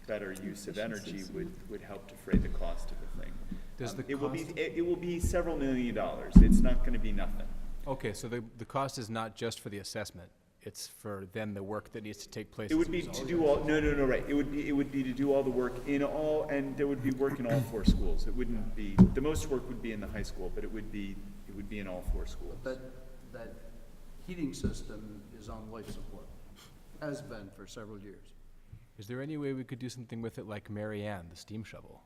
better use of energy would help defray the cost of the thing. Does the It will be several $1 million. It's not going to be nothing. Okay, so the cost is not just for the assessment. It's for then the work that needs to take place. It would be to do all, no, right. It would be to do all the work in all, and there would be work in all 4 schools. It wouldn't be, the most work would be in the high school, but it would be in all 4 schools. That heating system is on life support, has been for several years. Is there any way we could do something with it like Mary Ann, the steam shovel?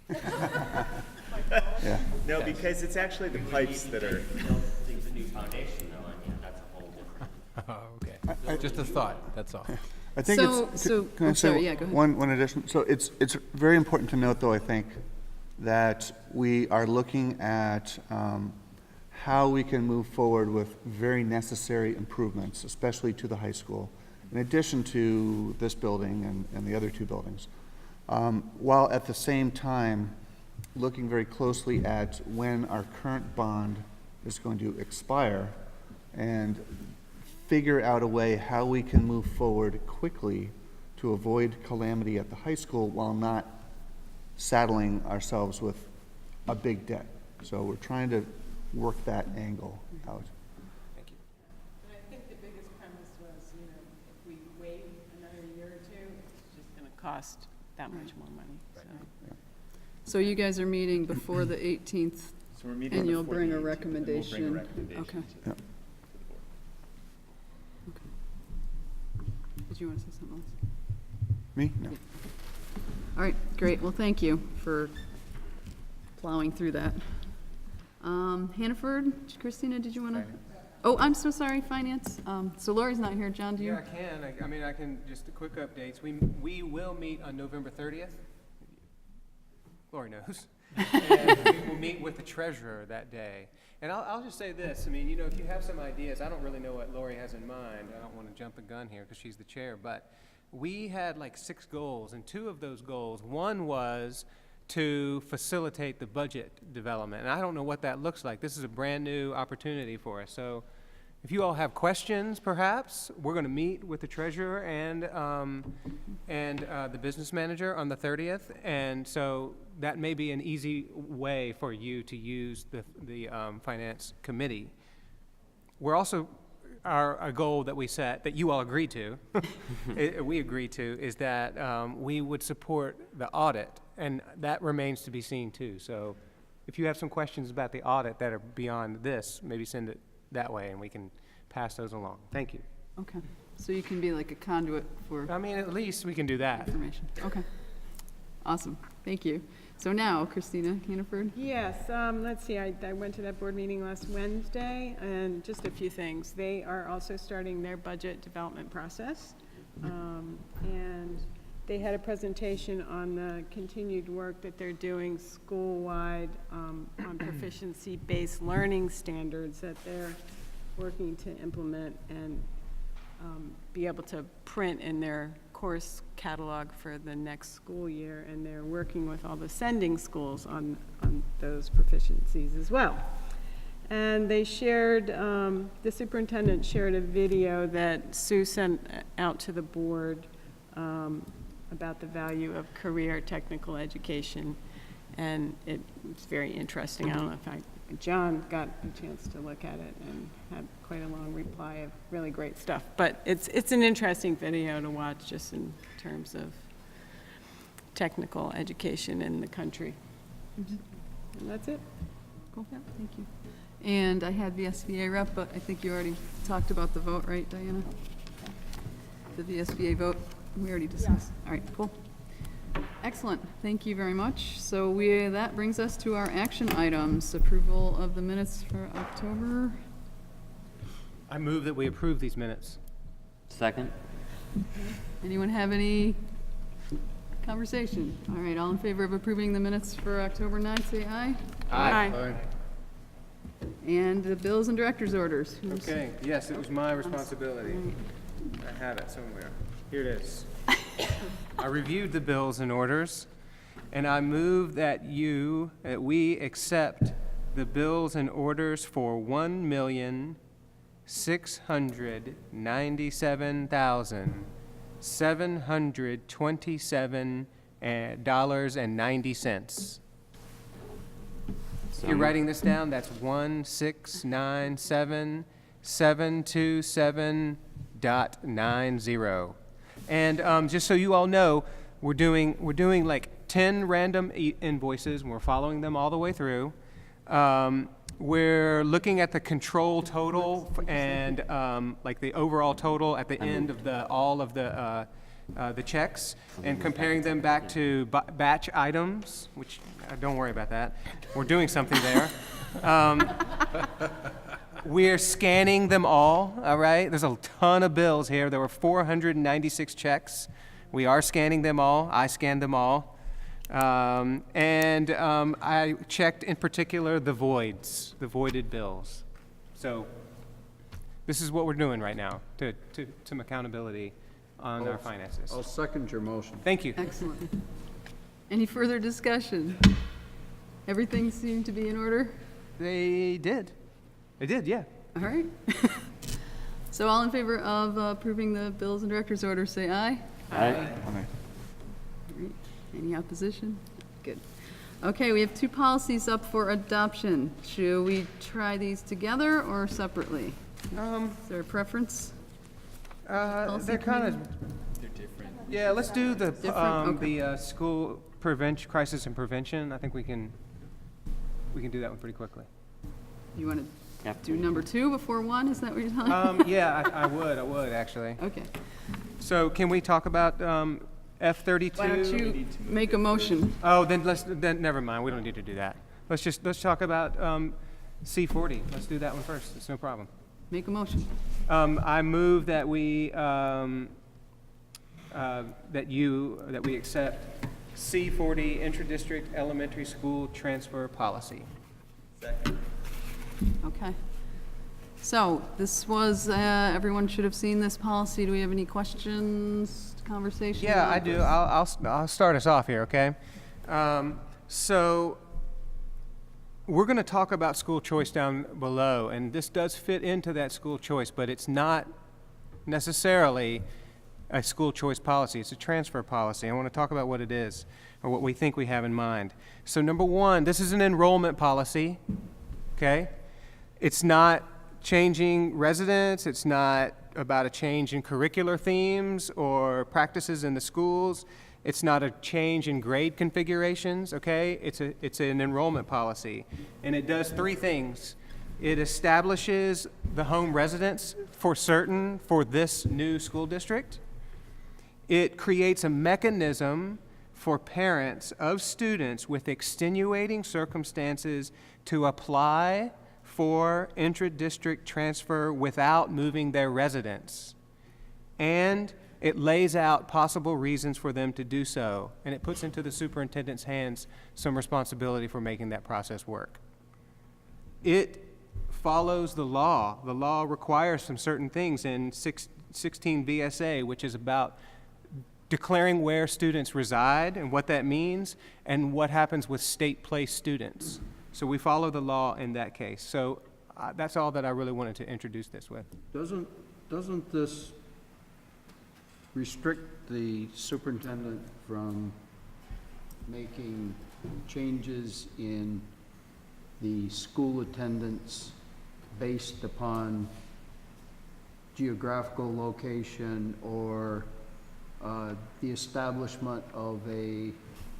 Yeah. No, because it's actually the pipes that are. Things a new foundation though, and yeah, that's a whole different. Okay, just a thought, that's all. I think can I say go ahead. one addition? So it's very important to note, though, I think, that we are looking at how we can move forward with very necessary improvements, especially to the high school, in addition to this building and the other 2 buildings, while at the same time looking very closely at when our current bond is going to expire and figure out a way how we can move forward quickly to avoid calamity at the high school while not saddling ourselves with a big debt. So we're trying to work that angle out. Thank you. And I think the biggest premise was, if we wait another year or 2, cost that much more money, so. So you guys are meeting before the 18th, So we're meeting and you'll before bring the a 18th, and recommendation? We'll bring a recommendation Okay. to the board. Did you want to say something else? Me? No. All right, great. Well, thank you for plowing through that. Hannaford, Christina, did you want to? Oh, I'm so sorry, finance. So Lori's not here. John, do you? Yeah, I can. I mean, I can, just a quick updates. We will meet on November 30th. Lori knows. And we will meet with the treasurer that day. And I'll just say this. I mean, you know, if you have some ideas, I don't really know what Lori has in mind. I don't want to jump a gun here because she's the chair, but we had like 6 goals, and 2 of those goals, one was to facilitate the budget development. And I don't know what that looks like. This is a brand new opportunity for us. So if you all have questions, perhaps, we're going to meet with the treasurer and the business manager on the 30th. And so that may be an easy way for you to use the finance committee. We're also, a goal that we set, that you all agreed to, we agreed to, is that we would support the audit. And that remains to be seen too. So if you have some questions about the audit that are beyond this, maybe send it that way and we can pass those along. Thank you. Okay. So you can be like a conduit for. I mean, at least we can do that. Information. Okay. Awesome. Thank you. So now, Christina Hannaford. Yes, let's see, I went to that board meeting last Wednesday, and just a few things. They are also starting their budget development process. And they had a presentation on the continued work that they're doing school-wide on proficiency-based learning standards that they're working to implement and be able to print in their course catalog for the next school year. And they're working with all the sending schools on those proficiencies as well. And they shared, the superintendent shared a video that Sue sent out to the board about the value of career technical education, and it's very interesting. I don't know if John got a chance to look at it and had quite a long reply of really great stuff. But it's an interesting video to watch just in terms of technical education in the country. Mm-hmm. And that's it. Cool. Yeah, thank you. And I had the SBA rep, but I think you already talked about the vote, right, Diana? The VSBA vote. We already discussed. Yeah. All right, cool. Excellent. Thank you very much. So that brings us to our action items. Approval of the minutes for October. I move that we approve these minutes. Second. Anyone have any conversation? All right, all in favor of approving the minutes for October 9th, say aye. Aye. Aye. And the bills and director's orders. Okay, yes, it was my responsibility. I have it somewhere. Here it is. I reviewed the bills and orders, and I move that we accept the bills and orders for $1,697,727.90. You're writing this down? That's 1,697,727.90. And just so you all know, we're doing like 10 random invoices, and we're following them all the way through. We're looking at the control total and like the overall total at the end of all of the checks, and comparing them back to batch items, which don't worry about that. We're doing something there. We're scanning them all right? There's a ton of bills here. There were 496 checks. We are scanning them all. I scanned them all. I checked in particular the voided bills. So this is what we're doing right now to some accountability on our finances. I'll second your motion. Thank you. Excellent. Any further discussion? Everything seemed to be in order? They did, yeah. All right. So all in favor of approving the bills and director's orders, say aye. Aye. All right. Any opposition? Good. Okay, we have 2 policies up for adoption. Should we try these together or separately? Is there a preference? They're kind of, They're different. Yeah, let's do the, Okay. school crisis and prevention. I think we can do that one pretty quickly. You want to do number 2 before 1? Is that what you're telling me? Yeah, I would, actually. Okay. So can we talk about F-32? Why don't you make a motion? Oh, then never mind. We don't need to do that. Let's talk about C-40. Let's do that one first. It's no problem. Make a motion. I move that we accept C-40 intra-district elementary school transfer policy. Second. Okay. So this was, everyone should have seen this policy. Do we have any questions, conversation? Yeah, about I do. this? I'll start us off here, okay? So we're going to talk about school choice down below, and this does fit into that school choice, but it's not necessarily a school choice policy. It's a transfer policy. I want to talk about what it is, or what we think we have in mind. So number 1, this is an enrollment policy, okay? It's not changing residents. It's not about a change in curricular themes or practices in the schools. It's not a change in grade configurations, okay? It's an enrollment policy. And it does 3 things. It establishes the home residence for this new school district. It creates a mechanism for parents of students with extenuating circumstances to apply for intra-district transfer without moving their residence. And it lays out possible reasons for them to do so, and it puts into the superintendent's hands some responsibility for making that process work. It follows the law. The law requires some certain things in 16 VSA, which is about declaring where students reside and what that means, and what happens with state-placed students. So we follow the law in that case. So that's all that I really wanted to introduce this with. Doesn't this restrict the superintendent from making changes in the school attendance based upon geographical location or the establishment of a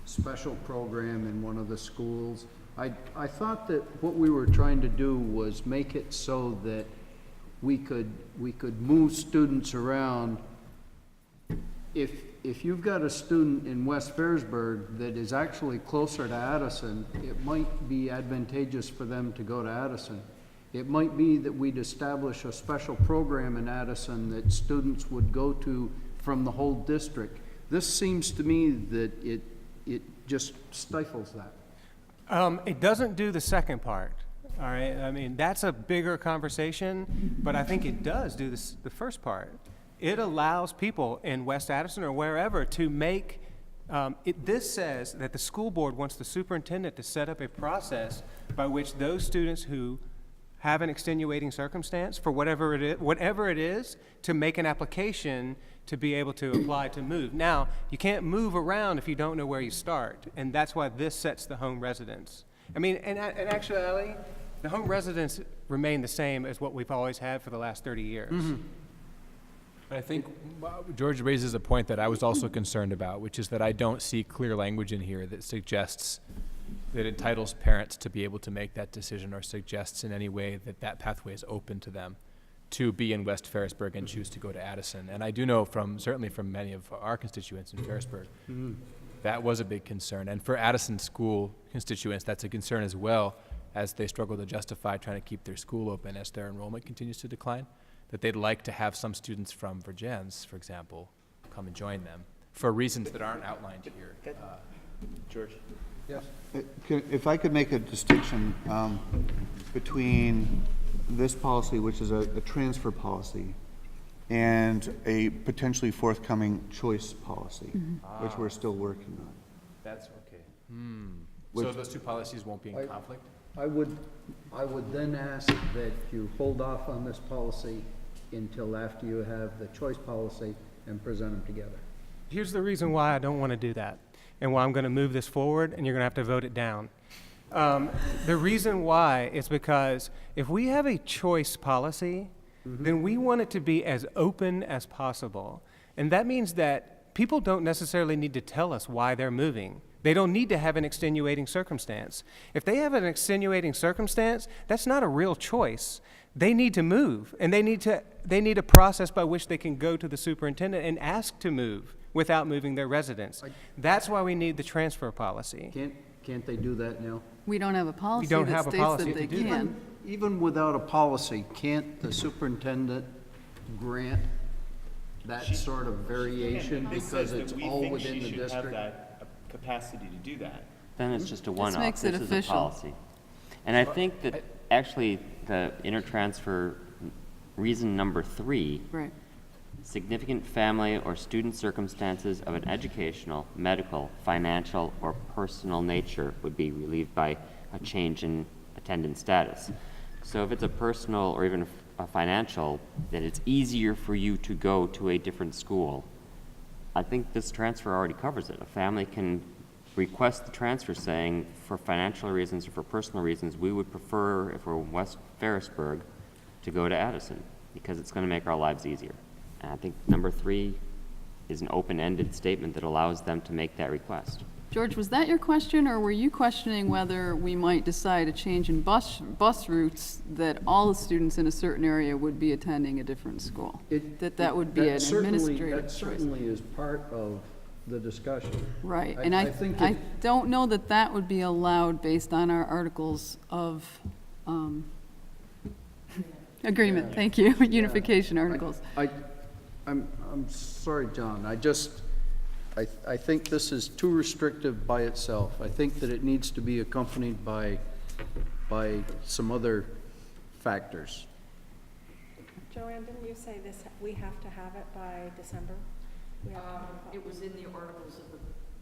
special program in one of the schools? I thought that what we were trying to do was make it so that we could move students around. If you've got a student in West Ferrisburg that is actually closer to Addison, it might be advantageous for them to go to Addison. It might be that we'd establish a special program in Addison that students would go to from the whole district. This seems to me that it just stifles that. It doesn't do the second part, all right? I mean, that's a bigger conversation, but I think it does do the first part. It allows people in West Addison or wherever to make, this says that the school board wants the superintendent to set up a process by which those students who have an extenuating circumstance for whatever it is, to make an application to be able to apply to move. Now, you can't move around if you don't know where you start, and that's why this sets the home residence. I mean, and actually, the home residence remain the same as what we've always had for the last 30 years. Mm-hmm. I think George raises a point that I was also concerned about, which is that I don't see clear language in here that suggests that entitles parents to be able to make that decision, or suggests in any way that that pathway is open to them to be in West Ferrisburg and choose to go to Addison. And I do know certainly from many of our constituents in Ferrisburg, that was a big concern. And for Addison school constituents, that's a concern as well, as they struggle to justify trying to keep their school open as their enrollment continues to decline, that they'd like to have some students from Virgins, for example, come and join them for reasons that aren't outlined here. George? Yes. If I could make a distinction between this policy, which is a transfer policy, and a potentially forthcoming choice policy, which we're still working on. That's okay. So those 2 policies won't be in conflict? I would then ask that you hold off on this policy until after you have the choice policy and present them together. Here's the reason why I don't want to do that, and why I'm going to move this forward, and you're going to have to vote it down. The reason why is because if we have a choice policy, then we want it to be as open as possible. And that means that people don't necessarily need to tell us why they're moving. They don't need to have an extenuating circumstance. If they have an extenuating circumstance, that's not a real choice. They need to move, and they need a process by which they can go to the superintendent and ask to move without moving their residence. That's why we need the transfer policy. Can't they do that now? We don't have a policy don't that have a states policy that they to do that. can. Even without a policy, can't the superintendent grant that sort of variation because it's all within the She should have district? that capacity to do that. Then it's just a one-off. makes it This is official. a policy. And I think that actually the intertransfer reason number 3, Right. significant family or student circumstances of an educational, medical, financial, or personal nature would be relieved by a change in attendance status. So if it's a personal or even a financial, then it's easier for you to go to a different school. I think this transfer already covers it. A family can request the transfer saying, for financial reasons or for personal reasons, we would prefer, if we're in West Ferrisburg, to go to Addison, because it's going to make our lives easier. And I think number 3 is an open-ended statement that allows them to make that request. George, was that your question, or were you questioning whether we might decide a change in bus routes that all the students in a certain area would be attending a different school? That would be an administrative That choice. certainly is part of the discussion. Right, and I think I don't know that that would be allowed based on our articles of agreement, thank you, unification articles. I'm sorry, John, I think this is too restrictive by itself. I think that it needs to be accompanied by some other factors. Joanne, didn't you say this, we have to have it by December? It was in the articles of the,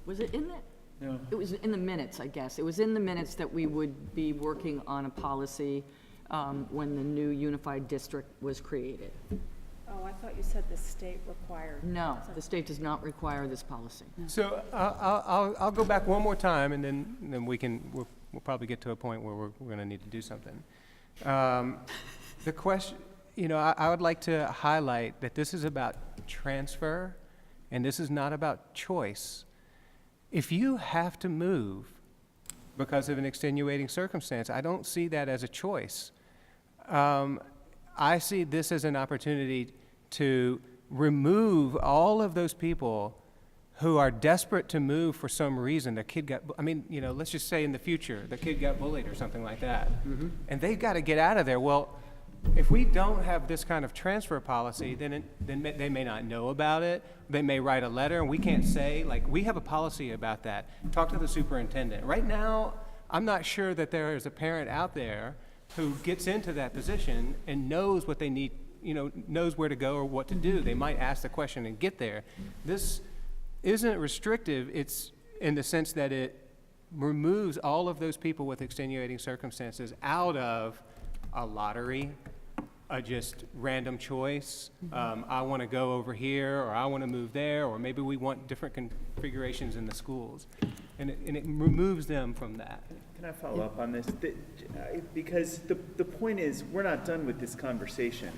was it in it? No. It was in the minutes, I guess. It was in the minutes that we would be working on a policy when the new unified district was created. Oh, I thought you said the state required. No, the state does not require this policy. So I'll go back one more time, and then we'll probably get to a point where we're going to need to do something. The question, I would like to highlight that this is about transfer, and this is not about choice. If you have to move because of an extenuating circumstance, I don't see that as a choice. I see this as an opportunity to remove all of those people who are desperate to move for some reason. Their kid got, let's just say in the future, the kid got bullied or something like that. Mm-hmm. And they've got to get out of there. Well, if we don't have this kind of transfer policy, then they may not know about it. They may write a letter, and we can't say, we have a policy about that. Talk to the superintendent. Right now, I'm not sure that there is a parent out there who gets into that position and knows what they need, knows where to go or what to do. They might ask the question and get there. This isn't restrictive. It's in the sense that it removes all of those people with extenuating circumstances out of a lottery, a just random choice. I want to go over here, or I want to move there, or maybe we want different configurations in the schools. And it removes them from that. Can I follow up on this? Because the point is, we're not done with this conversation.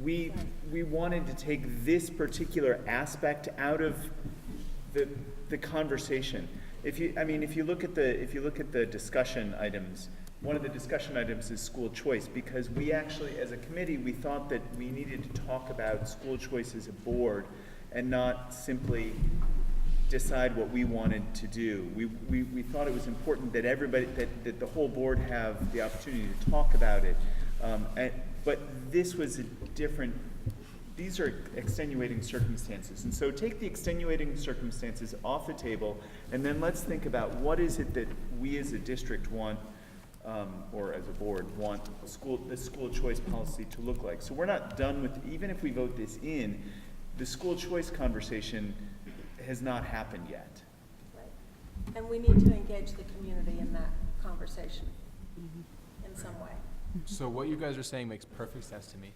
We wanted to take this particular aspect out of the conversation. If you look at the discussion items, one of the discussion items is school choice, because we actually, as a committee, we thought that we needed to talk about school choice as a board and not simply decide what we wanted to do. We thought it was important that everybody, that the whole board have the opportunity to talk about it. But this was a different, these are extenuating circumstances. And so take the extenuating circumstances off the table, and then let's think about what is it that we as a district want, or as a board want the school choice policy to look like. So we're not done with, even if we vote this in, the school choice conversation has not happened yet. Right. And we need to engage the community in that conversation in some way. So what you guys are saying makes perfect sense to me.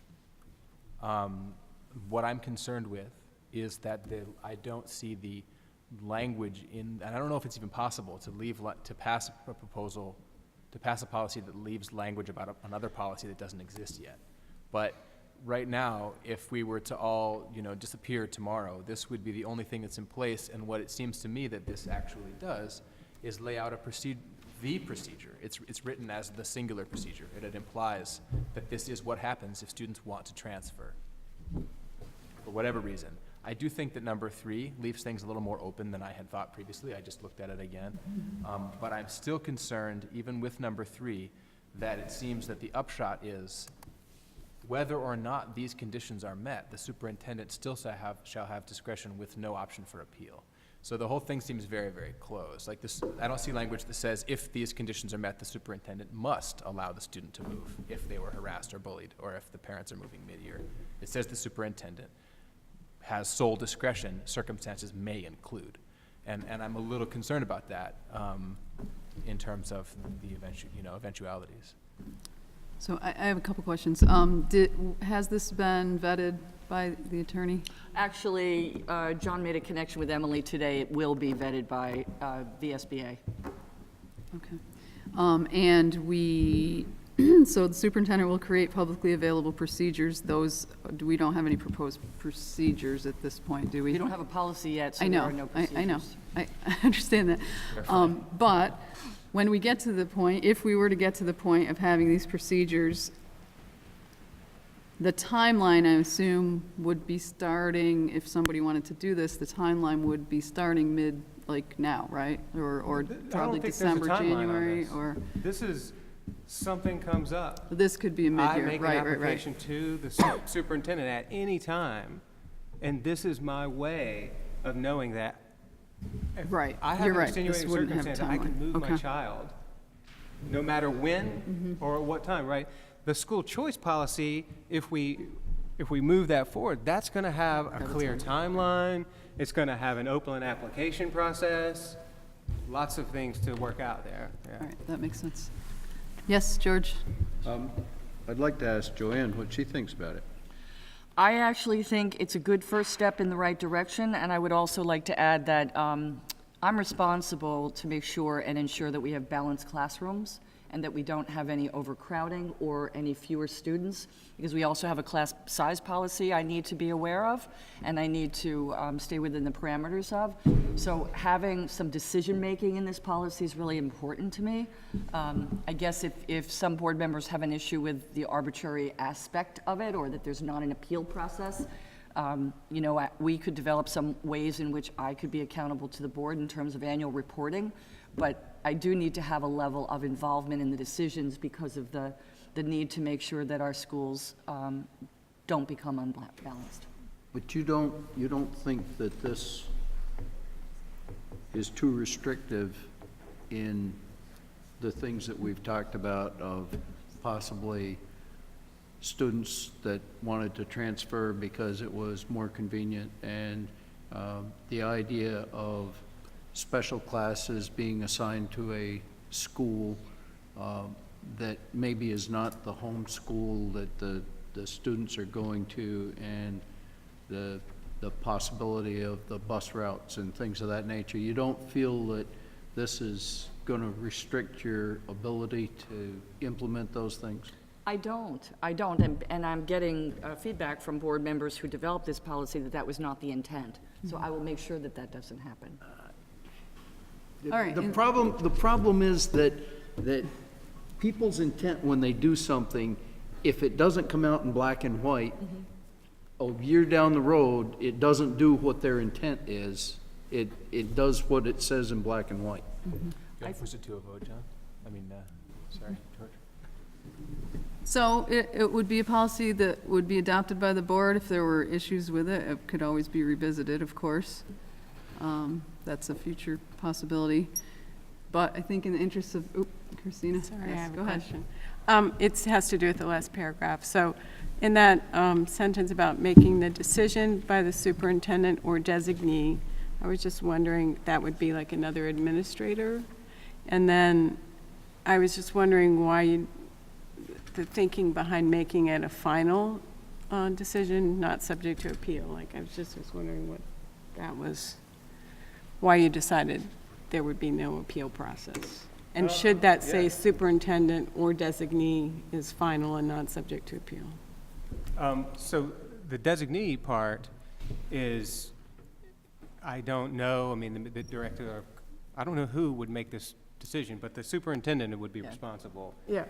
What I'm concerned with is that I don't see the language in, and I don't know if it's even possible to pass a proposal, to pass a policy that leaves language about another policy that doesn't exist yet. But right now, if we were to all, disappear tomorrow, this would be the only thing that's in place, and what it seems to me that this actually does is lay out the procedure. It's written as the singular procedure, and it implies that this is what happens if students want to transfer, for whatever reason. I do think that number 3 leaves things a little more open than I had thought previously. I just looked at it again. But I'm still concerned, even with number 3, that it seems that the upshot is whether or not these conditions are met, the superintendent still shall have discretion with no option for appeal. So the whole thing seems very, very close. Like this, I don't see language that says if these conditions are met, the superintendent must allow the student to move if they were harassed or bullied, or if the parents are moving mid-year. It says the superintendent has sole discretion, circumstances may include. And I'm a little concerned about that in terms of the eventualities. So I have a couple questions. Has this been vetted by the attorney? Actually, John made a connection with Emily today. It will be vetted by VSBA. Okay. And so the superintendent will create publicly available procedures. We don't have any proposed procedures at this point, do we? We don't have a policy yet, so I there know, are no procedures. I know. I understand that. But when we get to the point, if we were to get to the point of having these procedures, the timeline, I assume, would be starting, if somebody wanted to do this, the timeline would be starting now, right? Or probably December, January, or? This is, something comes up. This could be a mid-year, I make an application to the superintendent at any time, and this is my way of knowing that. Right, I have you're an right. extenuating This wouldn't have circumstance, I can timeline. move my Okay. child, no matter when or what time, right? The school choice policy, if we move that forward, that's gonna have a clear timeline, it's gonna have an open application process, lots of things to work out there, yeah. All right, that makes sense. Yes, George? I'd like to ask Joanne what she thinks about it. I actually think it's a good first step in the right direction, and I would also like to add that I'm responsible to make sure and ensure that we have balanced classrooms and that we don't have any overcrowding or any fewer students, because we also have a class size policy I need to be aware of, and I need to stay within the parameters of. So having some decision-making in this policy is really important to me. I guess if some board members have an issue with the arbitrary aspect of it, or that there's not an appeal process, we could develop some ways in which I could be accountable to the board in terms of annual reporting, but I do need to have a level of involvement in the decisions because of the need to make sure that our schools don't become unbalanced. But you don't think that this is too restrictive in the things that we've talked about of possibly students that wanted to transfer because it was more convenient, and the idea of special classes being assigned to a school that maybe is not the home school that the students are going to, and the possibility of the bus routes and things of that nature. You don't feel that this is going to restrict your ability to implement those things? I don't, and I'm getting feedback from board members who developed this policy that was not the intent. So I will make sure that doesn't happen. All right. The problem is that people's intent when they do something, if it doesn't come out in black and white, a year down the road, it doesn't do what their intent is. It does what it says in black and white. Can I push it to a vote, John? Sorry, George. So it would be a policy that would be adopted by the board. If there were issues with it, it could always be revisited, of course. That's a future possibility. But I think in the interest of, Christina. Sorry, Yes, I have go a ahead. question. It has to do with the last paragraph. So in that sentence about making the decision by the superintendent or designee, I was just wondering, that would be like another administrator? And then I was just wondering why the thinking behind making it a final decision, not subject to appeal. Like, I was wondering what that was, why you decided there would be no appeal process. And should that say superintendent or designee is final and not subject to appeal? So the designee part is, I don't know, I mean, the director, I don't know who would make this decision, but the superintendent would be responsible. Yeah.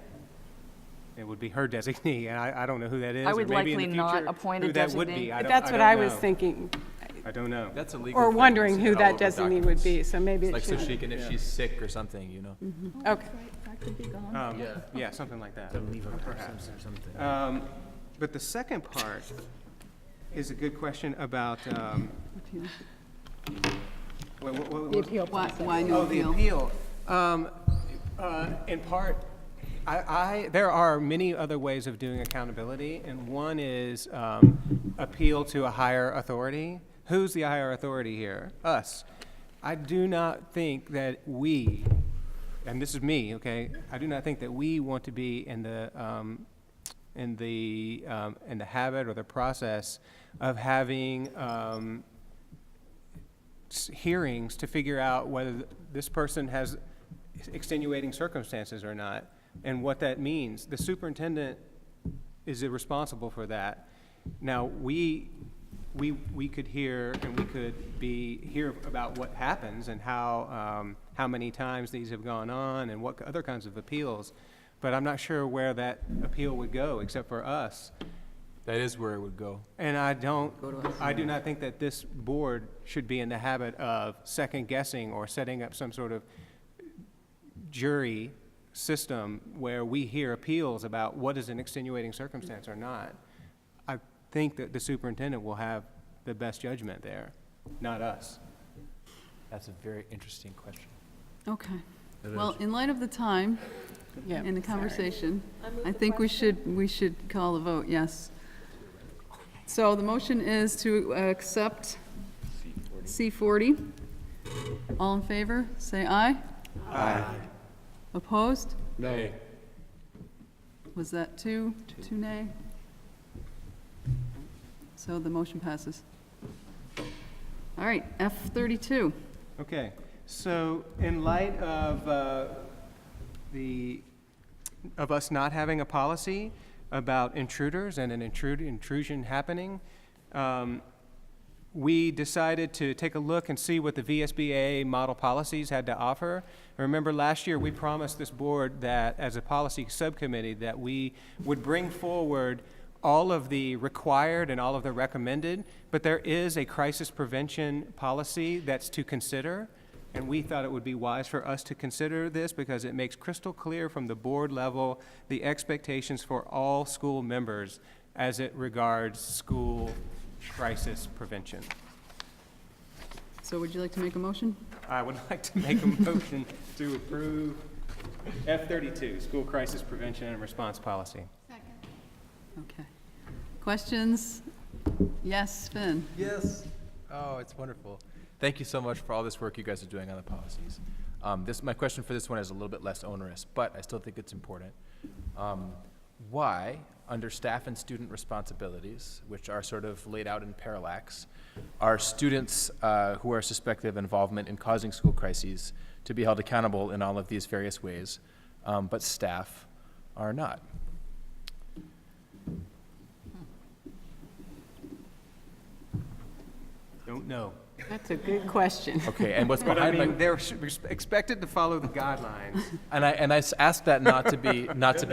It would be her designee, and I don't know who that is. I or would maybe in the likely not future appoint a who that would designee. be. That's what I was thinking, I don't know. That's a legal or thing. wondering It's who in all that of our designee would documents. be, so maybe it Like, so should. she can, if she's sick or something, you know. Okay. Yeah, something like that. To leave a perhaps. person or something. But the second part is a good question about, The appeal process. Why no the appeal? appeal. In part, there are many other ways of doing accountability, and one is appeal to a higher authority. Who's the higher authority here? Us. I do not think that we, and this is me, okay, I do not think that we want to be in the habit or the process of having hearings to figure out whether this person has extenuating circumstances or not, and what that means. The superintendent is responsible for that. Now, we could hear, and we could hear about what happens and how many times these have gone on and what other kinds of appeals, but I'm not sure where that appeal would go except for us. That is where it would go. And I do not think that this board should be in the habit of second guessing or setting up some sort of jury system where we hear appeals about what is an extenuating circumstance or not. I think that the superintendent will have the best judgment there, not us. That's a very interesting question. Okay. It Well, is. in light of the time Yeah, and the sorry. conversation, I move I the think we should call the vote, yes. So the motion is to accept C40. All in favor, say aye. Aye. Opposed? No. Was that two nay? So the motion passes. All right, F32. Okay, so in light of of us not having a policy about intruders and an intrusion happening, we decided to take a look and see what the VSBA model policies had to offer. Remember last year we promised this board that as a policy subcommittee that we would bring forward all of the required and all of the recommended, but there is a crisis prevention policy that's to consider, and we thought it would be wise for us to consider this because it makes crystal clear from the board level the expectations for all school members as it regards school crisis prevention. So would you like to make a motion? I would like to make a motion to approve F32, School Crisis Prevention and Response Policy. Okay. Questions? Yes, Finn? Yes. Oh, it's wonderful. Thank you so much for all this work you guys are doing on the policies. My question for this one is a little bit less onerous, but I still think it's important. Why, under staff and student responsibilities, which are sort of laid out in parallax, are students who are suspected of involvement in causing school crises to be held accountable in all of these various ways, but staff are not? Don't know. That's a good question. Okay, and what's But I behind my... mean, they're expected to follow the guidelines. And I asked that not to be, it's a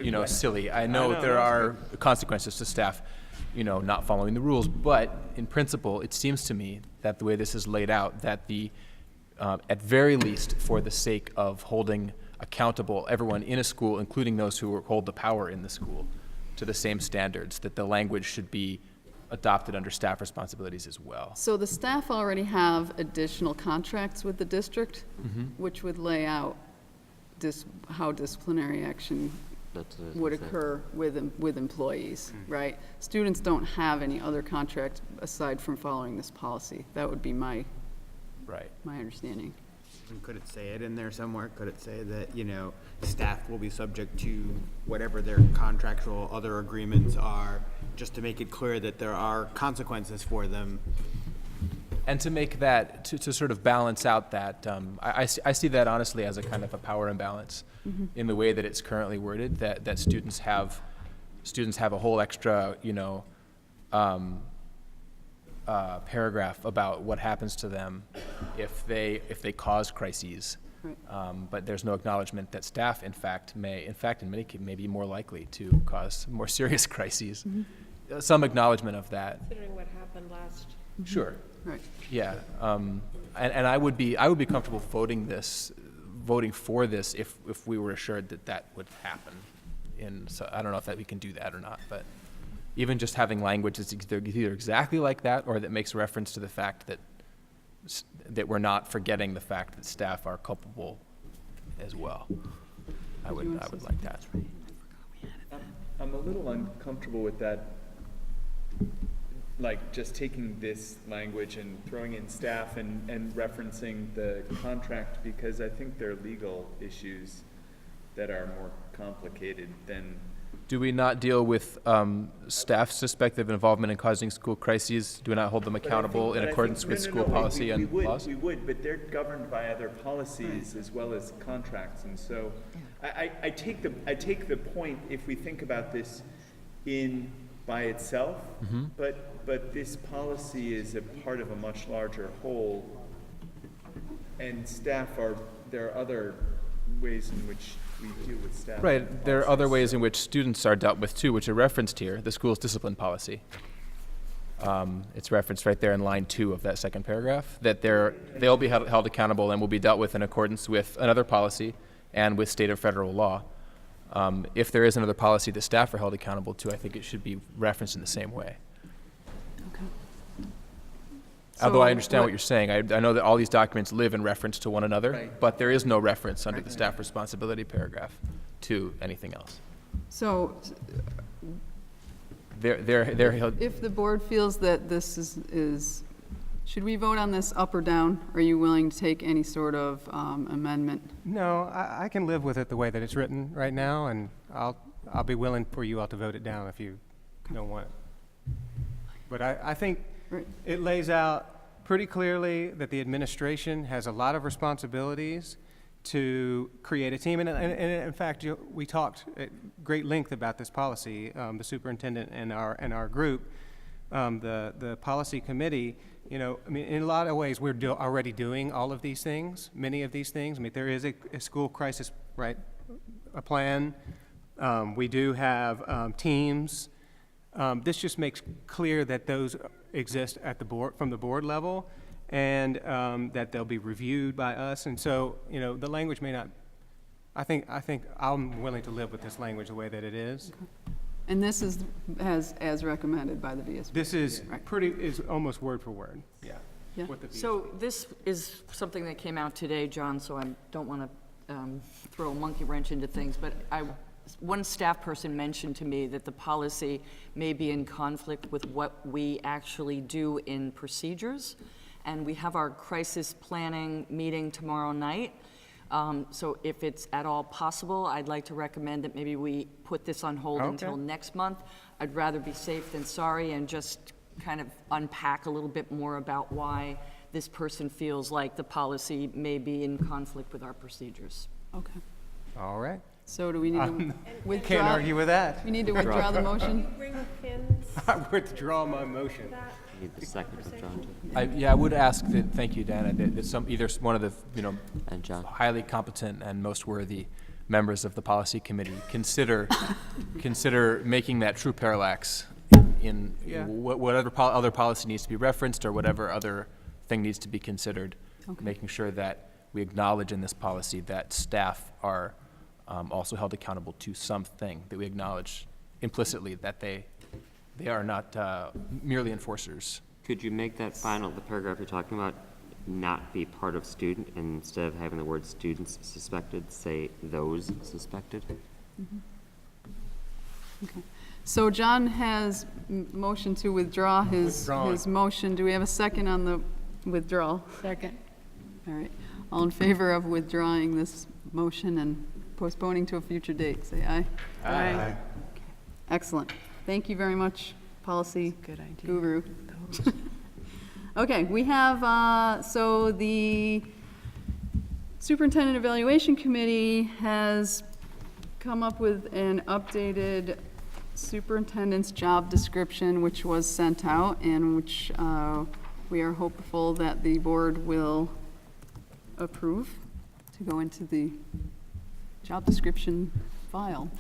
good silly. I know know, there that's are consequences to staff, not following the rules, but in principle, it seems to me that the way this is laid out, that at very least, for the sake of holding accountable everyone in a school, including those who hold the power in the school, to the same standards, that the language should be adopted under staff responsibilities as well. So the staff already have additional contracts with the district, which would lay out how disciplinary action would occur with employees, right? Students don't have any other contract aside from following this policy. That would be my understanding. And could it say it in there somewhere? Could it say that, staff will be subject to whatever their contractual other agreements are, just to make it clear that there are consequences for them? And to make that, to sort of balance out that, I see that honestly as a kind of a power imbalance in the way that it's currently worded, that students have students have a whole extra, paragraph about what happens to them if they cause crises. Right. But there's no acknowledgement that staff, in many cases, may be more likely to cause more serious crises. Some acknowledgement of that. Considering what happened last. Sure. Right. Yeah. And I would be comfortable voting for this if we were assured that would happen. So I don't know if we can do that or not, but even just having language that's either exactly like that or that makes reference to the fact that we're not forgetting the fact that staff are culpable as well. I would like that. I'm a little uncomfortable with that, like just taking this language and throwing in staff and referencing the contract, because I think there are legal issues that are more complicated than. Do we not deal with staff suspected involvement in causing school crises? Do we not hold them accountable in accordance with school policy and laws? We would, but they're governed by other policies as well as contracts, and so I take the point if we think about this by itself, but this policy is a part of a much larger whole, and there are other ways in which we deal with staff. Right, there are other ways in which students are dealt with too, which are referenced here, the school's discipline policy. It's referenced right there in line 2 of that second paragraph, that they'll be held accountable and will be dealt with in accordance with another policy and with state or federal law. If there is another policy that staff are held accountable to, I think it should be referenced in the same way. Although I understand what you're saying. I know that all these documents live in reference to one another, but there is no reference under the staff responsibility paragraph to anything else. So They're if the board feels that this is, should we vote on this up or down? Are you willing to take any sort of amendment? No, I can live with it the way that it's written right now, and I'll be willing for you all to vote it down if you don't want it. But I think it lays out pretty clearly that the administration has a lot of responsibilities to create a team. And in fact, we talked at great length about this policy, the superintendent and our group, the policy committee. In a lot of ways, we're already doing all of these things, many of these things. There is a school crisis, a plan. We do have teams. This just makes clear that those exist at the board, from the board level, and that they'll be reviewed by us. And so, the language may not. I think I'm willing to live with this language the way that it is. Okay. And this is as recommended by the VSB. This is is almost word for word. Yeah. So this is something that came out today, John. So I don't want to throw a monkey wrench into things, but one staff person mentioned to me that the policy may be in conflict with what we actually do in procedures. And we have our crisis planning meeting tomorrow night. So if it's at all possible, I'd like to recommend that maybe we put this on hold until next month. I'd rather be safe than sorry, and just kind of unpack a little bit more about why this person feels like the policy may be in conflict with our procedures. Okay. All right. So do we need to withdraw? Can't argue with that. We need to withdraw the motion? Bring pins. I withdraw my motion. Need the second for John. I would ask that, thank you, Dana, that either one of the, and John, highly competent and most worthy members of the policy committee consider making that true parallax in whatever other policy needs to be referenced or whatever other thing needs to be considered, making sure that we acknowledge in this policy that staff are also held accountable to something, that we acknowledge implicitly that they are not merely enforcers. could you make that the paragraph you're talking about, not be part of student, and instead of having the word students suspected, say those suspected? Okay. So John has motion to withdraw his motion. Do we have a second on the withdrawal? Second. All right. All in favor of withdrawing this motion and postponing to a future date, say aye. Aye. Okay. Excellent. Thank you very much, policy guru. Okay, we have, so the Superintendent Evaluation Committee has come up with an updated superintendent's job description, which was sent out, and which we are hopeful that the board will approve to go into the job description file.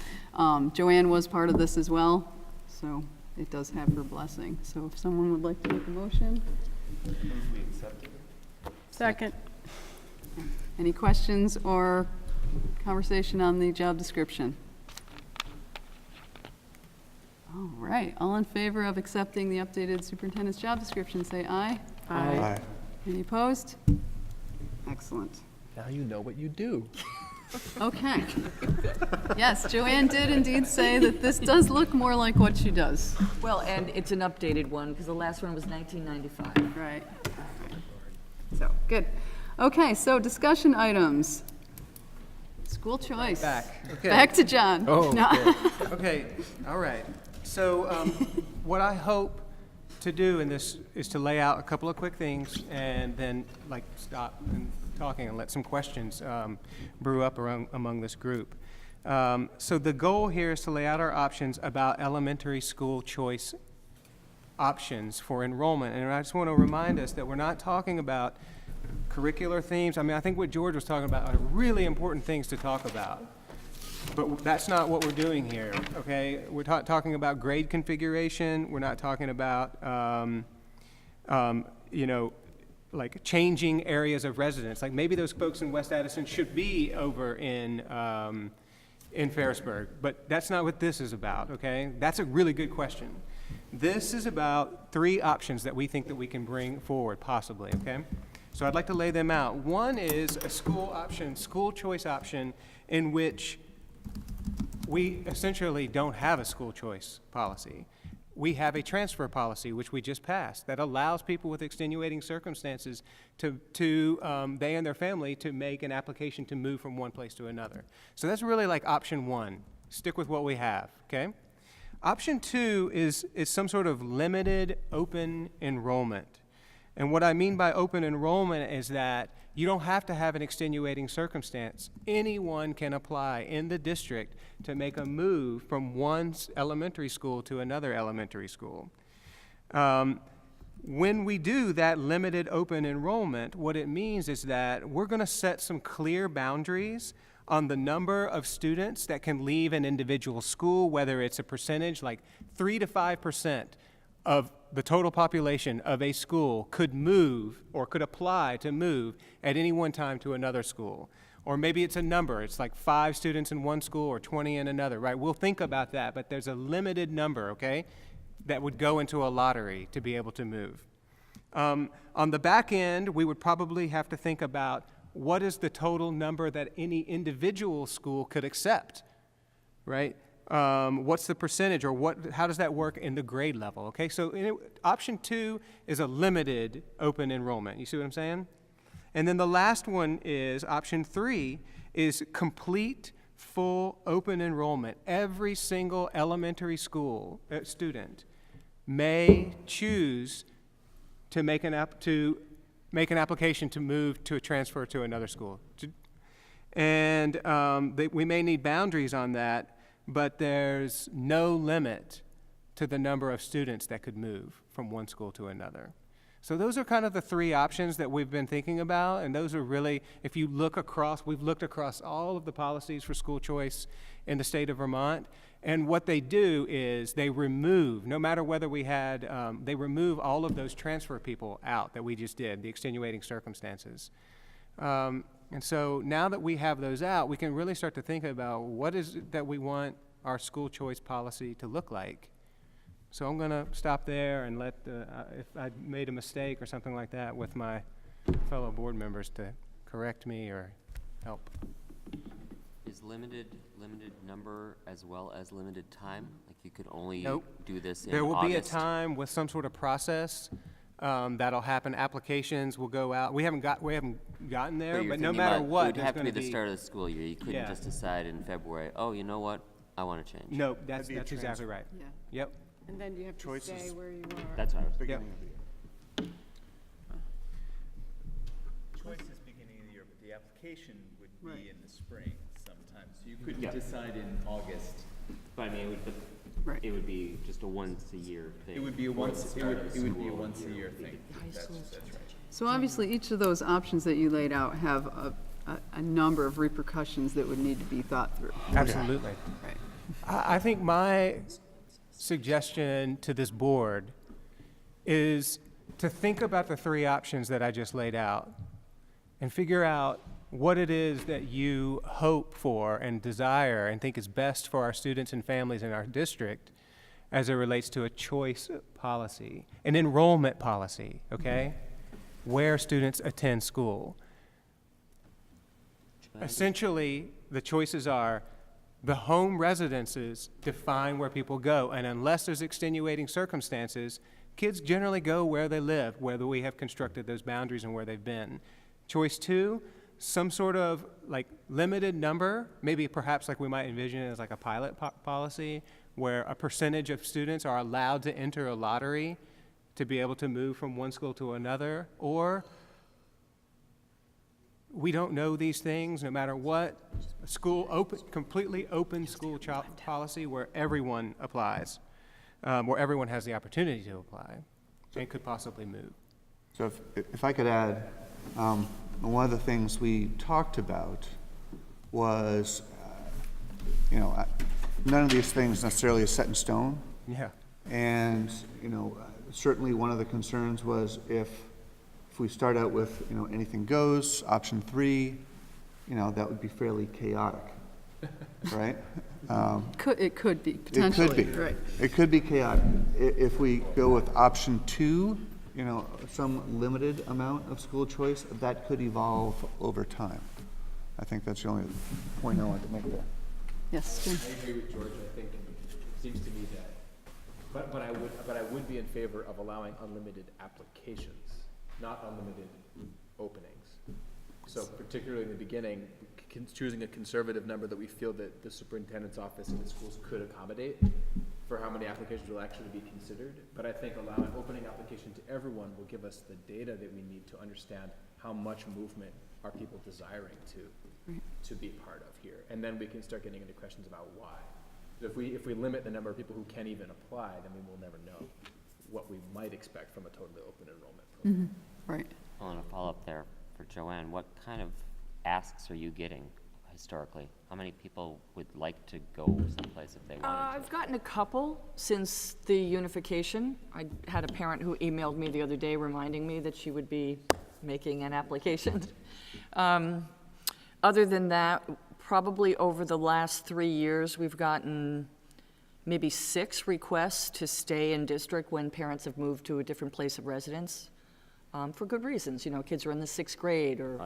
Joanne was part of this as well, so it does have her blessing. So if someone would like to make a motion? Second. Any questions or conversation on the job description? All right, all in favor of accepting the updated superintendent's job description, say aye. Aye. Aye. Any opposed? Excellent. Now you know what you do. Okay. Yes, Joanne did indeed say that this does look more like what she does. Well, and it's an updated one, because the last one was 1995. Right. So, good. Okay, so discussion items. School choice. Back. Okay. Back to John. Oh, No. okay. Okay, all right. So what I hope to do in this is to lay out a couple of quick things and then like stop and talking and let some questions brew up among this group. So the goal here is to lay out our options about elementary school choice options for enrollment. And I just want to remind us that we're not talking about curricular themes. I mean, I think what George was talking about are really important things to talk about. But that's not what we're doing here, okay? We're talking about grade configuration. We're not talking about, you know, like changing areas of residence. Like maybe those folks in West Addison should be over in Ferrisburg, but that's not what this is about, okay? That's a really good question. This is about 3 options that we think that we can bring forward, possibly, okay? So I'd like to lay them out. One is a school option, school choice option, in which we essentially don't have a school choice policy. We have a transfer policy, which we just passed, that allows people with extenuating circumstances to they and their family to make an application to move from one place to another. So that's really like option 1. Stick with what we have, okay? Option 2 is some sort of limited open enrollment. And what I mean by open enrollment is that you don't have to have an extenuating circumstance. Anyone can apply in the district to make a move from one elementary school to another elementary school. When we do that limited open enrollment, what it means is that we're going to set some clear boundaries on the number of students that can leave an individual school, whether it's a percentage like 3 to 5% of the total population of a school could move or could apply to move at any one time to another school. Or maybe it's a number, it's like 5 students in one school or 20 in another, right? We'll think about that, but there's a limited number, okay, that would go into a lottery to be able to move. On the back end, we would probably have to think about what is the total number that any individual school could accept, right? What's the percentage, or how does that work in the grade level, okay? So option 2 is a limited open enrollment. You see what I'm saying? And then the last one is, option 3, is complete, full open enrollment. Every single elementary school student may choose to make an application to move to a transfer to another school. And we may need boundaries on that, but there's no limit to the number of students that could move from one school to another. So those are kind of the 3 options that we've been thinking about, and those are really, if you look across, we've looked across all of the policies for school choice in the state of Vermont, and what they do is they remove, no matter whether we had, they remove all of those transfer people out that we just did, the extenuating circumstances. And so now that we have those out, we can really start to think about what is it that we want our school choice policy to look like. So I'm going to stop there and let, if I made a mistake or something like that, with my fellow board members to correct me or help. Is limited number as well as limited time? Like you could only Nope. do this in There will be a August? time with some sort of process that'll happen. Applications will go out. We haven't gotten there, you're but no thinking matter about- what, it would there's have to going be the start of the school year. You couldn't Yeah. just decide in February, oh, you know what, I want to change. No, that's That'd be a exactly transfer. right. Yeah. Yep. And then you have to Choices. stay where you are. That's what I was thinking. Beginning of the year. Choice is beginning of the year, but the application would Right. be in the spring sometimes. So you could Yeah. decide in August. But I mean, Right. It would be just a once-a-year thing. It would be a once-a-year thing. That's right. So obviously, each of those options that you laid out have a number of repercussions that would need to be thought through. Absolutely. Right. I think my suggestion to this board is to think about the three options that I just laid out and figure out what it is that you hope for and desire and think is best for our students and families in our district as it relates to a choice policy, an enrollment policy, okay? Where students attend school. Essentially, the choices are the home residences define where people go, and unless there's extenuating circumstances, kids generally go where they live, whether we have constructed those boundaries and where they've been. Choice two, some sort of like limited number, maybe perhaps like we might envision it as like a pilot policy, where a percentage of students are allowed to enter a lottery to be able to move from one school to another, or we don't know these things no matter what, completely open school policy where everyone applies, where everyone has the opportunity to apply and could possibly move. So if I could add, one of the things we talked about was, none of these things necessarily is set in stone. Yeah. And, certainly one of the concerns was if we start out with, anything goes, option 3, that would be fairly chaotic, right? It could be, potentially. It could be. Right. It could be chaotic. If we go with option 2, some limited amount of school choice, that could evolve over time. I think that's the only point I wanted to make there. Yes, Jim. I agree with George. I think it seems to me that, but I would be in favor of allowing unlimited applications, not unlimited openings. So particularly in the beginning, choosing a conservative number that we feel that the superintendent's office and the schools could accommodate for how many applications will actually be considered. But I think allowing opening application to everyone will give us the data that we need to understand how much movement are people desiring to be part of here. And then we can start getting into questions about why. If we limit the number of people who can even apply, then we will never know what we might expect from a totally open enrollment program. Right. I want to follow up there for Joanne. What kind of asks are you getting historically? How many people would like to go someplace if they wanted to? I've gotten a couple since the unification. I had a parent who emailed me the other day reminding me that she would be making an application. Other than that, probably over the last 3 years, we've gotten maybe 6 requests to stay in district when parents have moved to a different place of residence, for good reasons. Kids are in the 6th grade, or,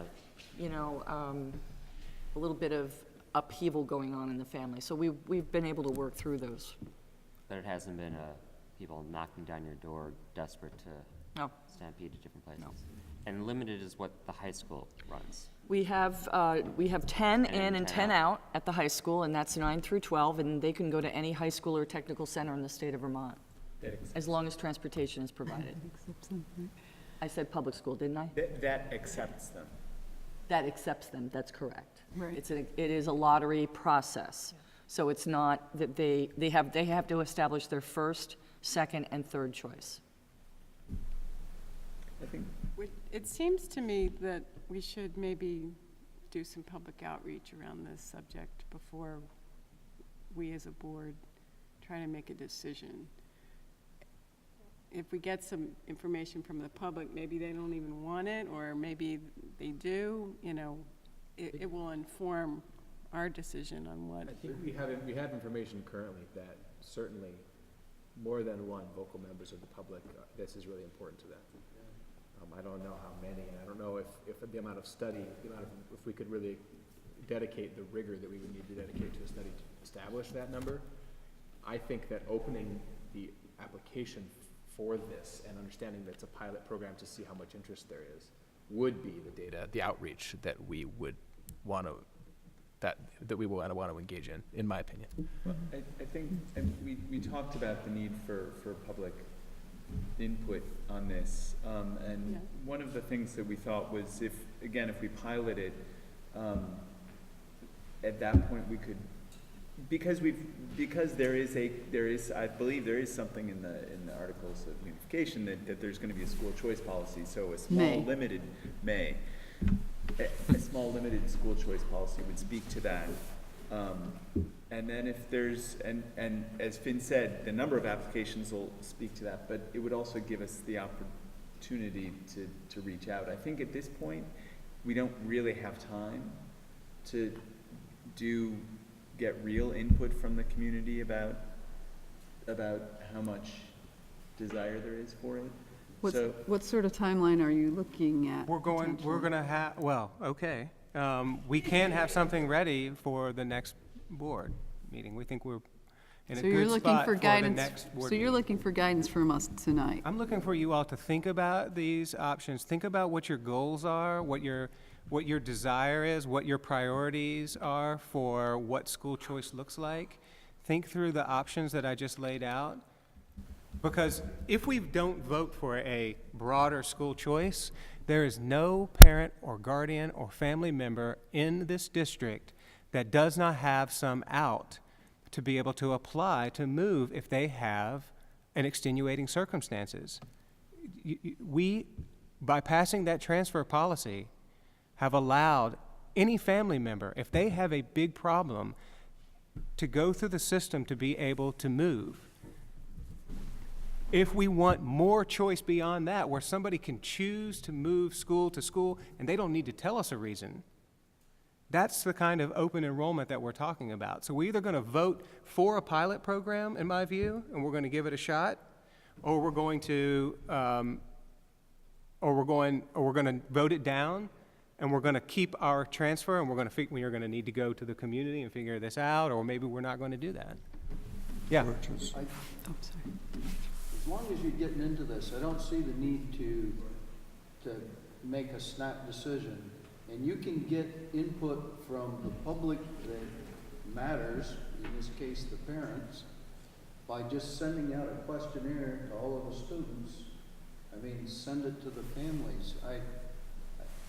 a little bit of upheaval going on in the family. So we've been able to work through those. But it hasn't been people knocking down your door desperate to stampede to different places? No. And limited is what the high school runs? We have 10 in and 10 out at the high school, and that's 9 through 12, and they can go to any high school or technical center in the state of Vermont, as long as transportation is provided. I said public school, didn't I? That accepts them. That accepts them, that's correct. Right. It is a lottery process. So it's not that they have to establish their first, second, and third choice. I think It seems to me that we should maybe do some public outreach around this subject before we as a board try to make a decision. If we get some information from the public, maybe they don't even want it, or maybe they do, it will inform our decision on what. I think we have information currently that certainly more than one vocal members of the public, this is really important to them. I don't know how many, and I don't know if the amount of study, if we could really dedicate the rigor that we would need to dedicate to a study to establish that number. I think that opening the application for this and understanding that it's a pilot program to see how much interest there is would be the data, the outreach that we would want to, that we will want to engage in my opinion. Well, I think we talked about the need for public input on this, and one of the things that we thought was if we piloted, at that point we could because I believe there is something in the articles of unification that there's gonna be a school choice policy, so a small limited small limited school choice policy would speak to that. And then if there's, and as Finn said, the number of applications will speak to that, but it would also give us the opportunity to reach out. I think at this point, we don't really have time to get real input from the community about how much desire there is for it. What sort of timeline are you looking at? We're gonna have, well, okay. We can have something ready for the next board meeting. We think we're in a good spot for the next board So you're meeting. looking for guidance from us tonight? I'm looking for you all to think about these options. Think about what your goals are, what your desire is, what your priorities are for what school choice looks like. Think through the options that I just laid out. Because if we don't vote for a broader school choice, there is no parent or guardian or family member in this district that does not have some out to be able to apply to move if they have an extenuating circumstances. We, by passing that transfer policy, have allowed any family member, if they have a big problem, to go through the system to be able to move. If we want more choice beyond that, where somebody can choose to move school to school and they don't need to tell us a reason, that's the kind of open enrollment that we're talking about. So we're either going to vote for a pilot program, in my view, and we're going to give it a shot, or we're going to, vote it down, and we're going to keep our transfer, and we're going to need to go to the community and figure this out, or maybe we're not going to do that. Yeah. Sorry. As long as you're getting into this, I don't see the need to make a snap decision. And you can get input from the public that matters, in this case the parents, by just sending out a questionnaire to all of the students. I mean, send it to the families. I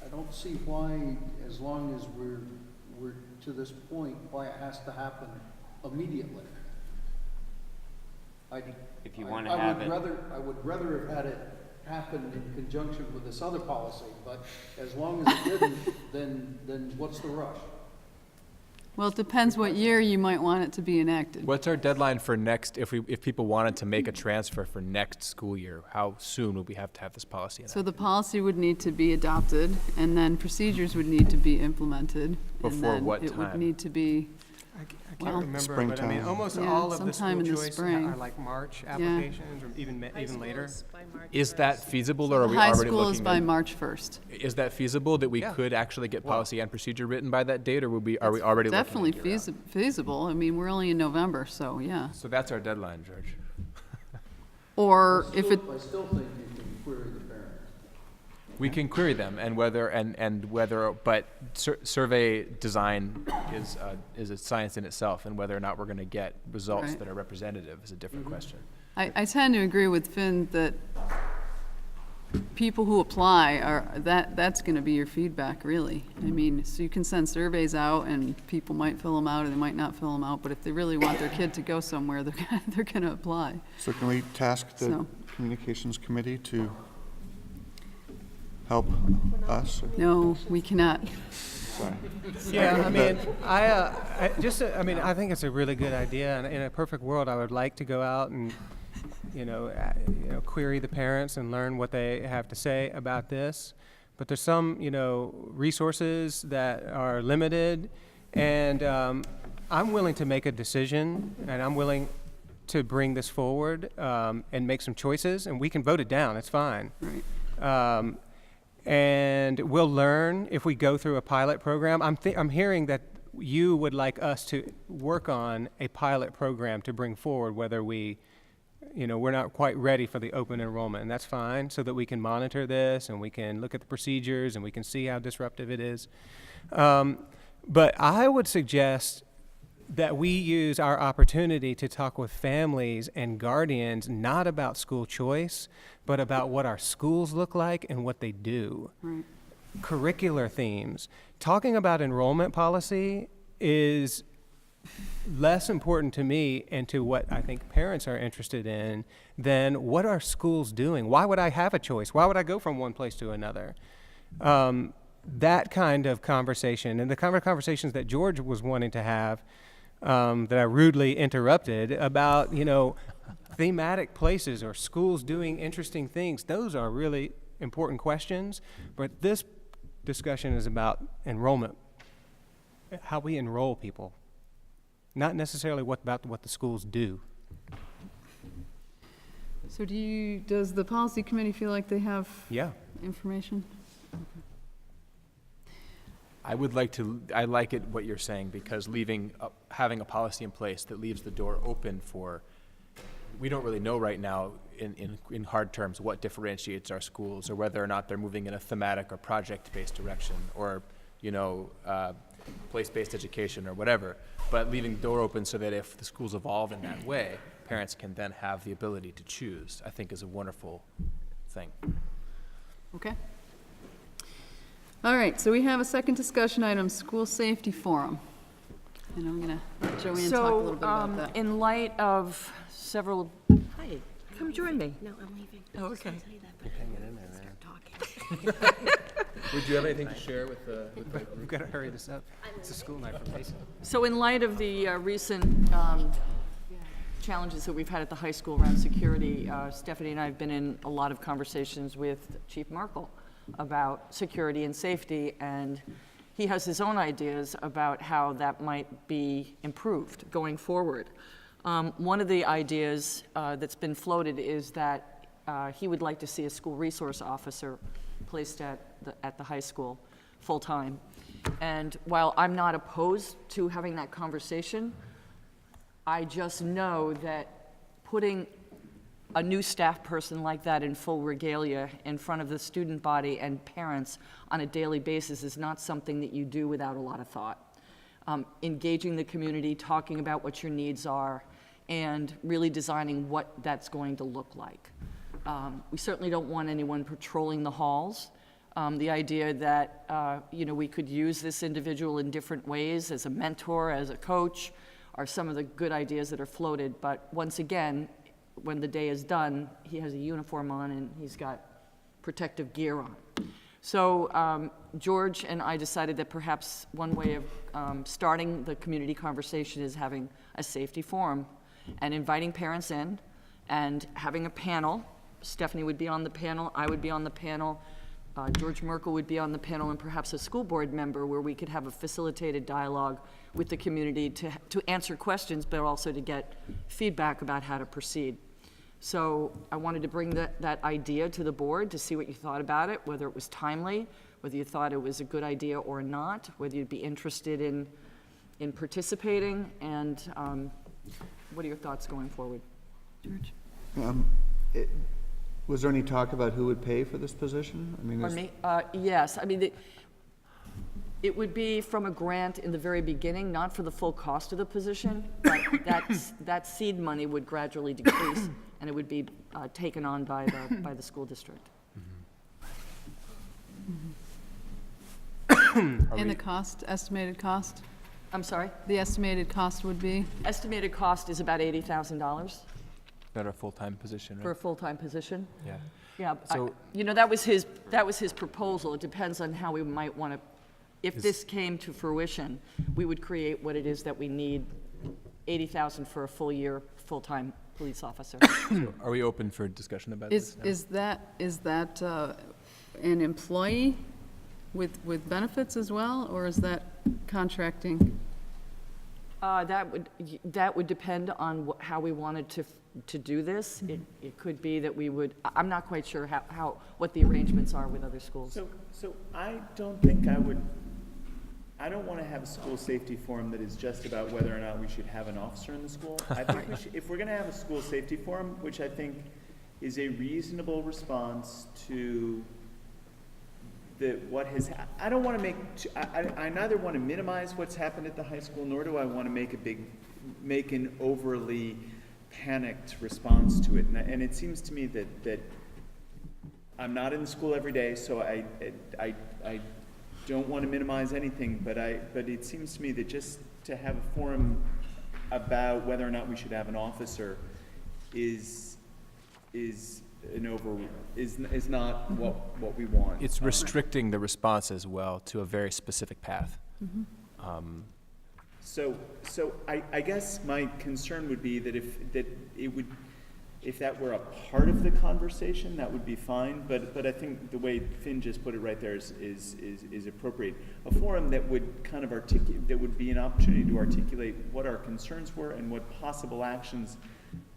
don't see why, as long as we're to this point, why it has to happen immediately. If you want to have it. I would rather have had it happen in conjunction with this other policy, but as long as it didn't, then what's the rush? Well, it depends what year you might want it to be enacted. What's our deadline for next, if people wanted to make a transfer for next school year? How soon would we have to have this policy enacted? So the policy would need to be adopted, and then procedures would need to be implemented. Before and what then it would time? need to be, I can't remember, but I mean, almost all of the sometime school in the choice spring. are like March applications, or even later. Is that feasible, or are we high already school is looking by at? March 1st. Is that feasible, that we could actually get policy and procedure written by that date, or are we already looking Definitely at year-round? feasible. I mean, we're only in November, so yeah. So that's our deadline, George. Or if it, I still think you can query the parents. We can query them, and whether, but survey design is a science in itself, and whether or not we're going to get results Right. that are representative is a different question. I tend to agree with Finn that people who apply that's going to be your feedback, really. I mean, so you can send surveys out, and people might fill them out, or they might not fill them out, but if they really want their kid to go somewhere, they're going to apply. So can we task the So. communications committee to help us? No, we cannot. Sorry. Yeah, I mean, I think it's a really good idea, and in a perfect world, I would like to go out and, query the parents and learn what they have to say about this. But there's some, resources that are limited, and I'm willing to make a decision, and I'm willing to bring this forward and make some choices, and we can vote it down. It's fine. Right. And we'll learn if we go through a pilot program. I'm hearing that you would like us to work on a pilot program to bring forward, whether we're not quite ready for the open enrollment, and that's fine, so that we can monitor this and we can look at the procedures and we can see how disruptive it is. But I would suggest that we use our opportunity to talk with families and guardians, not about school choice, but about what our schools look like and what they do. Right. Curricular themes. Talking about enrollment policy is less important to me and to what I think parents are interested in than what are schools doing? Why would I have a choice? Why would I go from one place to another? That kind of conversation, and the kind of conversations that George was wanting to have, that I rudely interrupted about, thematic places or schools doing interesting things, those are really important questions. But this discussion is about enrollment, how we enroll people, not necessarily about what the schools do. So does the policy committee feel like they have information? I like it what you're saying, because having a policy in place that leaves the door open for, we don't really know right now in hard terms what differentiates our schools, or whether or not they're moving in a thematic or project-based direction, or place-based education or whatever. But leaving the door open so that if the schools evolve in that way, parents can then have the ability to choose, I think is a wonderful thing. Okay. All right, so we have a second discussion item, school safety forum. And I'm going to let Joanne talk a little bit about that. In light of several, hi, come join me. No, I'm leaving. Oh, okay. You're hanging in there, man. Would you have anything to share with the We've got to hurry this up. It's a school night for Mason. So in light of the recent challenges that we've had at the high school around security, Stephanie and I have been in a lot of conversations with Chief Merkel about security and safety, and he has his own ideas about how that might be improved going forward. One of the ideas that's been floated is that he would like to see a school resource officer placed at the high school full-time. And while I'm not opposed to having that conversation, I just know that putting a new staff person like that in full regalia in front of the student body and parents on a daily basis is not something that you do without a lot of thought. Engaging the community, talking about what your needs are, and really designing what that's going to look like. We certainly don't want anyone patrolling the halls. The idea that we could use this individual in different ways, as a mentor, as a coach, are some of the good ideas that are floated. But once again, when the day is done, he has a uniform on and he's got protective gear on. So George and I decided that perhaps one way of starting the community conversation is having a safety forum and inviting parents in and having a panel. Stephanie would be on the panel, I would be on the panel, George Merkel would be on the panel, and perhaps a school board member, where we could have a facilitated dialogue with the community to answer questions, but also to get feedback about how to proceed. So I wanted to bring that idea to the board to see what you thought about it, whether it was timely, whether you thought it was a good idea or not, whether you'd be interested in participating, and what are your thoughts going forward? George? Was there any talk about who would pay for this position? I mean, Pardon me? Yes. I mean, it would be from a grant in the very beginning, not for the full cost of the position, but that seed money would gradually decrease, and it would be taken on by the school district. And the cost, estimated cost? I'm sorry? The estimated cost would be? Estimated cost is about $80,000. Not a full-time position, right? For a full-time position? Yeah. Yeah, So- that was his proposal. It depends on how we might want to, if this came to fruition, we would create what it is that we need, $80,000 for a full year, full-time police officer. So are we open for discussion about this now? Is that an employee with benefits as well, or is that contracting? That would depend on how we wanted to do this. It could be that we would, I'm not quite sure what the arrangements are with other schools. So I don't think I don't want to have a school safety forum that is just about whether or not we should have an officer in the school. I think if we're going to have a school safety forum, which I think is a reasonable response to I don't want to I neither want to minimize what's happened at the high school, nor do I want to make an overly panicked response to it. And it seems to me that I'm not in the school every day, so I don't want to minimize anything, but it seems to me that just to have a forum about whether or not we should have an officer is not what we want. It's restricting the response as well to a very specific path. So I guess my concern would be that if that were a part of the conversation, that would be fine, but I think the way Finn just put it right there is appropriate. A forum that would kind of that would be an opportunity to articulate what our concerns were and what possible actions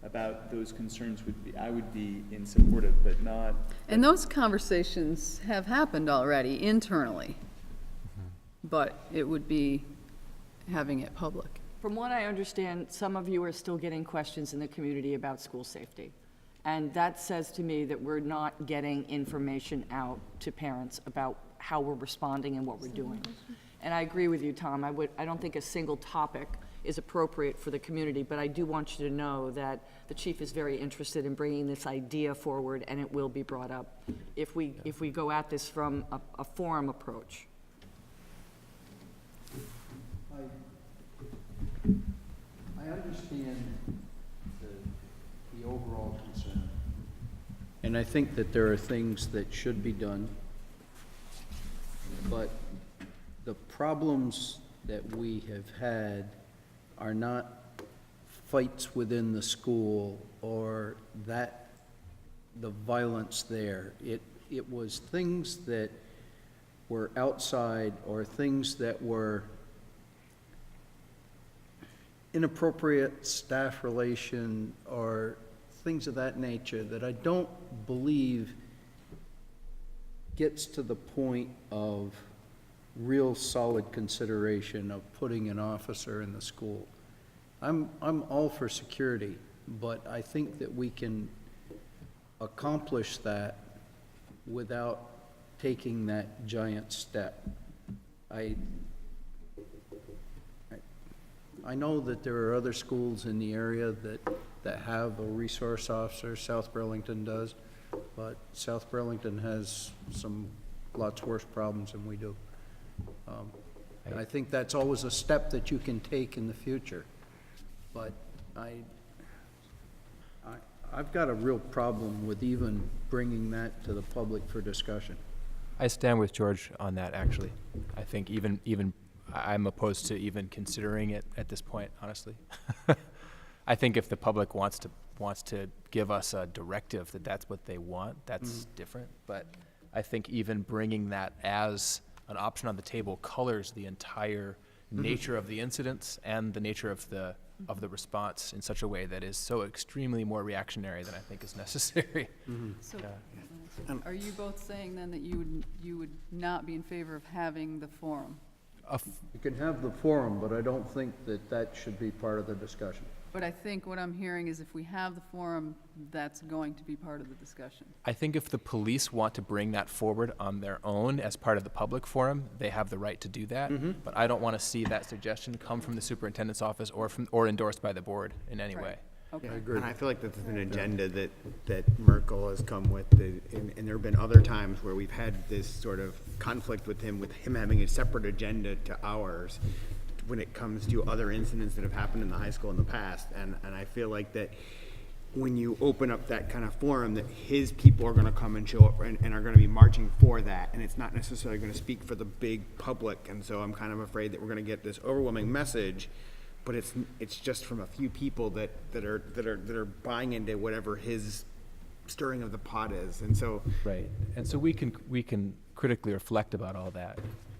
about those concerns would be, I would be in support of, but not. And those conversations have happened already internally, but it would be having it public. From what I understand, some of you are still getting questions in the community about school safety. And that says to me that we're not getting information out to parents about how we're responding and what we're doing. And I agree with you, Tom. I don't think a single topic is appropriate for the community, but I do want you to know that the chief is very interested in bringing this idea forward, and it will be brought up if we go at this from a forum approach. I understand the overall concern. And I think that there are things that should be done. But the problems that we have had are not fights within the school or the violence there. It was things that were outside or things that were inappropriate staff relation or things of that nature that I don't believe gets to the point of real solid consideration of putting an officer in the school. I'm all for security, but I think that we can accomplish that without taking that giant step. I know that there are other schools in the area that have a resource officer. South Burlington does, but South Burlington has lots worse problems than we do. And I think that's always a step that you can take in the future. But I've got a real problem with even bringing that to the public for discussion. I stand with George on that, actually. I think even I'm opposed to even considering it at this point, honestly. I think if the public wants to give us a directive that that's what they want, that's different. But I think even bringing that as an option on the table colors the entire nature of the incidents and the nature of the response in such a way that is so extremely more reactionary than I think is necessary. So, are you both saying then that you would not be in favor of having the forum? You can have the forum, but I don't think that should be part of the discussion. But I think what I'm hearing is if we have the forum, that's going to be part of the discussion. I think if the police want to bring that forward on their own as part of the public forum, they have the right to do that. But I don't want to see that suggestion come from the superintendent's office or endorsed by the board in any way. Okay. I agree. And I feel like that's an agenda that Merkel has come with, and there have been other times where we've had this sort of conflict with him having a separate agenda to ours when it comes to other incidents that have happened in the high school in the past. And I feel like that when you open up that kind of forum, that his people are going to come and show up and are going to be marching for that, and it's not necessarily going to speak for the big public. And so I'm kind of afraid that we're going to get this overwhelming message, but it's just from a few people that are buying into whatever his stirring of the pot is. And so Right. And so we can critically reflect about all that.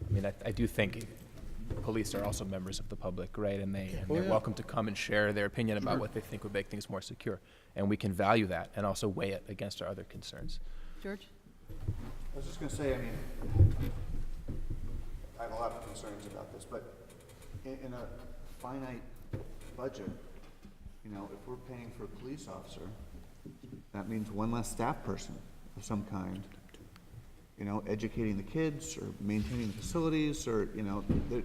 I mean, I do think police are also members of the public, right? And they're welcome to come and share their opinion about what they think would make things more secure. And we can value that and also weigh it against our other concerns. George? I was just going to say, I mean, I have a lot of concerns about this, but in a finite budget, if we're paying for a police officer, that means one less staff person of some kind, educating the kids or maintaining the facilities, or,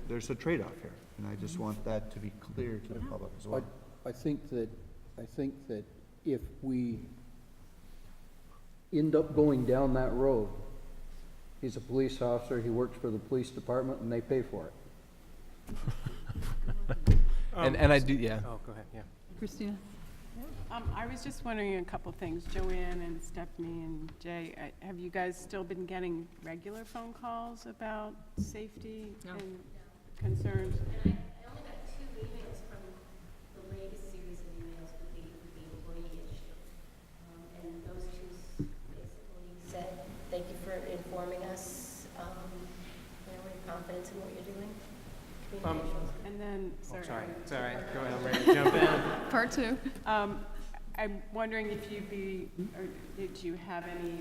there's a trade-off here. And I just want that to be clear to the public as well. I think that if we end up going down that road, he's a police officer, he works for the police department, and they pay for it. And I do, yeah. Oh, go ahead, yeah. Christina? I was just wondering a couple things. Joanne and Stephanie and Jay, have you guys still been getting regular phone calls about safety and concerns? And I only got 2 emails from the latest series of emails with the employee issue. And those two basically said, thank you for informing us, we have confidence in what you're doing. And then, sorry. It's all right. Go ahead, I'm ready to jump in. Part 2. I'm wondering if or did you have any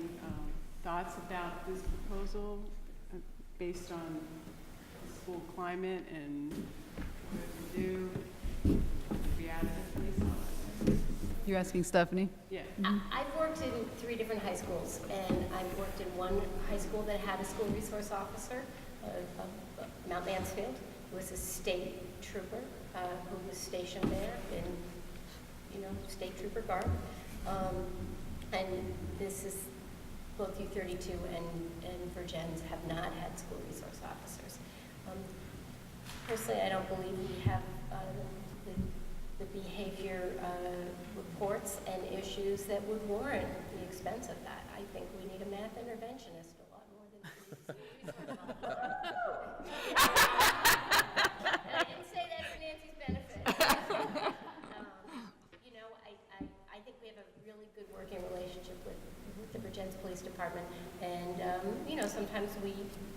thoughts about this proposal based on the school climate and what to do? You're asking Stephanie? Yeah. I've worked in 3 different high schools, and I've worked in one high school that had a school resource officer, Mount Mansfield, who was a state trooper who was stationed there in, state trooper garb. And this is, both U32 and Virgins have not had school resource officers. Personally, I don't believe we have the behavior reports and issues that would warrant the expense of that. I think we need a math interventionist a lot more than we need a school resource officer. And I didn't say that for Nancy's benefit. I think we have a really good working relationship with the Virgins Police Department. And, sometimes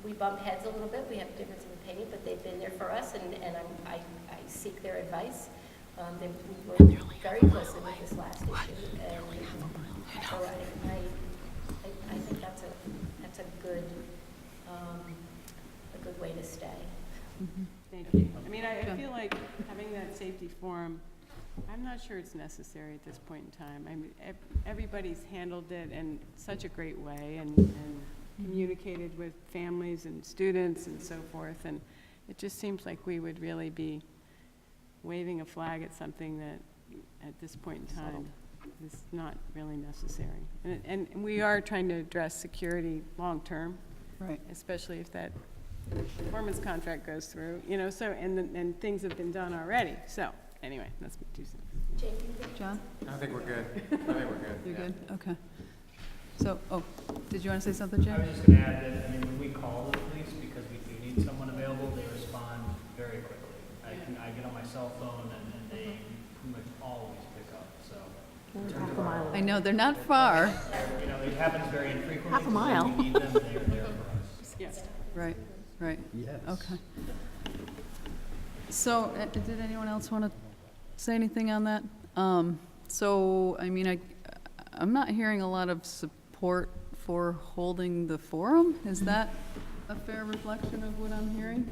we bump heads a little bit. We have a difference of opinion, but they've been there for us, and I seek their advice. They worked very closely with this last issue, and so I think that's a good way to stay. Thank you. I mean, I feel like having that safety forum, I'm not sure it's necessary at this point in time. I mean, everybody's handled it in such a great way and communicated with families and students and so forth, and it just seems like we would really be waving a flag at something that at this point in time is not really necessary. And we are trying to address security long-term, right? Especially if that performance contract goes through, so, and things have been done already. So anyway, that's my 2 cents. John? I think we're good. You're good? Okay. So, did you want to say something, Jay? I was just going to add that, when we call the police because we do need someone available, they respond very quickly. I get on my cell phone and they pretty much always pick up, so. Half a mile. I know, they're not far. It happens very infrequently. Half a mile. When we need them, they're there for us. Yes. Right. Yes. Okay. So, did anyone else want to say anything on that? So, I'm not hearing a lot of support for holding the forum. Is that a fair reflection of what I'm hearing?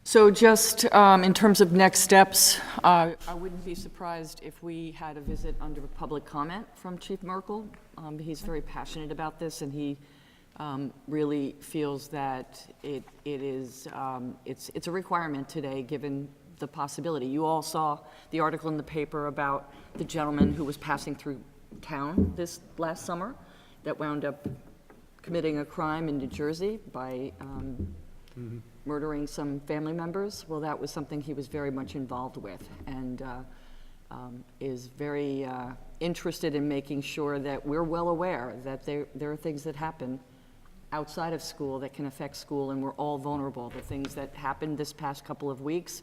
So just in terms of next steps, I wouldn't be surprised if we had a visit under public comment from Chief Merkel. He's very passionate about this, and he really feels that it's a requirement today, given the possibility. You all saw the article in the paper about the gentleman who was passing through town this last summer that wound up committing a crime in New Jersey by murdering some family members. Well, that was something he was very much involved with, and is very interested in making sure that we're well aware that there are things that happen outside of school that can affect school, and we're all vulnerable. The things that happened this past couple of weeks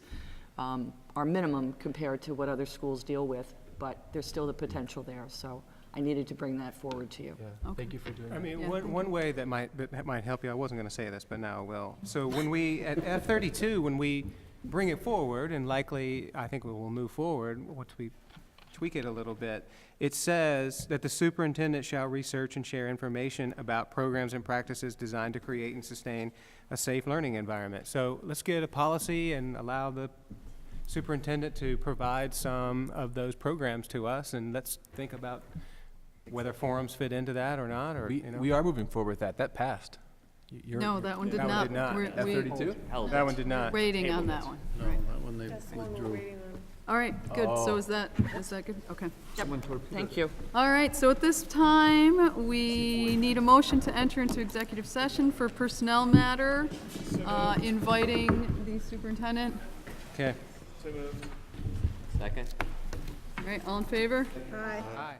are minimum compared to what other schools deal with, but there's still the potential there. So I needed to bring that forward to you. Yeah. Thank you for doing that. One way that might help you, I wasn't going to say this, but now I will. So when we, at F32, when we bring it forward, and likely I think we will move forward once we tweak it a little bit, it says that the superintendent shall research and share information about programs and practices designed to create and sustain a safe learning environment. So let's get a policy and allow the superintendent to provide some of those programs to us, and let's think about whether forums fit into that or not, or, We are moving forward with that. That passed. No, that one did not. F32? Held That one did not. Waiting on that one. No, Right. that one they That's the one we're withdrew. waiting on. All right, good. So is that good? Okay. Thank you. All right, so at this time, we need a motion to enter into executive session for personnel matter, inviting the superintendent. Okay. Second? All right, all in favor? Aye. Aye.